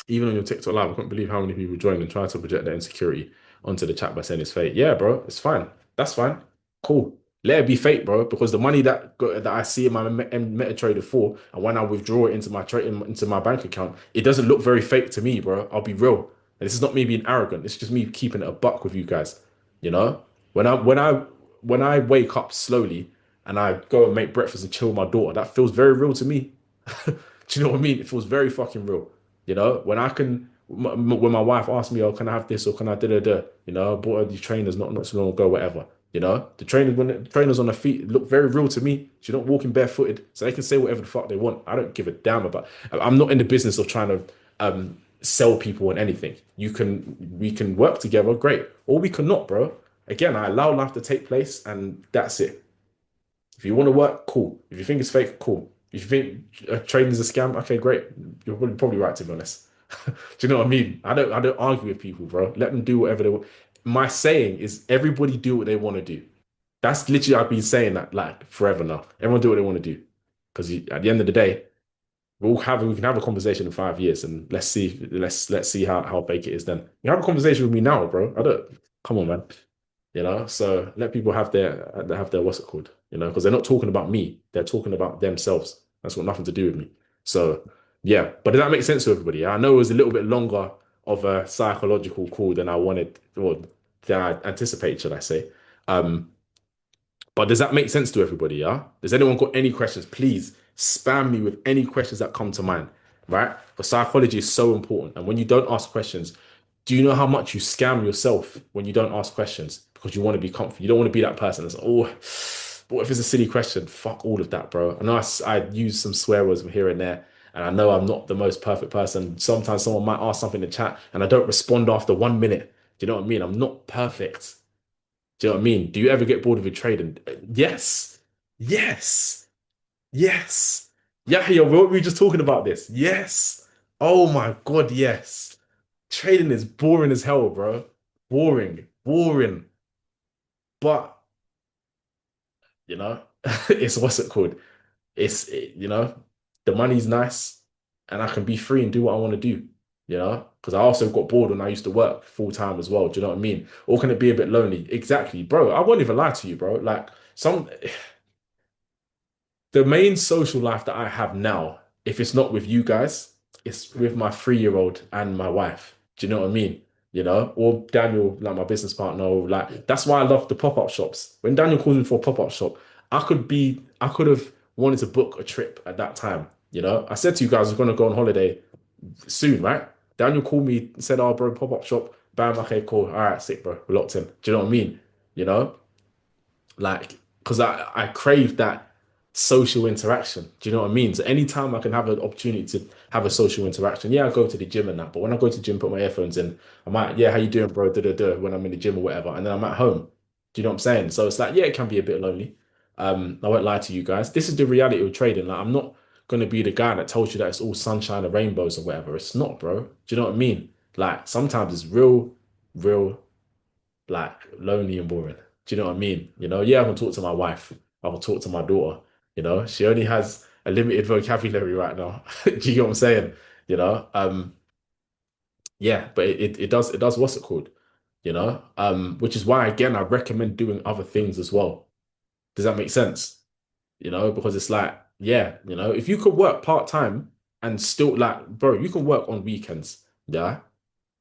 Even on your TikTok live, I couldn't believe how many people joined and tried to project their insecurity onto the chat by saying it's fake. Yeah, bro, it's fine. That's fine. Cool. Let it be fake, bro, because the money that I see in my MetaTrader 4, and when I withdraw it into my trade into my bank account, it doesn't look very fake to me, bro. I'll be real. And this is not me being arrogant. It's just me keeping it a buck with you guys. You know, when I when I when I wake up slowly and I go and make breakfast and chill with my daughter, that feels very real to me. Do you know what I mean? It feels very fucking real. When I can, when my wife asks me, "Oh, can I have this or can I da da da?" I bought her these trainers not so long ago, whatever. The trainers when the trainers on her feet look very real to me. She's not walking barefooted, so they can say whatever the fuck they want. I don't give a damn about. I'm not in the business of trying to sell people on anything. We can work together, great, or we cannot, bro. Again, I allow life to take place, and that's it. If you want to work, cool. If you think it's fake, cool. If you think trading is a scam, okay, great. You're probably right to be honest. Do you know what I mean? I don't argue with people, bro. Let them do whatever they want. My saying is everybody do what they want to do. That's literally I've been saying that like forever now. Everyone do what they want to do. Because at the end of the day, we can have a conversation in 5 years and let's see how fake it is then. You have a conversation with me now, bro. I don't come on, man. So let people have their what's it called, because they're not talking about me, they're talking about themselves. That's got nothing to do with me. So yeah, but does that make sense to everybody? I know it was a little bit longer of a psychological call than I wanted or than I anticipated, should I say. um but does that make sense to everybody? Yeah. Does anyone got any questions? Please spam me with any questions that come to mind. Right? But psychology is so important. And when you don't ask questions, do you know how much you scam yourself when you don't ask questions because you want to be comfortable? You don't want to be that person that's, oh, but what if it's a silly question? Fuck all of that, bro. I know I use some swear words from here and there. And I know I'm not the most perfect person. Sometimes someone might ask something in the chat and I don't respond after 1 minute. Do you know what I mean? I'm not perfect. Do you know what I mean? Do you ever get bored of your trading? Yes. Yes. Yes. Yeah, we were just talking about this. Yes. Oh my God, yes. Trading is boring as hell, bro. Boring. Boring. But, it's what's it called? The money's nice and I can be free and do what I want to do, because I also got bored when I used to work full time as well. Do you know what I mean? Or can it be a bit lonely? Exactly, bro. I won't even lie to you, bro. Like the main social life that I have now, if it's not with you guys, it's with my 3-year-old and my wife. Do you know what I mean? Or Daniel, like my business partner, or like that's why I love the pop-up shops. When Daniel calls me for a pop-up shop, I could have wanted to book a trip at that time. I said to you guys, I was gonna go on holiday soon, right? Daniel called me, said, "Oh, bro, pop-up shop." Bam, okay, cool. All right, sick, bro. We're locked in. Do you know what I mean? You know? Like, because I crave that social interaction. Do you know what I mean? So anytime I can have an opportunity to have a social interaction, yeah, I go to the gym and that. But when I go to the gym, put my earphones in, I might, yeah, how you doing, bro? Da, da, da, when I'm in the gym or whatever, and then I'm at home. Do you know what I'm saying? So it's like, yeah, it can be a bit lonely. I won't lie to you guys. This is the reality of trading. Like, I'm not gonna be the guy that tells you that it's all sunshine and rainbows or whatever. It's not, bro. Do you know what I mean? Like sometimes it's real like lonely and boring. Do you know what I mean? Yeah, I can talk to my wife. I can talk to my daughter. She only has a limited vocabulary right now. Do you get what I'm saying? You know, um, yeah, but it does what's it called? Which is why again I recommend doing other things as well. Does that make sense? Because it's like, yeah, if you could work part-time and still like, bro, you can work on weekends. Yeah.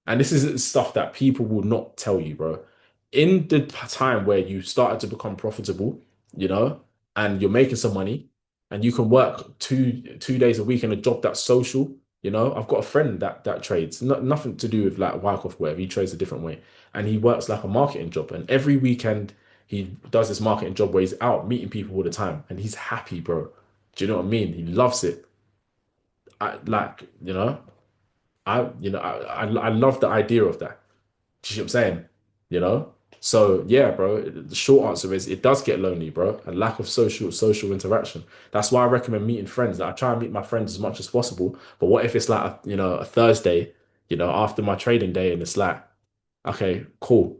And this is stuff that people will not tell you, bro. In the time where you started to become profitable, you know, and you're making some money, and you can work two days a week in a job that's social. I've got a friend that trades, nothing to do with like Wyckoff, whatever. He trades a different way, and he works like a marketing job. And every weekend he does this marketing job where he's out meeting people all the time, and he's happy, bro. Do you know what I mean? He loves it. I like, I love the idea of that. Do you see what I'm saying? You know? So yeah, bro, the short answer is it does get lonely, bro. A lack of social interaction. That's why I recommend meeting friends. Like, I try and meet my friends as much as possible. But what if it's like a Thursday, after my trading day, and it's like, okay, cool.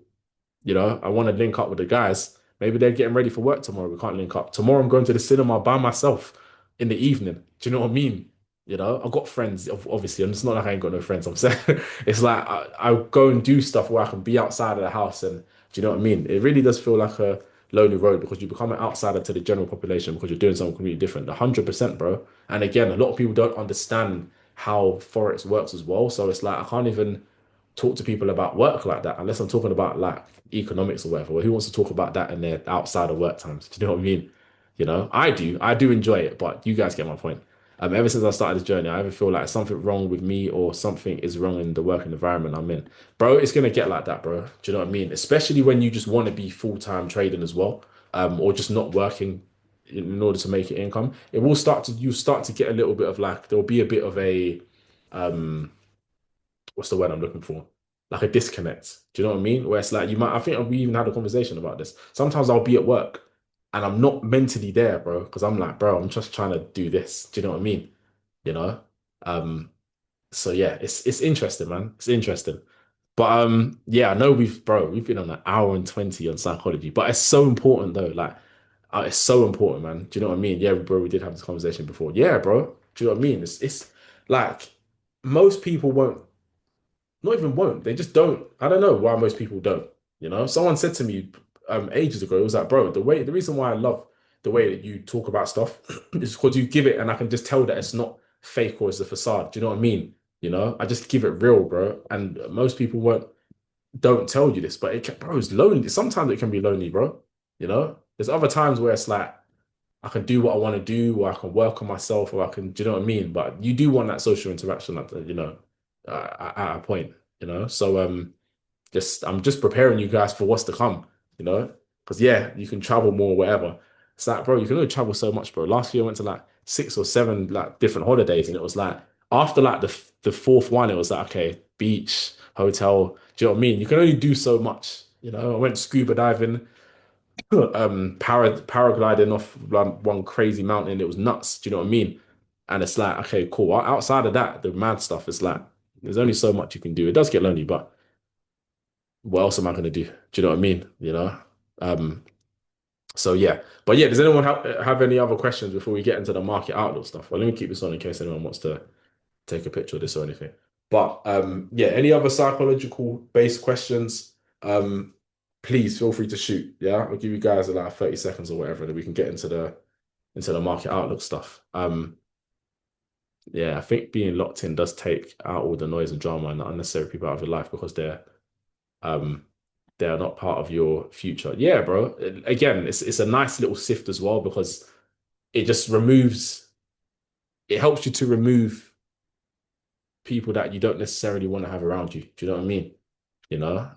I want to link up with the guys. Maybe they're getting ready for work tomorrow. We can't link up. Tomorrow I'm going to the cinema by myself in the evening. Do you know what I mean? I've got friends, obviously, and it's not like I ain't got no friends. I'm saying it's like I go and do stuff where I can be outside of the house, and do you know what I mean? It really does feel like a lonely road because you become an outsider to the general population because you're doing something completely different. 100%, bro. And again, a lot of people don't understand how Forex works as well. So it's like I can't even talk to people about work like that unless I'm talking about like economics or whatever. Well, who wants to talk about that in their outside of work times? Do you know what I mean? I do enjoy it, but you guys get my point. Ever since I started this journey, I ever feel like something wrong with me or something is wrong in the working environment I'm in. Bro, it's gonna get like that, bro. Do you know what I mean? Especially when you just want to be full-time trading as well, or just not working in order to make it income. You start to get a little bit of like there'll be a bit of a what's the word I'm looking for? Like a disconnect. Do you know what I mean? Where it's like I think we even had a conversation about this. Sometimes I'll be at work and I'm not mentally there, bro, because I'm like, bro, I'm just trying to do this. Do you know what I mean? You know? Um, so yeah, it's interesting, man. It's interesting. But yeah, I know we've been on an hour and 20 on psychology, but it's so important though. Like, it's so important, man. Do you know what I mean? Yeah, bro, we did have this conversation before. Yeah, bro. Do you know what I mean? It's like most people won't not even won't. They just don't. I don't know why most people don't. Someone said to me ages ago, it was like, bro, the reason why I love the way that you talk about stuff is because you give it, and I can just tell that it's not fake or it's a facade. Do you know what I mean? I just give it real, bro. And most people won't don't tell you this, but bro, it's lonely. Sometimes it can be lonely, bro. There's other times where it's like I can do what I want to do, or I can work on myself, or I can, do you know what I mean? But you do want that social interaction at a point, So just I'm just preparing you guys for what's to come, because yeah, you can travel more, wherever. It's like, bro, you can only travel so much, bro. Last year I went to like 6 or 7 like different holidays, and it was like after like the fourth one, it was like okay, beach, hotel. Do you know what I mean? You can only do so much. I went scuba diving, paragliding off one crazy mountain. It was nuts. Do you know what I mean? And it's like, okay, cool. Outside of that, the mad stuff is like, there's only so much you can do. It does get lonely, but what else am I going to do? Do you know what I mean? Um, so yeah, but yeah, does anyone have any other questions before we get into the market outlook stuff? Well, let me keep this on in case anyone wants to take a picture of this or anything. But yeah, any other psychological based questions? Please feel free to shoot. Yeah, I'll give you guys like 30 seconds or whatever, and we can get into the market outlook stuff. Yeah, I think being locked in does take out all the noise and drama and the unnecessary people out of your life because um they're not part of your future. Yeah, bro. Again, it's a nice little sift as well because it just removes it helps you to remove people that you don't necessarily want to have around you. Do you know what I mean? You know?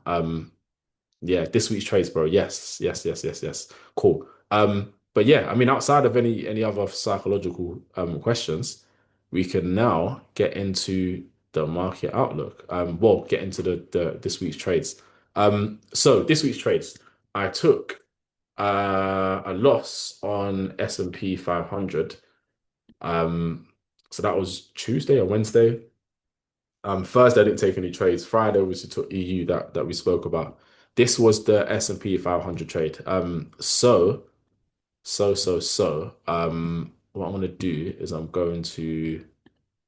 Yeah, this week's trades, bro. Yes, yes, yes, yes, yes. Cool. But yeah, I mean, outside of any other psychological questions, we can now get into the market outlook. Well, get into the this week's trades. So this week's trades, I took a loss on S&P 500. Um, so that was Tuesday or Wednesday. Thursday I didn't take any trades. Friday was the took EU that we spoke about. This was the S&P 500 trade. What I'm gonna do is I'm going to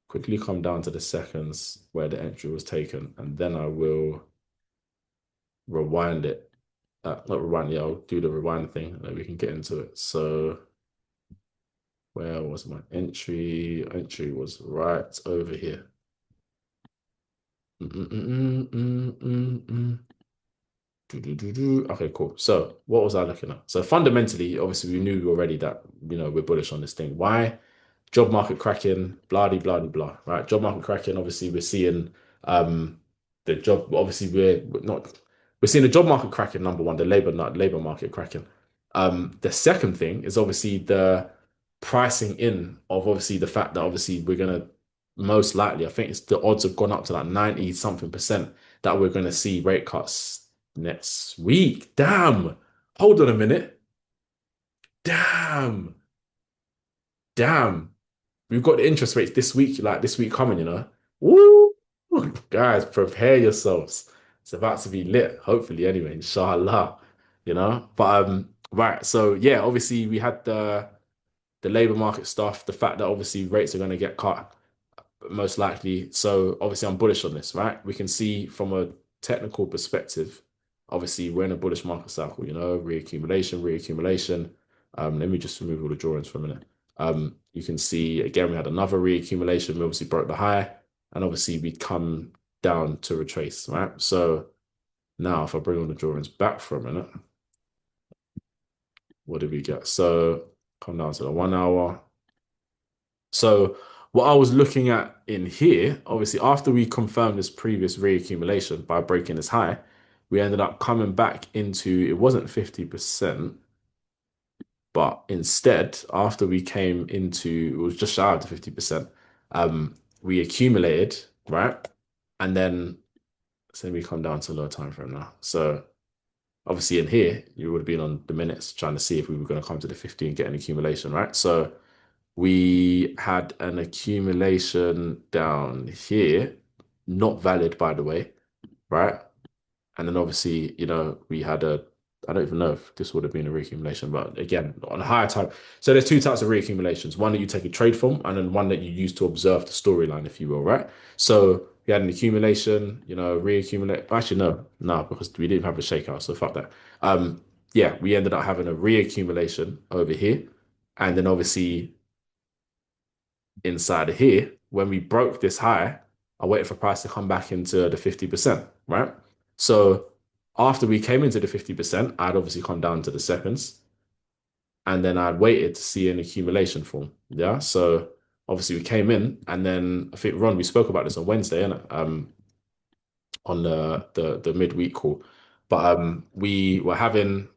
quickly come down to the seconds where the entry was taken, and then I will rewind it. Not rewind, yeah, I'll do the rewind thing, and then we can get into it. So where was my entry? Entry was right over here. Mm, mm, mm, mm, mm, mm. Okay, cool. So what was I looking at? So fundamentally, obviously, we knew already that we're bullish on this thing. Why? job market cracking, blah de blah de blah, right? Job market cracking. Obviously, we're seeing um the job. Obviously, we're not. We're seeing the job market cracking. Number one, the labor market cracking. The second thing is obviously the pricing in of obviously the fact that obviously we're gonna most likely, I think it's the odds have gone up to like 90 something percent that we're gonna see rate cuts next week. Damn. Hold on a minute. Damn. Damn. We've got the interest rates this week, like this week coming, you know. Woo! Guys, prepare yourselves. It's about to be lit, hopefully, anyway, inshallah. You know? But right, so yeah, obviously we had the labor market stuff, the fact that obviously rates are gonna get cut most likely. So obviously I'm bullish on this, right? We can see from a technical perspective, obviously we're in a bullish market cycle, you know, reaccumulation, reaccumulation. Let me just remove all the drawings for a minute. You can see again we had another reaccumulation. We obviously broke the high, and obviously we come down to retrace, right? So now if I bring all the drawings back for a minute, what did we get? So come down to the 1 hour. So what I was looking at in here, obviously after we confirmed this previous reaccumulation by breaking this high, we ended up coming back into, it wasn't 50%, but instead, after we came into, it was just shy of the 50%, we accumulated, right? And then, so we come down to lower time frame now. So obviously in here, you would have been on the minutes trying to see if we were going to come to the 50 and get an accumulation, right? So we had an accumulation down here, not valid, by the way, right? And then obviously, you know, we had a, I don't even know if this would have been a reaccumulation, but again, on a higher time. So there's two types of reaccumulations, one that you take a trade from, and then one that you use to observe the storyline, if you will, right? So we had an accumulation, you know, reaccumulate. Actually, no, because we didn't have a shakeout, so fuck that. Yeah, we ended up having a reaccumulation over here. And then obviously inside of here, when we broke this high, I waited for price to come back into the 50%, right? So after we came into the 50%, I'd obviously come down to the seconds and then I'd waited to see an accumulation form. Yeah. So obviously we came in and then I think Ron, we spoke about this on Wednesday, innit? On the midweek call. But we were having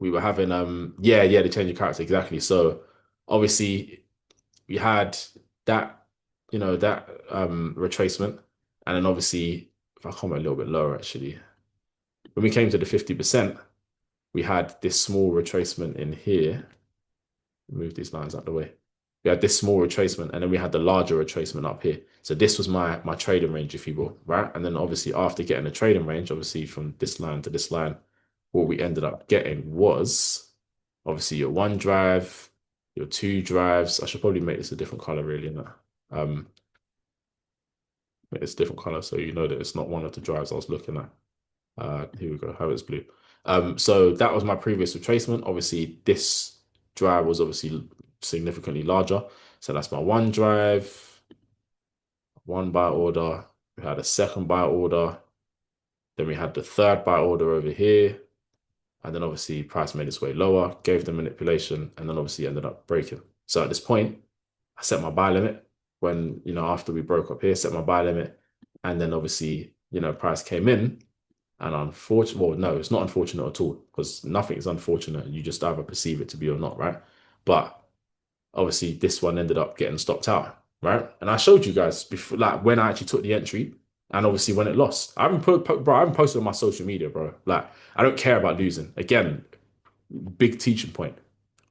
yeah, the change of character, exactly. So obviously we had that, you know, that retracement. And then obviously, if I come a little bit lower, actually, when we came to the 50%, we had this small retracement in here. Move these lines out of the way. We had this small retracement, and then we had the larger retracement up here. So this was my trading range, if you will, right? And then obviously after getting the trading range, obviously from this line to this line, what we ended up getting was obviously your one drive, your two drives. I should probably make this a different color, really, innit? Um, it's a different color, so you know that it's not one of the drives I was looking at. Here we go, how it's blue. So that was my previous retracement. Obviously, this drive was obviously significantly larger. So that's my one drive, one buy order. We had a second buy order. Then we had the third buy order over here. And then obviously price made its way lower, gave the manipulation, and then obviously ended up breaking. So at this point, I set my buy limit when, you know, after we broke up here, set my buy limit. And then obviously, you know, price came in. And unfortunate, well, no, it's not unfortunate at all because nothing is unfortunate. You just either perceive it to be or not, right? But obviously, this one ended up getting stopped out, right? And I showed you guys before, like when I actually took the entry, and obviously when it lost. Bro, I haven't posted on my social media, bro. Like I don't care about losing. Again, big teaching point.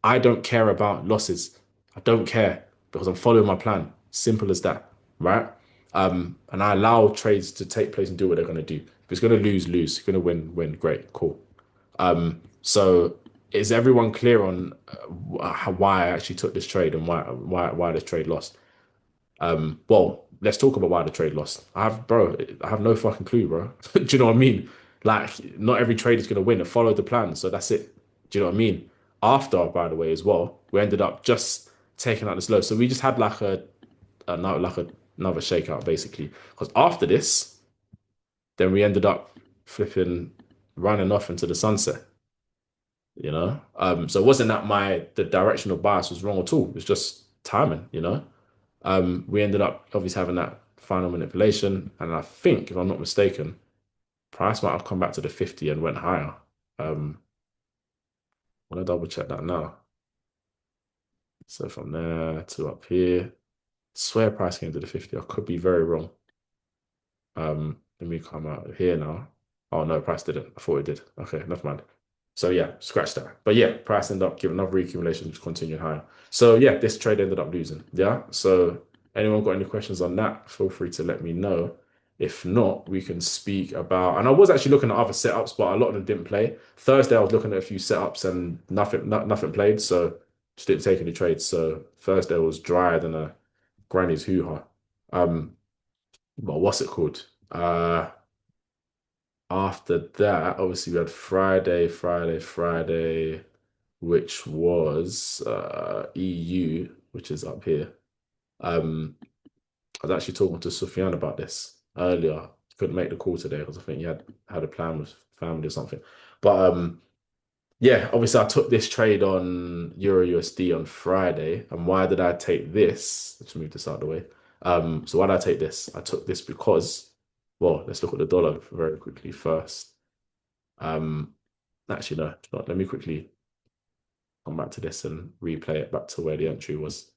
I don't care about losses. I don't care because I'm following my plan. Simple as that, right? And I allow trades to take place and do what they're going to do. If it's going to lose, lose. If it's going to win, win. Great, cool. So is everyone clear on why I actually took this trade and why this trade lost? Well, let's talk about why the trade lost. I have no fucking clue, bro. Do you know what I mean? Like, not every trade is gonna win. I followed the plan, so that's it. Do you know what I mean? After, by the way, as well, we ended up just taking out this low. So we just had like another shakeout basically. Because after this, then we ended up flipping running off into the sunset. You know, so it wasn't that my the directional bias was wrong at all. It's just timing, you know. We ended up obviously having that final manipulation, and I think, if I'm not mistaken, price might have come back to the 50 and went higher. Um, I want to double check that now. So from there to up here, swear price came to the 50. I could be very wrong. Let me come out here now. Oh no, price didn't. I thought it did. Okay, never mind. So yeah, scratch that. But yeah, price ended up giving another reaccumulation, which continued higher. So yeah, this trade ended up losing. Yeah. So anyone got any questions on that? Feel free to let me know. If not, we can speak about. And I was actually looking at other setups, but a lot of them didn't play. Thursday, I was looking at a few setups and nothing played. So just didn't take any trades. So Thursday was drier than a granny's hoo-ha. Um, but what's it called? After that, obviously we had Friday, which was EU, which is up here. I was actually talking to Sufyan about this earlier. Couldn't make the call today because I think he had a plan with family or something. But yeah, obviously I took this trade on Euro USD on Friday. And why did I take this? Let's move this out of the way. So why did I take this? I took this because, well, let's look at the dollar very quickly first. Um, Actually, no, it's not. Let me quickly come back to this and replay it back to where the entry was.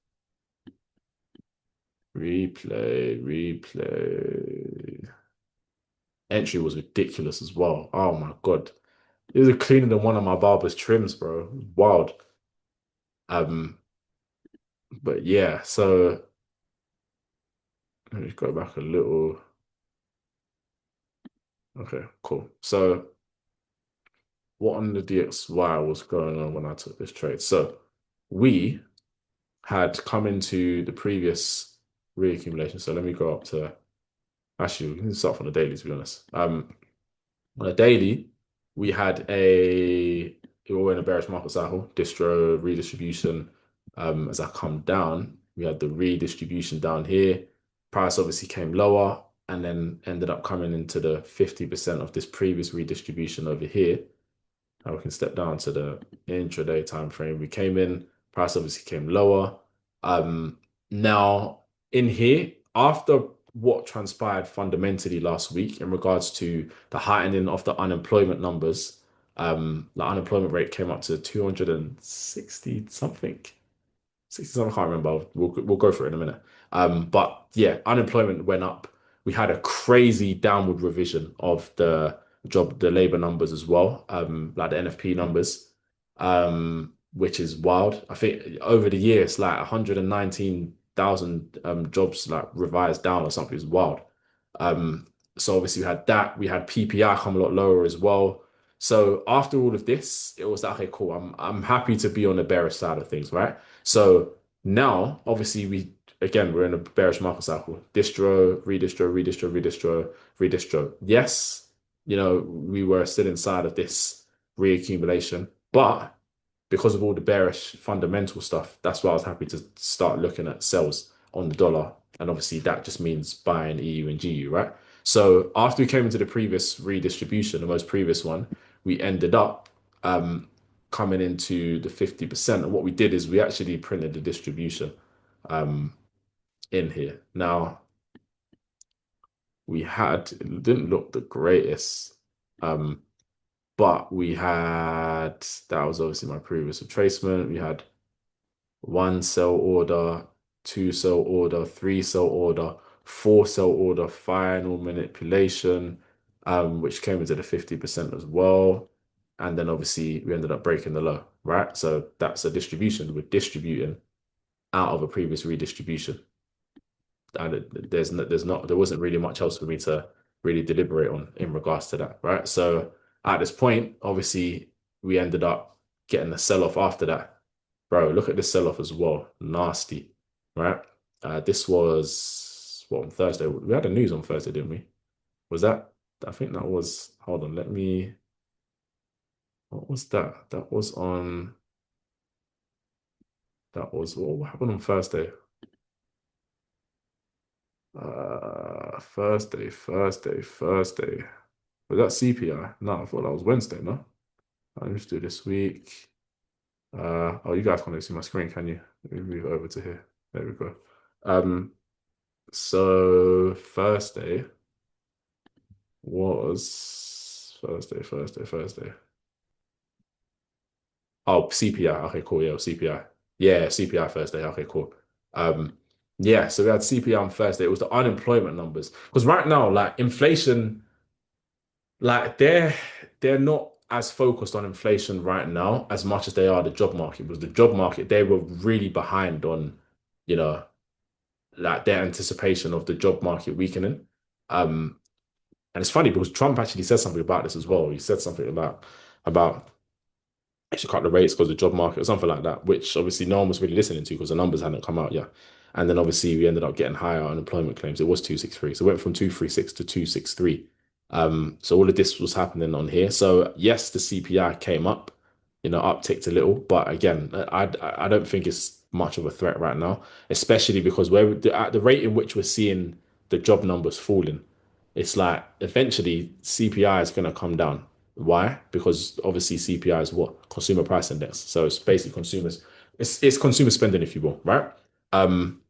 Replay. Entry was ridiculous as well. Oh my God. It was cleaner than one of my barber's trims, bro. Wild. Um, but yeah, so let me go back a little. Okay, cool. So what on the DXY was going on when I took this trade? So we had come into the previous reaccumulation. So let me go up to actually we can start from the daily to be honest. On a daily, we had we were in a bearish market cycle, distro redistribution. As I come down, we had the redistribution down here. Price obviously came lower and then ended up coming into the 50% of this previous redistribution over here. Now we can step down to the intraday time frame. We came in, price obviously came lower. Now in here, after what transpired fundamentally last week in regards to the heightening of the unemployment numbers, the unemployment rate came up to 260 something. 67, I can't remember. We'll go for it in a minute. But yeah, unemployment went up. We had a crazy downward revision of the labor numbers as well, like the NFP numbers, which is wild. I think over the years, like 119,000 jobs like revised down or something is wild. Um, so obviously we had that. We had PPI come a lot lower as well. So after all of this, it was like, okay, cool. I'm happy to be on the bearish side of things, right? So now, obviously, we're in a bearish market cycle. Distro, redistro. Yes, we were still inside of this reaccumulation, but because of all the bearish fundamental stuff, that's why I was happy to start looking at sells on the dollar. And obviously that just means buying EU and GU, right? So after we came into the previous redistribution, the most previous one, we ended up coming into the 50%. And what we did is we actually printed the distribution in here. Now, it didn't look the greatest, but that was obviously my previous retracement. We had one sell order, two sell order, three sell order, four sell order, final manipulation, which came into the 50% as well. And then obviously we ended up breaking the low, right? So that's a distribution. We're distributing out of a previous redistribution. And there wasn't really much else for me to really deliberate on in regards to that, right? So at this point, obviously, we ended up getting the sell off after that. Bro, look at this sell off as well. Nasty, right? This was what on Thursday. We had the news on Thursday, didn't we? Was that? I think that was. Hold on, let me. What was that? That was on. That was what happened on Thursday? Thursday. Was that CPI? No, I thought that was Wednesday, no? Let's do this week. Oh, you guys can't see my screen, can you? Let me move over to here. There we go. Um, so Thursday. Oh, CPI. Okay, cool. Yeah, CPI. Yeah, CPI Thursday. Okay, cool. Um, yeah, so we had CPI on Thursday. It was the unemployment numbers. Because right now, like inflation, like they're not as focused on inflation right now as much as they are the job market. Because the job market, they were really behind on, you know, like their anticipation of the job market weakening. Um, and it's funny because Trump actually said something about this as well. He said something about they should cut the rates because of the job market or something like that, which obviously no one was really listening to because the numbers hadn't come out yet. And then obviously we ended up getting higher unemployment claims. It was 263. So it went from 236 to 263. So all of this was happening on here. So yes, the CPI came up, upticked a little, but again, I don't think it's much of a threat right now, especially because at the rate in which we're seeing the job numbers falling, it's like eventually CPI is going to come down. Why? Because obviously CPI is what? Consumer price index. So it's basically it's consumer spending, if you will, right? Um,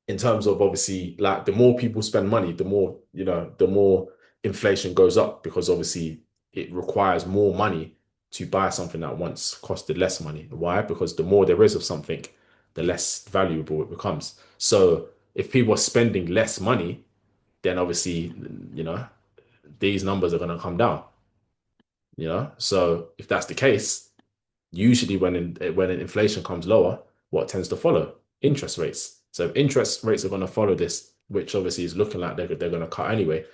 in terms of obviously like the more people spend money, the more inflation goes up because obviously it requires more money to buy something that once costed less money. Why? Because the more there is of something, the less valuable it becomes. So if people are spending less money, then obviously, you know, these numbers are going to come down, So if that's the case, usually when inflation comes lower, what tends to follow? Interest rates. So if interest rates are going to follow this, which obviously is looking like they're going to cut anyway.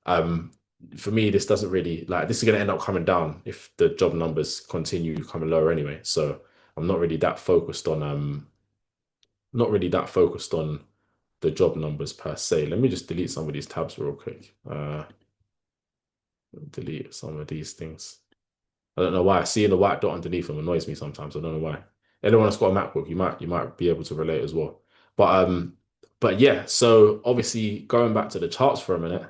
Um, for me, this doesn't really like this is going to end up coming down if the job numbers continue coming lower anyway. So I'm not really that focused on the job numbers per se. Let me just delete some of these tabs real quick. Delete some of these things. I don't know why. Seeing the white dot underneath them annoys me sometimes. I don't know why. Anyone that's got a MacBook, you might be able to relate as well. But yeah, so obviously going back to the charts for a minute,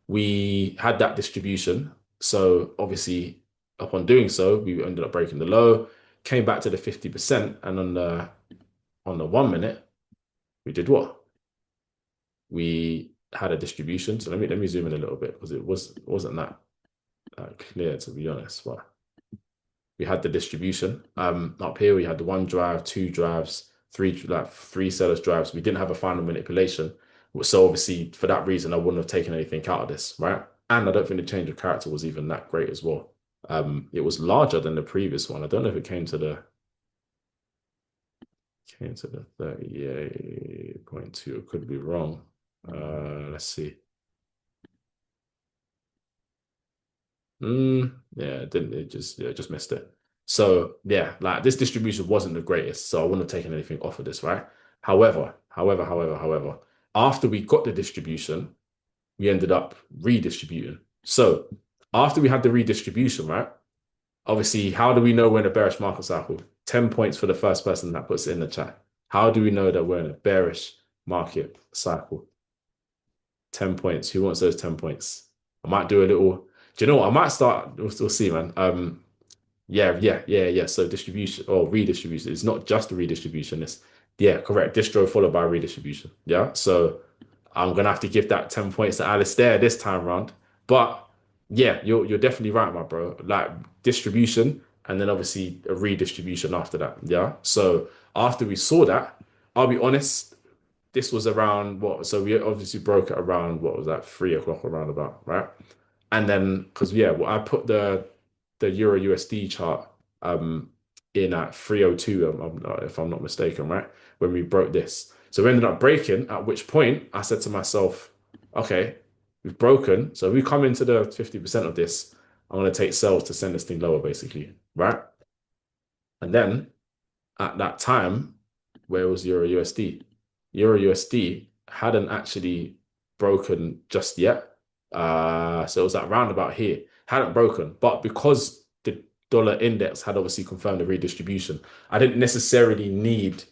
we had that distribution. So obviously upon doing so, we ended up breaking the low, came back to the 50%, and on the 1 minute, we did what? We had a distribution. So let me zoom in a little bit because it wasn't that clear to be honest. But we had the distribution. Up here we had the one drive, two drives, three sellers drives. We didn't have a final manipulation. So obviously for that reason, I wouldn't have taken anything out of this, right? And I don't think the change of character was even that great as well. It was larger than the previous one. I don't know if it came to the 38.2. It could be wrong. Let's see. Yeah, it didn't. It just missed it. So yeah, like this distribution wasn't the greatest, so I wouldn't have taken anything off of this, right? However, after we got the distribution, we ended up redistributing. So after we had the redistribution, right? Obviously, how do we know we're in a bearish market cycle? 10 points for the first person that puts it in the chat. How do we know that we're in a bearish market cycle? 10 points. Who wants those 10 points? I might do a little. Do you know what? I might start. We'll see, man. Yeah. So distribution or redistribution. It's not just a redistribution. It's yeah, correct. Distro followed by redistribution. Yeah. So I'm gonna have to give that 10 points to Alistair this time round. But yeah, you're definitely right, my bro. Like distribution and then obviously a redistribution after that. Yeah. So after we saw that, I'll be honest, this was around what? So we obviously broke it around what was that, 3 o'clock around about, right? And then because yeah, well, I put the Euro USD chart in at 302, if I'm not mistaken, right? When we broke this. So we ended up breaking, at which point I said to myself, okay, we've broken. So if we come into the 50% of this, I'm gonna take sales to send this thing lower, basically, right? And then at that time, where was Euro USD? Euro USD hadn't actually broken just yet. So it was that roundabout here, hadn't broken. But because the dollar index had obviously confirmed the redistribution, I didn't necessarily need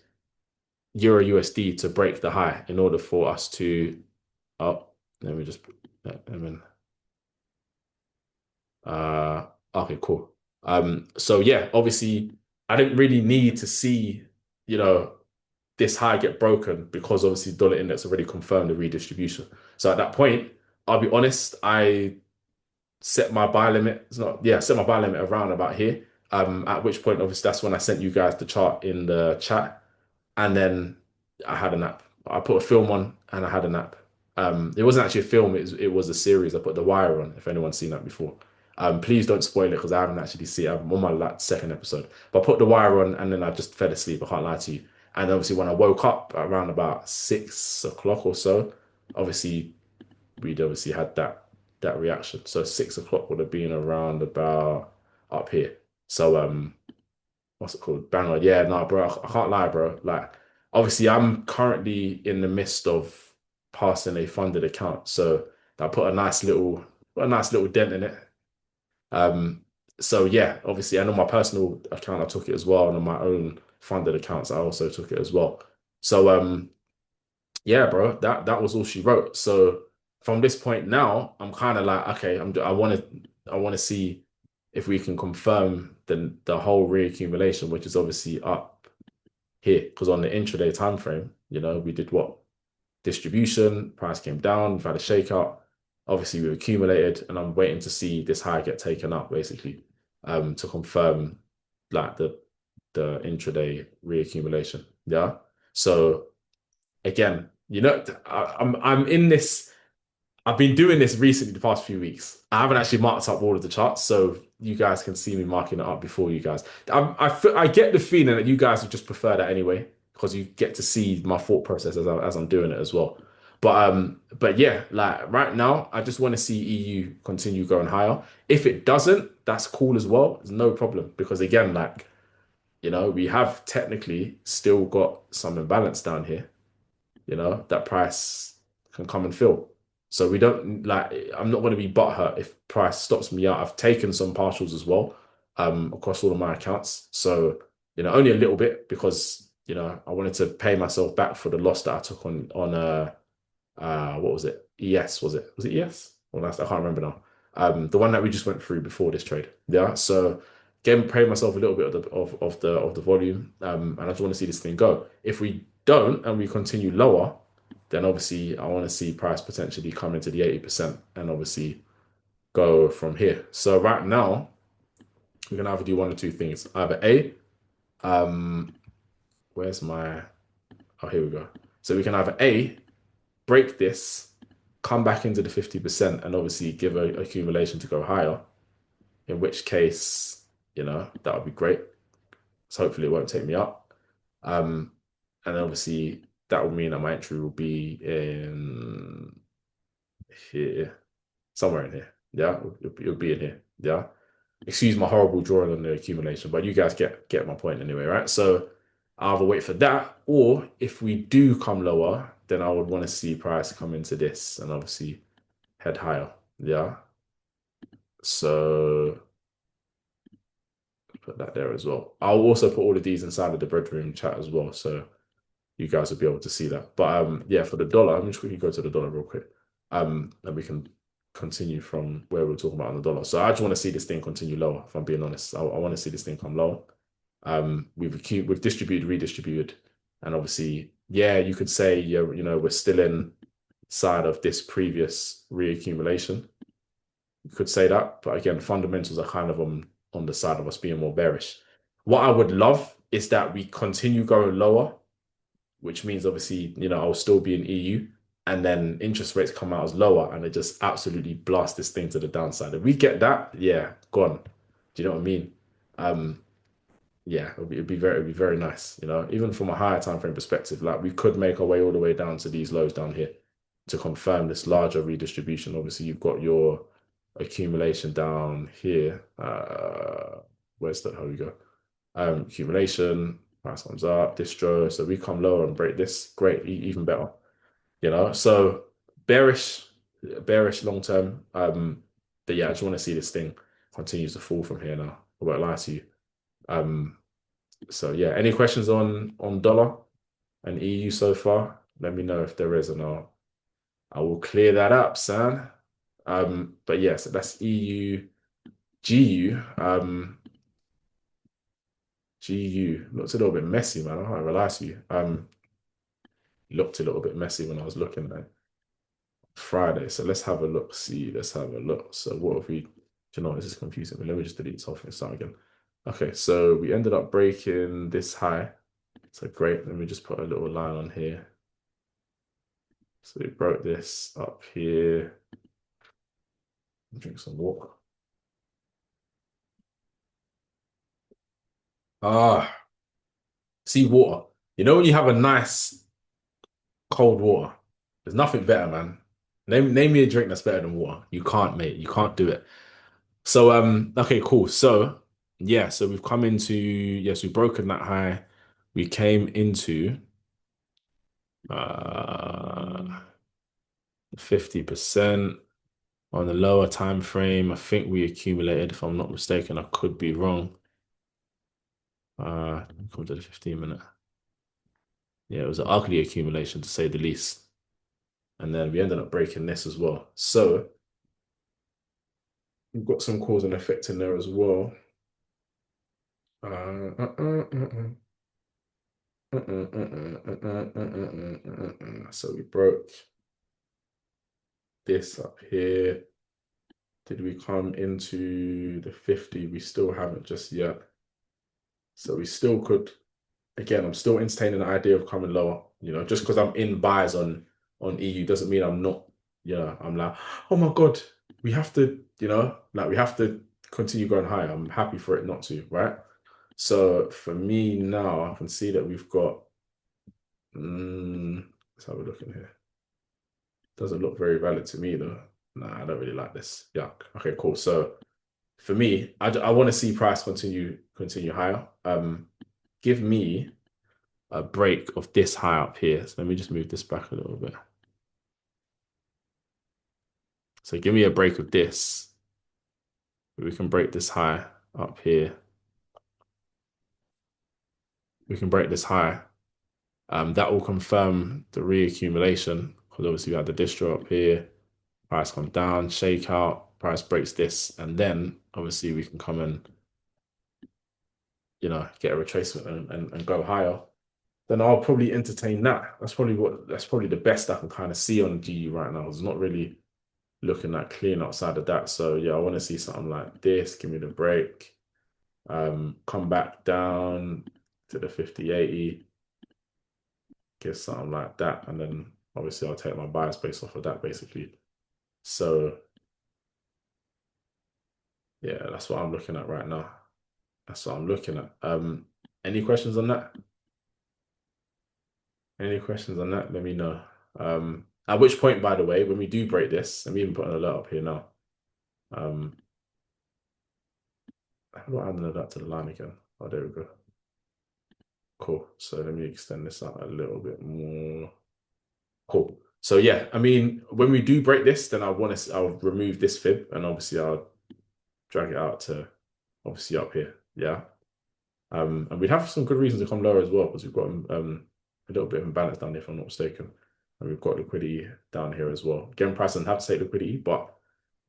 Euro USD to break the high in order for us to. Oh, let me just put that. I mean, okay, cool. So yeah, obviously, I didn't really need to see, you know. this high get broken because obviously dollar index already confirmed the redistribution. So at that point, I'll be honest, I set my buy limit. It's not, yeah, set my buy limit around about here. At which point, obviously, that's when I sent you guys the chart in the chat, and then I had a nap. I put a film on, and I had a nap. It wasn't actually a film; it was a series. I put The Wire on. If anyone's seen that before, please don't spoil it because I haven't actually seen it. I'm on my like, second episode, but I put The Wire on, and then I just fell asleep. I can't lie to you. And obviously, when I woke up around about 6 o'clock or so, obviously we'd obviously had that reaction. So 6 o'clock would have been around about up here. So what's it called? Banner. Yeah, no, bro, I can't lie, bro. Like obviously I'm currently in the midst of passing a funded account. So I put a nice little dent in it. Um so yeah, obviously and on my personal account I took it as well, and on my own funded accounts I also took it as well. So yeah, bro, that was all she wrote. So from this point now, I'm kind of like, okay, I want to see if we can confirm the whole reaccumulation, which is obviously up here, because on the intraday time frame, we did what? Distribution, price came down, we've had a shakeout. Obviously, we've accumulated, and I'm waiting to see this high get taken up, basically, to confirm like the intraday reaccumulation. Yeah. So again, I'm in this. I've been doing this recently the past few weeks. I haven't actually marked up all of the charts, so you guys can see me marking it up before you guys. I get the feeling that you guys would just prefer that anyway, because you get to see my thought process as I'm doing it as well. But yeah, like right now, I just want to see EU continue going higher. If it doesn't, that's cool as well. There's no problem because again, like we have technically still got some imbalance down here, that price can come and fill. So we don't like, I'm not going to be butthurt if price stops me out. I've taken some partials as well, across all of my accounts. So, only a little bit because, I wanted to pay myself back for the loss that I took on what was it? ES, was it? Was it ES? Well, I can't remember now. The one that we just went through before this trade. Yeah. So again, pay myself a little bit of the volume. And I just want to see this thing go. If we don't and we continue lower, then obviously I want to see price potentially come into the 80% and obviously go from here. So right now, we can either do one or two things. Either A, um, where's my oh here we go. So we can either A, break this, come back into the 50% and obviously give a accumulation to go higher, in which case, that would be great. So hopefully it won't take me up. Um, and then obviously that will mean that my entry will be in here, somewhere in here. Yeah, it'll be in here. Yeah. Excuse my horrible drawing on the accumulation, but you guys get my point anyway, right? So I'll either wait for that, or if we do come lower, then I would want to see price come into this and obviously head higher. Yeah. So put that there as well. I'll also put all of these inside of the Breadroom chat as well, so you guys will be able to see that. But yeah, for the dollar, I'm just quickly go to the dollar real quick. And we can continue from where we are talking about on the dollar. So I just want to see this thing continue lower, if I'm being honest. I want to see this thing come lower. We've distributed, redistributed, and obviously, yeah, you could say we're still inside of this previous reaccumulation. You could say that, but again, fundamentals are kind of on the side of us being more bearish. What I would love is that we continue going lower, which means obviously, I'll still be in EU, and then interest rates come out as lower and it just absolutely blast this thing to the downside. If we get that, yeah, gone. Do you know what I mean? Um, yeah, it'd be very nice, even from a higher time frame perspective, like we could make our way all the way down to these lows down here to confirm this larger redistribution. Obviously, you've got your accumulation down here. Where's that? How we go? Accumulation, price comes up, distro. So we come lower and break this. Great, even better. So bearish, bearish long term. But yeah, I just want to see this thing continues to fall from here now. I won't lie to you. So yeah, any questions on dollar and EU so far? Let me know if there is, and I will clear that up, son. But yeah, so that's EU, GU. GU looks a little bit messy, man. I can't lie to you. looked a little bit messy when I was looking at Friday. So let's have a look. See, let's have a look. So what have we? Do you know, this is confusing me. Let me just delete this whole thing. Start again. Okay, so we ended up breaking this high. So great. Let me just put a little line on here. So we broke this up here. Drink some water. Ah, see water. You know when you have a nice cold water, there's nothing better, man. Name me a drink that's better than water. You can't, mate. You can't do it. So okay, cool. So yeah, so we've come into yes, we've broken that high. We came into 50% on the lower time frame. I think we accumulated, if I'm not mistaken, I could be wrong. Come to the 15 minute. Yeah, it was an ugly accumulation to say the least. And then we ended up breaking this as well. So we've got some cause and effect in there as well. So we broke this up here. Did we come into the 50? We still haven't just yet. So we still could, again, I'm still entertaining the idea of coming lower. You know, just because I'm in buys on EU doesn't mean I'm not, I'm like, oh my God, we have to, like we have to continue going higher. I'm happy for it not to, right? So for me now, I can see that we've got, let's have a look in here. Doesn't look very valid to me though. Nah, I don't really like this. Yuck. Okay, cool. So for me, I want to see price continue higher. Give me a break of this high up here. So let me just move this back a little bit. So give me a break of this. We can break this high up here. We can break this high. That will confirm the reaccumulation because obviously we had the distro up here. Price comes down, shake out, price breaks this, and then obviously we can come and get a retracement and go higher. Then I'll probably entertain that. That's probably the best I can kind of see on GU right now. It's not really looking that clean outside of that. So yeah, I want to see something like this. Give me the break. Come back down to the 50-80. Get something like that. And then obviously I'll take my bias based off of that basically. So yeah, that's what I'm looking at right now. That's what I'm looking at. Any questions on that? Any questions on that? Let me know. At which point, by the way, when we do break this, I'm even putting an alert up here now. How do I add an alert to the line again? Oh, there we go. Cool. So let me extend this out a little bit more. Cool. So yeah, I mean, when we do break this, then I'll remove this fib and obviously I'll drag it out to obviously up here. Yeah. And we'd have some good reasons to come lower as well because we've got a little bit of imbalance down there, if I'm not mistaken. And we've got liquidity down here as well. Again, price doesn't have to take liquidity, but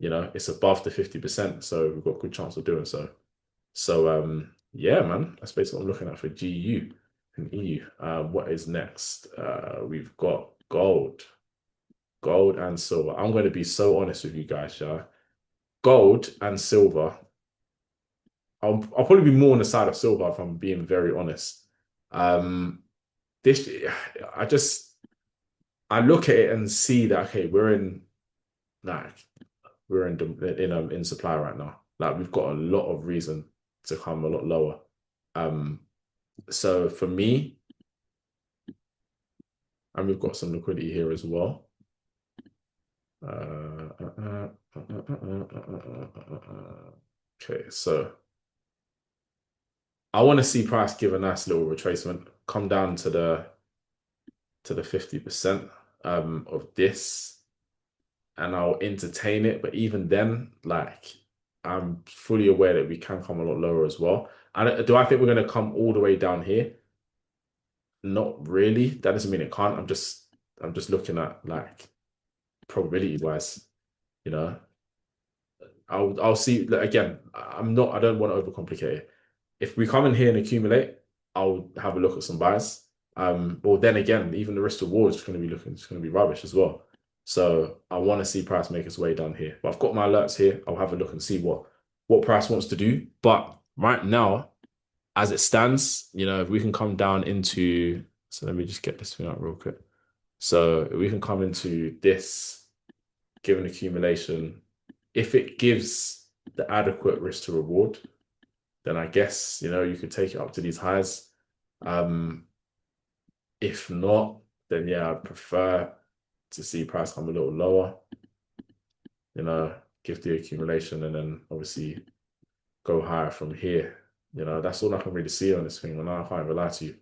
it's above the 50%, so we've got a good chance of doing so. So yeah, man, that's basically what I'm looking at for GU and EU. What is next? We've got gold. Gold and silver. I'm going to be so honest with you guys, yeah. Gold and silver. I'll probably be more on the side of silver if I'm being very honest. This I look at it and see that okay, we're in supply right now. Like we've got a lot of reason to come a lot lower. So for me, and we've got some liquidity here as well. Okay, so I want to see price give a nice little retracement, come down to the 50% of this, and I'll entertain it. But even then, like I'm fully aware that we can come a lot lower as well. And do I think we're going to come all the way down here? Not really. That doesn't mean it can't. I'm just looking at like probability wise, you know. I'll see again. I don't want to overcomplicate it. If we come in here and accumulate, I'll have a look at some buys. Well, then again, even the risk reward is going to be looking, it's going to be rubbish as well. So I want to see price make its way down here. But I've got my alerts here. I'll have a look and see what price wants to do. But right now, as it stands, if we can come down into, so let me just get this thing out real quick. So if we can come into this given accumulation, if it gives the adequate risk to reward, then I guess, you could take it up to these highs. If not, then yeah, I'd prefer to see price come a little lower, give the accumulation and then obviously go higher from here. That's all I can really see on this thing. And I can't even lie to you.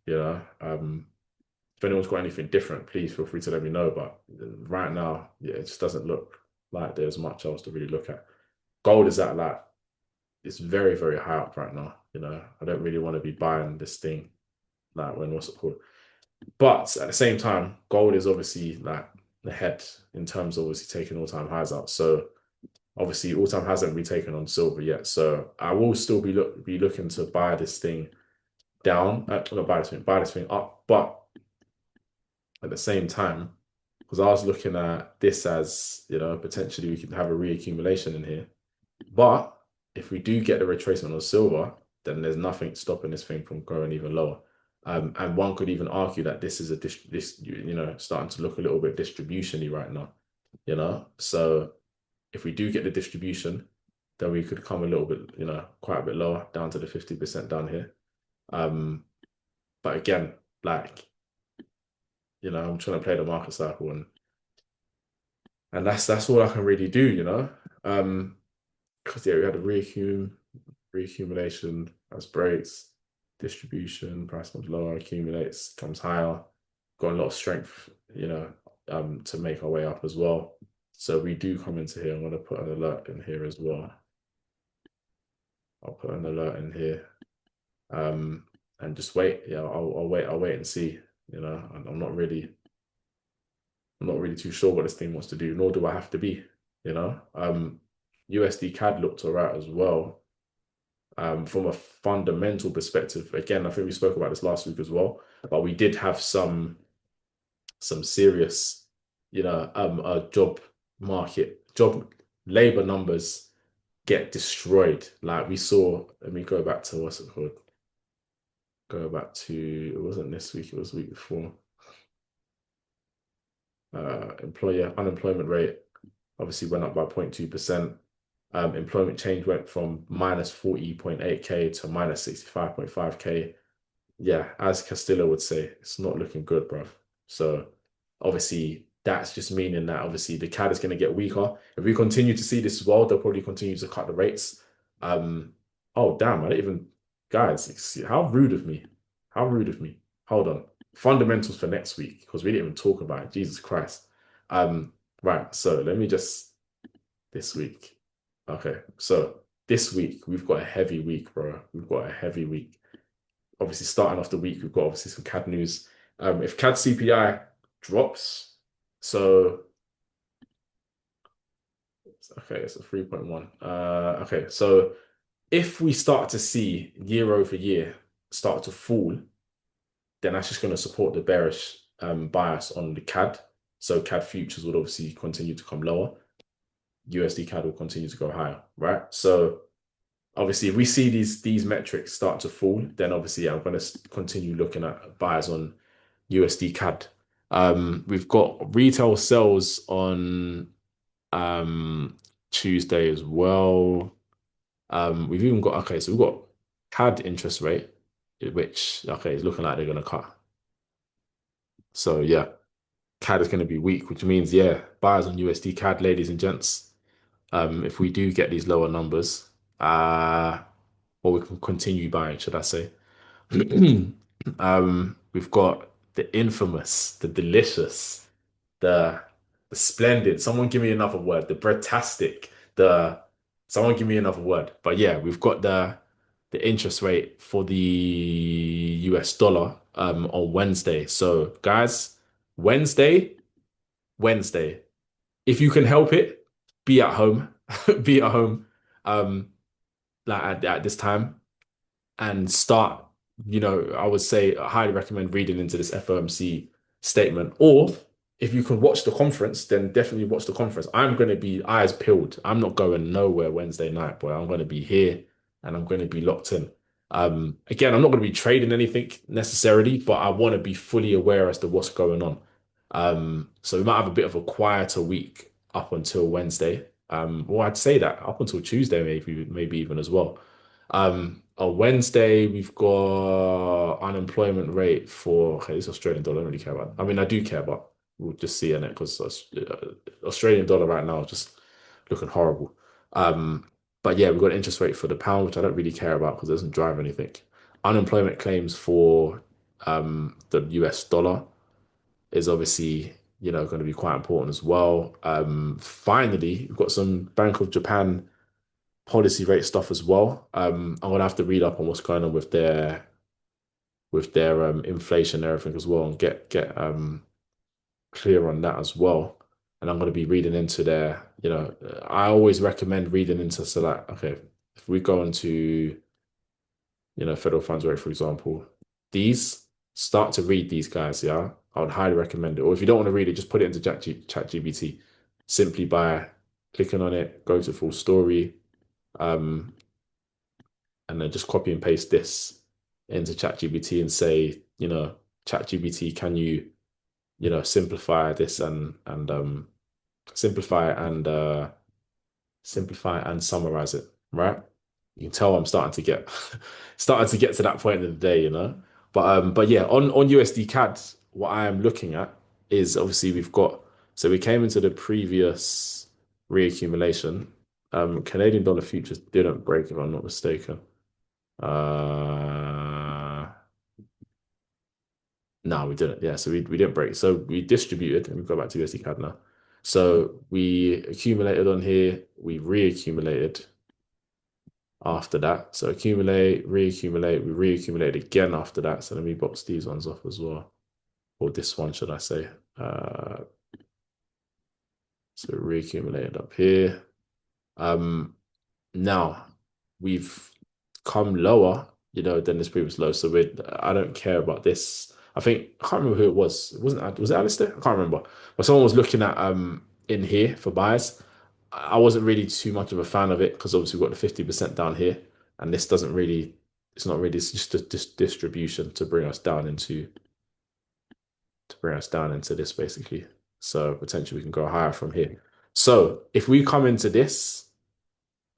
If anyone's got anything different, please feel free to let me know. But right now, yeah, it just doesn't look like there's much else to really look at. Gold is at like it's very, very high up right now. I don't really want to be buying this thing like when what's it called? But at the same time, gold is obviously like ahead in terms of obviously taking all-time highs out. So obviously all-time highs haven't been taken on silver yet. So I will still be looking to buy this thing down, not buy this thing up. But at the same time, because I was looking at this as, potentially we could have a reaccumulation in here. But if we do get the retracement on silver, then there's nothing stopping this thing from going even lower. And one could even argue that this is starting to look a little bit distribution-y right now, So if we do get the distribution, then we could come a little bit, quite a bit lower, down to the 50% down here. But again, like, I'm trying to play the market cycle and that's all I can really do, because yeah, we had a reaccumulation as breaks, distribution, price comes lower, accumulates, comes higher, got a lot of strength, to make our way up as well. So we do come into here. I'm going to put an alert in here as well. I'll put an alert in here, and just wait. Yeah, I'll wait. I'll wait and see. I'm not really too sure what this thing wants to do, nor do I have to be. USD CAD looked all right as well. From a fundamental perspective, again, I think we spoke about this last week as well, but we did have some serious, job labor numbers get destroyed. Like we saw, let me go back to what's it called? Go back to, it wasn't this week, it was the week before. Employer unemployment rate obviously went up by 0.2%. Employment change went from minus 40.8K to minus 65.5K. Yeah, as Castillo would say, it's not looking good, bruv. So obviously that's just meaning that obviously the CAD is going to get weaker. If we continue to see this as well, they'll probably continue to cut the rates. Oh damn, I didn't even, guys, how rude of me. How rude of me. Hold on. Fundamentals for next week, because we didn't even talk about it. Jesus Christ. Right, so let me just this week. Okay, so this week we've got a heavy week, bro. We've got a heavy week. Obviously, starting off the week, we've got obviously some CAD news. If CAD CPI drops, so okay, it's a 3.1. Okay, so if we start to see year over year start to fall, then that's just going to support the bearish bias on the CAD. So CAD futures would obviously continue to come lower. USD CAD will continue to go higher, right? So obviously, if we see these metrics start to fall, then obviously I'm going to continue looking at buys on USD CAD. We've got retail sales on Tuesday as well. We've even got so we've got CAD interest rate, which is looking like they're going to cut. So yeah, CAD is going to be weak, which means yeah, buyers on USD CAD, ladies and gents. If we do get these lower numbers, or we can continue buying, should I say? We've got the infamous, the delicious, the splendid. Someone give me another word. The breadtastic. The someone give me another word. But yeah, we've got the interest rate for the US dollar on Wednesday. So guys, Wednesday. If you can help it, be at home. Be at home. Like at this time and start I would say I highly recommend reading into this FOMC statement. Or if you can watch the conference, then definitely watch the conference. I'm going to be eyes peeled. I'm not going nowhere Wednesday night, boy. I'm going to be here and I'm going to be locked in. Again, I'm not going to be trading anything necessarily, but I want to be fully aware as to what's going on. So we might have a bit of a quieter week up until Wednesday. Well, I'd say that up until Tuesday, maybe even as well. On Wednesday, we've got unemployment rate for, okay, this Australian dollar, I don't really care about. I mean, I do care, but we'll just see in it because Australian dollar right now is just looking horrible. But yeah, we've got interest rate for the pound, which I don't really care about because it doesn't drive anything. Unemployment claims for the US dollar is obviously, going to be quite important as well. Finally, we've got some Bank of Japan policy rate stuff as well. I'm gonna have to read up on what's going on with their inflation and everything as well, and get clear on that as well. And I'm gonna be reading into I always recommend reading into, so like, okay, if we go into federal funds rate, for example, these start to read these guys, yeah. I would highly recommend it. Or if you don't want to read it, just put it into ChatGPT simply by clicking on it, go to full story. Um, and then just copy and paste this into ChatGPT and say, ChatGPT, can you, simplify this and simplify and simplify and summarize it, right? You can tell I'm starting to get starting to get to that point of the day. But yeah, on USD CAD, what I am looking at is obviously we came into the previous reaccumulation. Canadian dollar futures didn't break, if I'm not mistaken. Uh, no, we didn't. Yeah, so we didn't break. So we distributed, and we've got back to USD CAD now. So we accumulated on here, we reaccumulated after that. So accumulate, reaccumulate, we reaccumulate again after that. So let me box these ones off as well. Or this one, should I say. Uh, so reaccumulated up here. Um, Now we've come lower, than this previous low. So I don't care about this. I can't remember who it was. Was it Alistair? I can't remember. But someone was looking at in here for buys. I wasn't really too much of a fan of it because obviously we've got the 50% down here, and this doesn't really, it's not really, it's just a distribution to bring us down into this basically. So potentially we can go higher from here. So if we come into this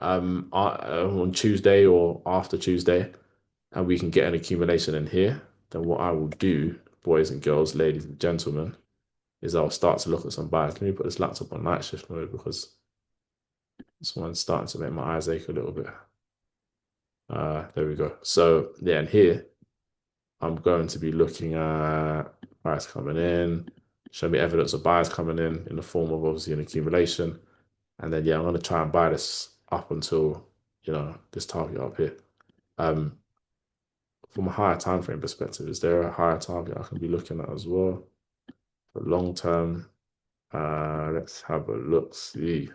on Tuesday or after Tuesday, and we can get an accumulation in here, then what I will do, boys and girls, ladies and gentlemen, is I'll start to look at some buys. Let me put this laptop on night shift mode because this one's starting to make my eyes ache a little bit. There we go. So yeah, and here I'm going to be looking at buys coming in, show me evidence of buys coming in the form of obviously an accumulation. And then yeah, I'm going to try and buy this up until this target up here. Um, from a higher time frame perspective, is there a higher target I can be looking at as well for long term? Let's have a look. See.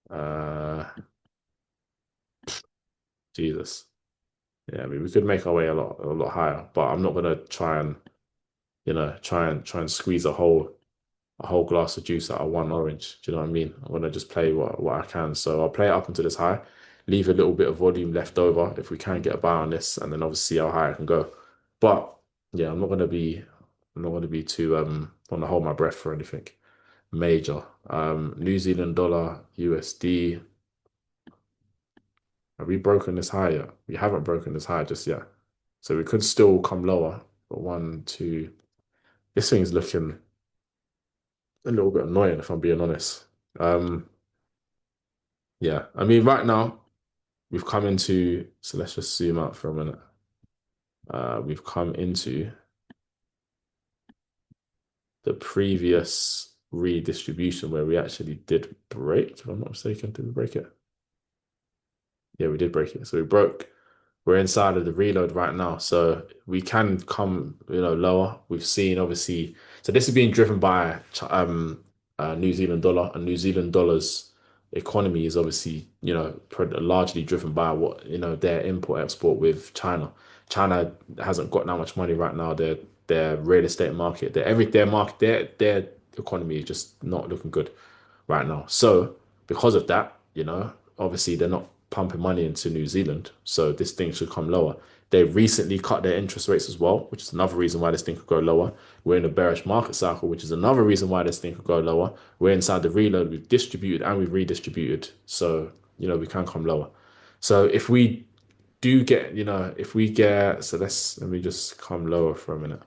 Uh, Jesus. Yeah, I mean we could make our way a lot higher, but I'm not gonna try and squeeze a whole glass of juice out of one orange. Do you know what I mean? I'm gonna just play what I can. So I'll play it up until this high, leave a little bit of volume left over if we can get a buy on this, and then obviously see how high I can go. But yeah, I'm not gonna be too want to hold my breath for anything major. New Zealand dollar, USD. Have we broken this high yet? We haven't broken this high just yet. So we could still come lower. But one, two. This thing's looking a little bit annoying if I'm being honest. Um, yeah, I mean, right now we've come into, so let's just zoom out for a minute. We've come into the previous redistribution where we actually did break, if I'm not mistaken. Did we break it? Yeah, we did break it. So we're inside of the reload right now. So we can come, lower. We've seen obviously, so this is being driven by New Zealand dollar, and New Zealand dollars economy is obviously, largely driven by what, their import export with China. China hasn't got that much money right now. Their real estate market, their market, their economy is just not looking good right now. So because of that, obviously they're not pumping money into New Zealand. So this thing should come lower. They recently cut their interest rates as well, which is another reason why this thing could go lower. We're in a bearish market cycle, which is another reason why this thing could go lower. We're inside the reload. We've distributed and we've redistributed. So, we can come lower. So if we do get, if we get, so let me just come lower for a minute.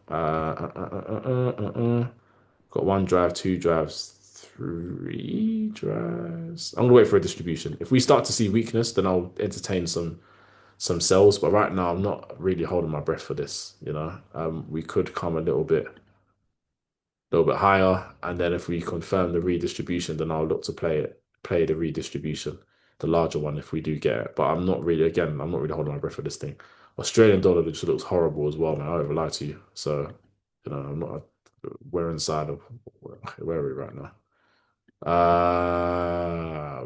Got one drive, two drives, three drives. I'm gonna wait for a distribution. If we start to see weakness, then I'll entertain some sells. But right now, I'm not really holding my breath for this. We could come a little bit higher, and then if we confirm the redistribution, then I'll look to play the redistribution, the larger one if we do get it. But I'm not really holding my breath for this thing. Australian dollar just looks horrible as well, man. I won't lie to you. So, I'm not. We're inside of where are we right now?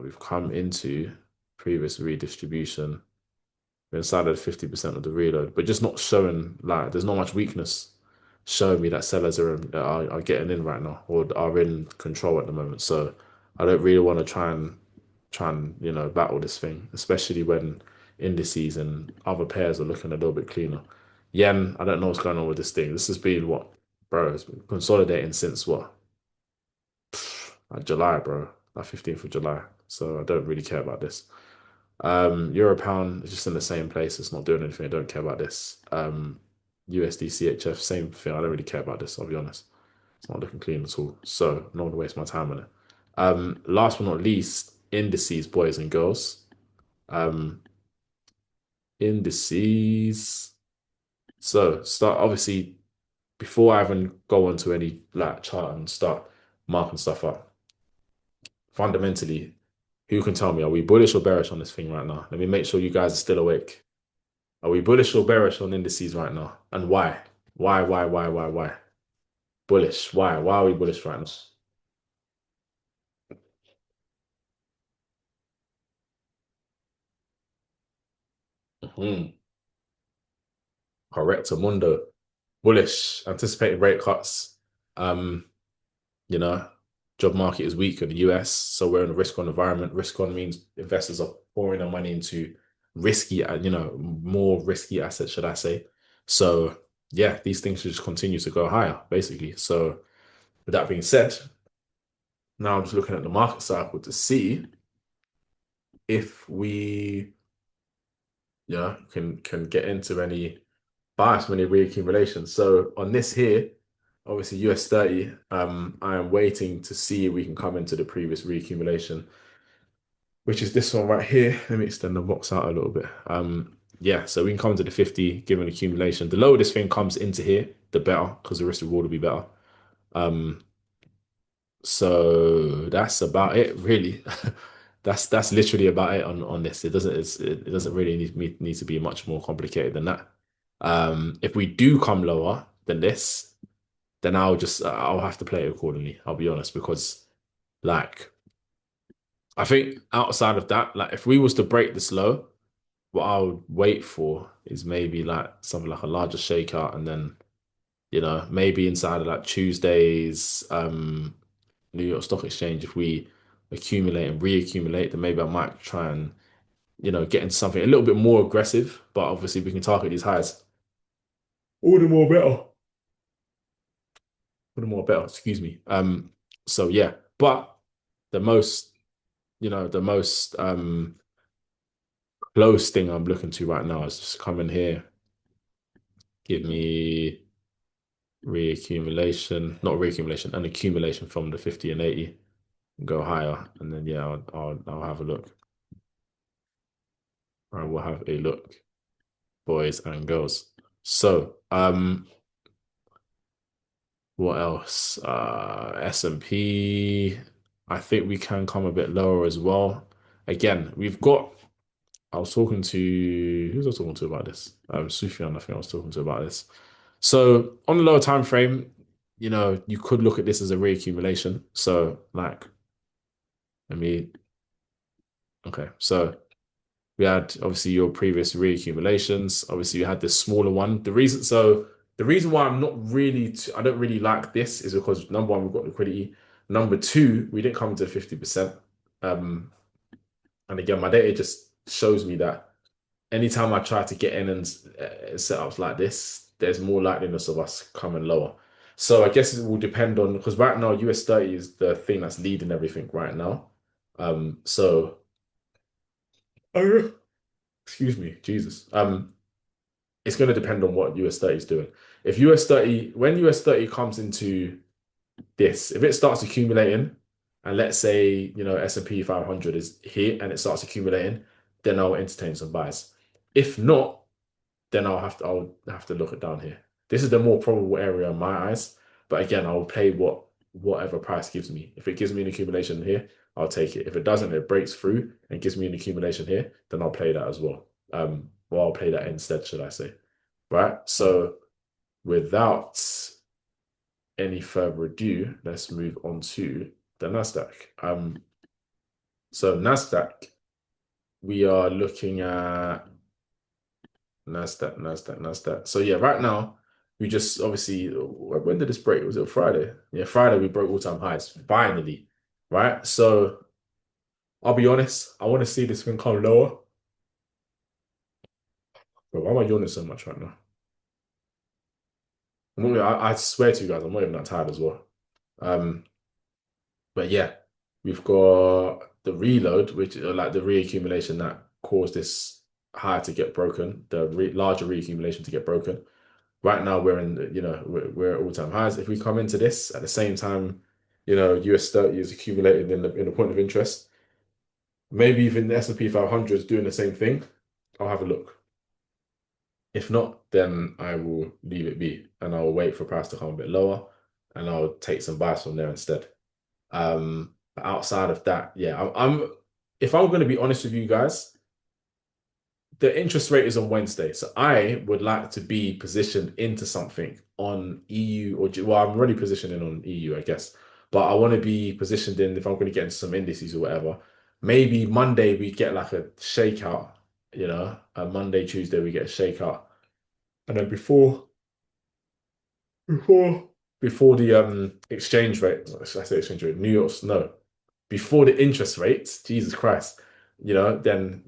We've come into previous redistribution. We're inside of 50% of the reload, but just not showing like there's not much weakness showing me that sellers are getting in right now or are in control at the moment. So I don't really want to try and battle this thing, especially when indices and other pairs are looking a little bit cleaner. Yen, I don't know what's going on with this thing. This has been what, bro? It's been consolidating since what? Like July, bro. Like 15th of July. So I don't really care about this. Euro pound is just in the same place. It's not doing anything. I don't care about this. USD CHF, same thing. I don't really care about this, I'll be honest. It's not looking clean at all. So I'm not gonna waste my time on it. Last but not least, indices, boys and girls. Um, indices. So start obviously before I even go on to any like chart and start marking stuff up. Fundamentally, who can tell me, are we bullish or bearish on this thing right now? Let me make sure you guys are still awake. Are we bullish or bearish on indices right now? And why? Why? Bullish. Why? Why are we bullish right now? Mhm. Correcto mundo. Bullish. Anticipated rate cuts. Um, you know, job market is weak in the US, so we're in a risk on environment. Risk on means investors are pouring their money into risky, more risky assets, should I say. So yeah, these things should just continue to go higher, basically. So with that being said, now I'm just looking at the market cycle to see if we can get into any bias, any reaccumulation. So on this here, obviously US 30, I am waiting to see if we can come into the previous reaccumulation, which is this one right here. Let me extend the box out a little bit. Yeah, so we can come into the 50 given accumulation. The lower this thing comes into here, the better, because the risk reward will be better. Um, so that's about it, really. That's literally about it on this. It doesn't really need to be much more complicated than that. If we do come lower than this, then I'll have to play it accordingly. I'll be honest, because like I think outside of that, like if we was to break this low, what I would wait for is maybe like something like a larger shakeout, and then maybe inside of like Tuesday's New York Stock Exchange, if we accumulate and reaccumulate, then maybe I might try and get into something a little bit more aggressive. But obviously, we can target these highs. All the more better. All the more better. Excuse me. So yeah, but the most, the most close thing I'm looking to right now is just come in here, give me reaccumulation, not reaccumulation, an accumulation from the 50 and 80, and go higher, and then yeah, I'll have a look. I will have a look, boys and girls. So, what else? S&P. I think we can come a bit lower as well. Again, we've got. I was talking to who was I talking to about this? Sufyan, I think I was talking to about this. So on the lower time frame, you could look at this as a reaccumulation. So like, let me Okay, so we had obviously your previous reaccumulations. Obviously, you had this smaller one. The reason why I'm not really, I don't really like this is because number one, we've got liquidity. Number two, we didn't come to 50%. And again, my data just shows me that anytime I try to get in and setups like this, there's more likeliness of us coming lower. So I guess it will depend on because right now US 30 is the thing that's leading everything right now. So oh, excuse me, Jesus. It's going to depend on what US 30 is doing. If US 30, when US 30 comes into this, if it starts accumulating, and let's say, S&P 500 is here and it starts accumulating, then I'll entertain some buys. If not, then I'll have to look it down here. This is the more probable area in my eyes. But again, I'll play whatever price gives me. If it gives me an accumulation here, I'll take it. If it doesn't, it breaks through and gives me an accumulation here, then I'll play that as well. Or I'll play that instead, should I say. Right? So without any further ado, let's move on to the Nasdaq. So Nasdaq, we are looking at Nasdaq. So yeah, right now we just obviously when did this break? Was it Friday? Yeah, Friday we broke all-time highs finally, right? So I'll be honest, I want to see this thing come lower. But why am I yawning so much right now? I swear to you guys, I'm not even that tired as well. Um, but yeah, we've got the reload, which like the reaccumulation that caused this high to get broken, the larger reaccumulation to get broken. Right now we're in, we're at all-time highs. If we come into this at the same time, US 30 is accumulated in the point of interest, maybe even the S&P 500 is doing the same thing, I'll have a look. If not, then I will leave it be and I'll wait for price to come a bit lower and I'll take some buys from there instead. But outside of that, yeah, if I'm going to be honest with you guys, the interest rate is on Wednesday. So I would like to be positioned into something on EU well, I'm already positioned in on EU, I guess. But I want to be positioned in if I'm going to get into some indices or whatever. Maybe Monday we get like a shakeout, a Monday, Tuesday we get a shakeout. And then before before the exchange rate, should I say exchange rate? New York's no. Before the interest rates, Jesus Christ, then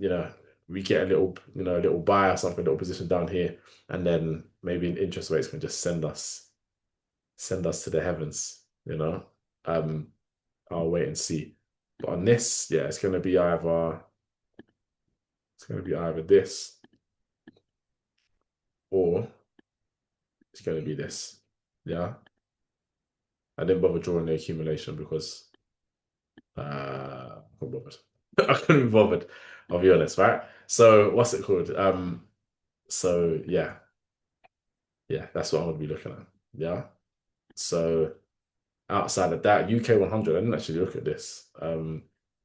we get a little buy or something, a little position down here, and then maybe interest rates can just send us to the heavens, Um, I'll wait and see. But on this, yeah, it's gonna be either this or it's gonna be this. Yeah. I didn't bother drawing the accumulation because I couldn't be bothered. I couldn't be bothered, I'll be honest, right? So what's it called? So yeah, that's what I'm gonna be looking at. Yeah. So outside of that, UK 100, I didn't actually look at this.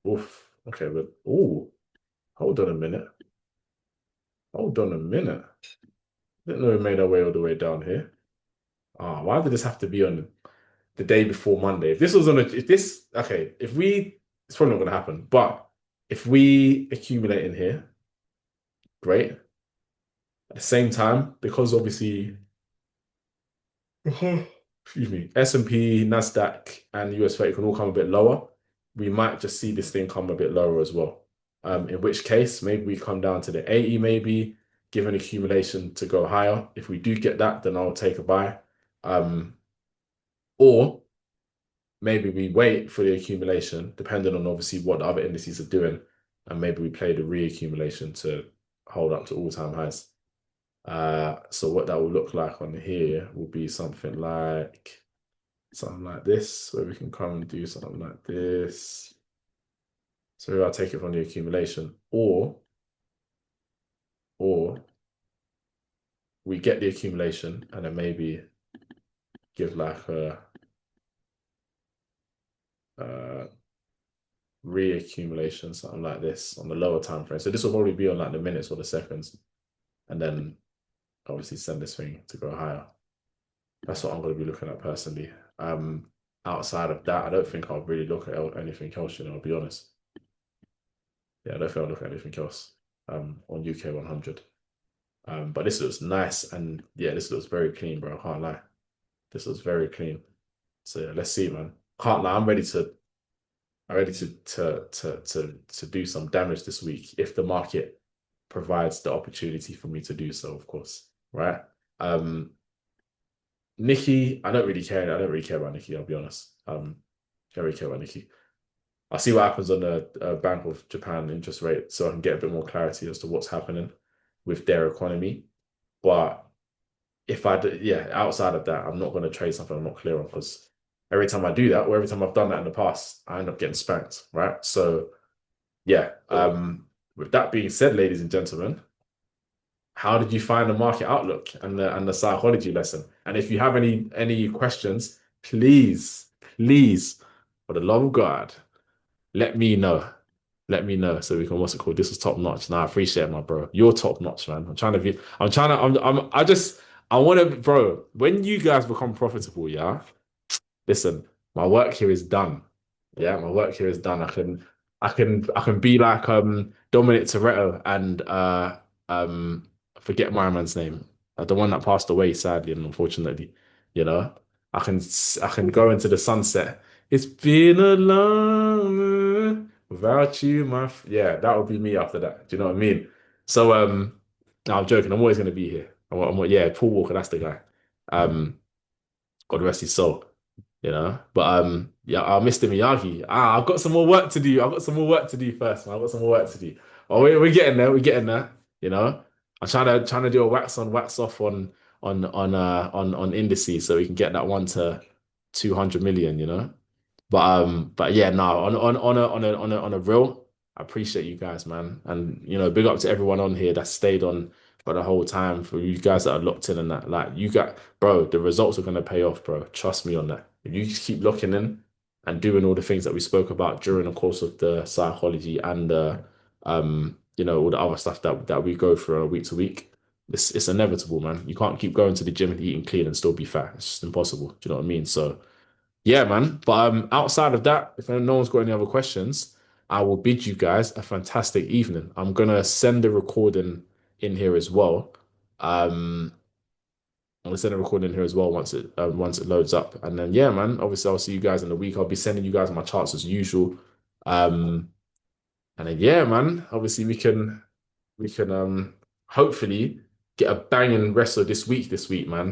Oof. Okay, but hold on a minute. Hold on a minute. Didn't know we made our way all the way down here. Why did this have to be on the day before Monday? If this was it's probably not gonna happen. But if we accumulate in here, great. At the same time, because obviously excuse me, S&P, Nasdaq, and US 30 can all come a bit lower. We might just see this thing come a bit lower as well. In which case, maybe we come down to the 80, maybe give an accumulation to go higher. If we do get that, then I'll take a buy. Or maybe we wait for the accumulation, depending on obviously what the other indices are doing, and maybe we play the reaccumulation to hold up to all-time highs. So what that will look like on here will be something like this, where we can come and do something like this. So I'll take it from the accumulation, or we get the accumulation and then maybe give like a reaccumulation, something like this on the lower time frame. So this will probably be on like the minutes or the seconds, and then obviously send this thing to go higher. That's what I'm going to be looking at personally. Outside of that, I don't think I'll really look at anything else, I'll be honest. Yeah, I don't think I'll look at anything else on UK 100. But this looks nice and yeah, this looks very clean, bro. I can't lie. This looks very clean. So yeah, let's see, man. Can't lie. I'm ready to do some damage this week if the market provides the opportunity for me to do so, of course. Right? Um, Nikki, I don't really care. I don't really care about Nikki, I'll be honest. I don't really care about Nikki. I'll see what happens on the Bank of Japan interest rate so I can get a bit more clarity as to what's happening with their economy. But if I do, yeah, outside of that, I'm not going to trade something I'm not clear on because every time I do that, or every time I've done that in the past, I end up getting spanked, right? So yeah. With that being said, ladies and gentlemen, how did you find the market outlook and the psychology lesson? And if you have any questions, please, for the love of God, let me know. Let me know so we can what's it called? This was top notch. Nah, I appreciate it, my bro. You're top notch, man. I'm trying to be. I'm trying to. I just. I want to, bro. When you guys become profitable, yeah. Listen, my work here is done. Yeah, my work here is done. I can be like Dominic Toretto and I forget my man's name. The one that passed away sadly and unfortunately, you know. I can go into the sunset. It's been a long without you, yeah, that would be me after that. Do you know what I mean? So no, I'm joking. I'm always gonna be here. Yeah, Paul Walker, that's the guy. Um God rest his soul, you know. But yeah, Mr. Miyagi. I've got some more work to do. I've got some more work to do first, man. I've got some more work to do. Oh, we're getting there. We're getting there. You know, I'm trying to do a wax on, wax off on indices so we can get that one to 200 million. You know. But yeah, no, on a real, I appreciate you guys, man. And big up to everyone on here that stayed on for the whole time, for you guys that are locked in and that. Like you got, bro, the results are gonna pay off, bro. Trust me on that. If you just keep locking in and doing all the things that we spoke about during the course of the psychology and all the other stuff that we go through on a week to week, it's inevitable, man. You can't keep going to the gym and eating clean and still be fat. It's just impossible. Do you know what I mean? So yeah, man. But outside of that, if no one's got any other questions, I will bid you guys a fantastic evening. I'm gonna send the recording in here as well. Um, I'm gonna send a recording in here as well once it loads up, and then yeah, man. Obviously, I'll see you guys in the week. I'll be sending you guys my charts as usual. Um, and then yeah, man. Obviously, we can hopefully get a banging rest of this week. This week, man.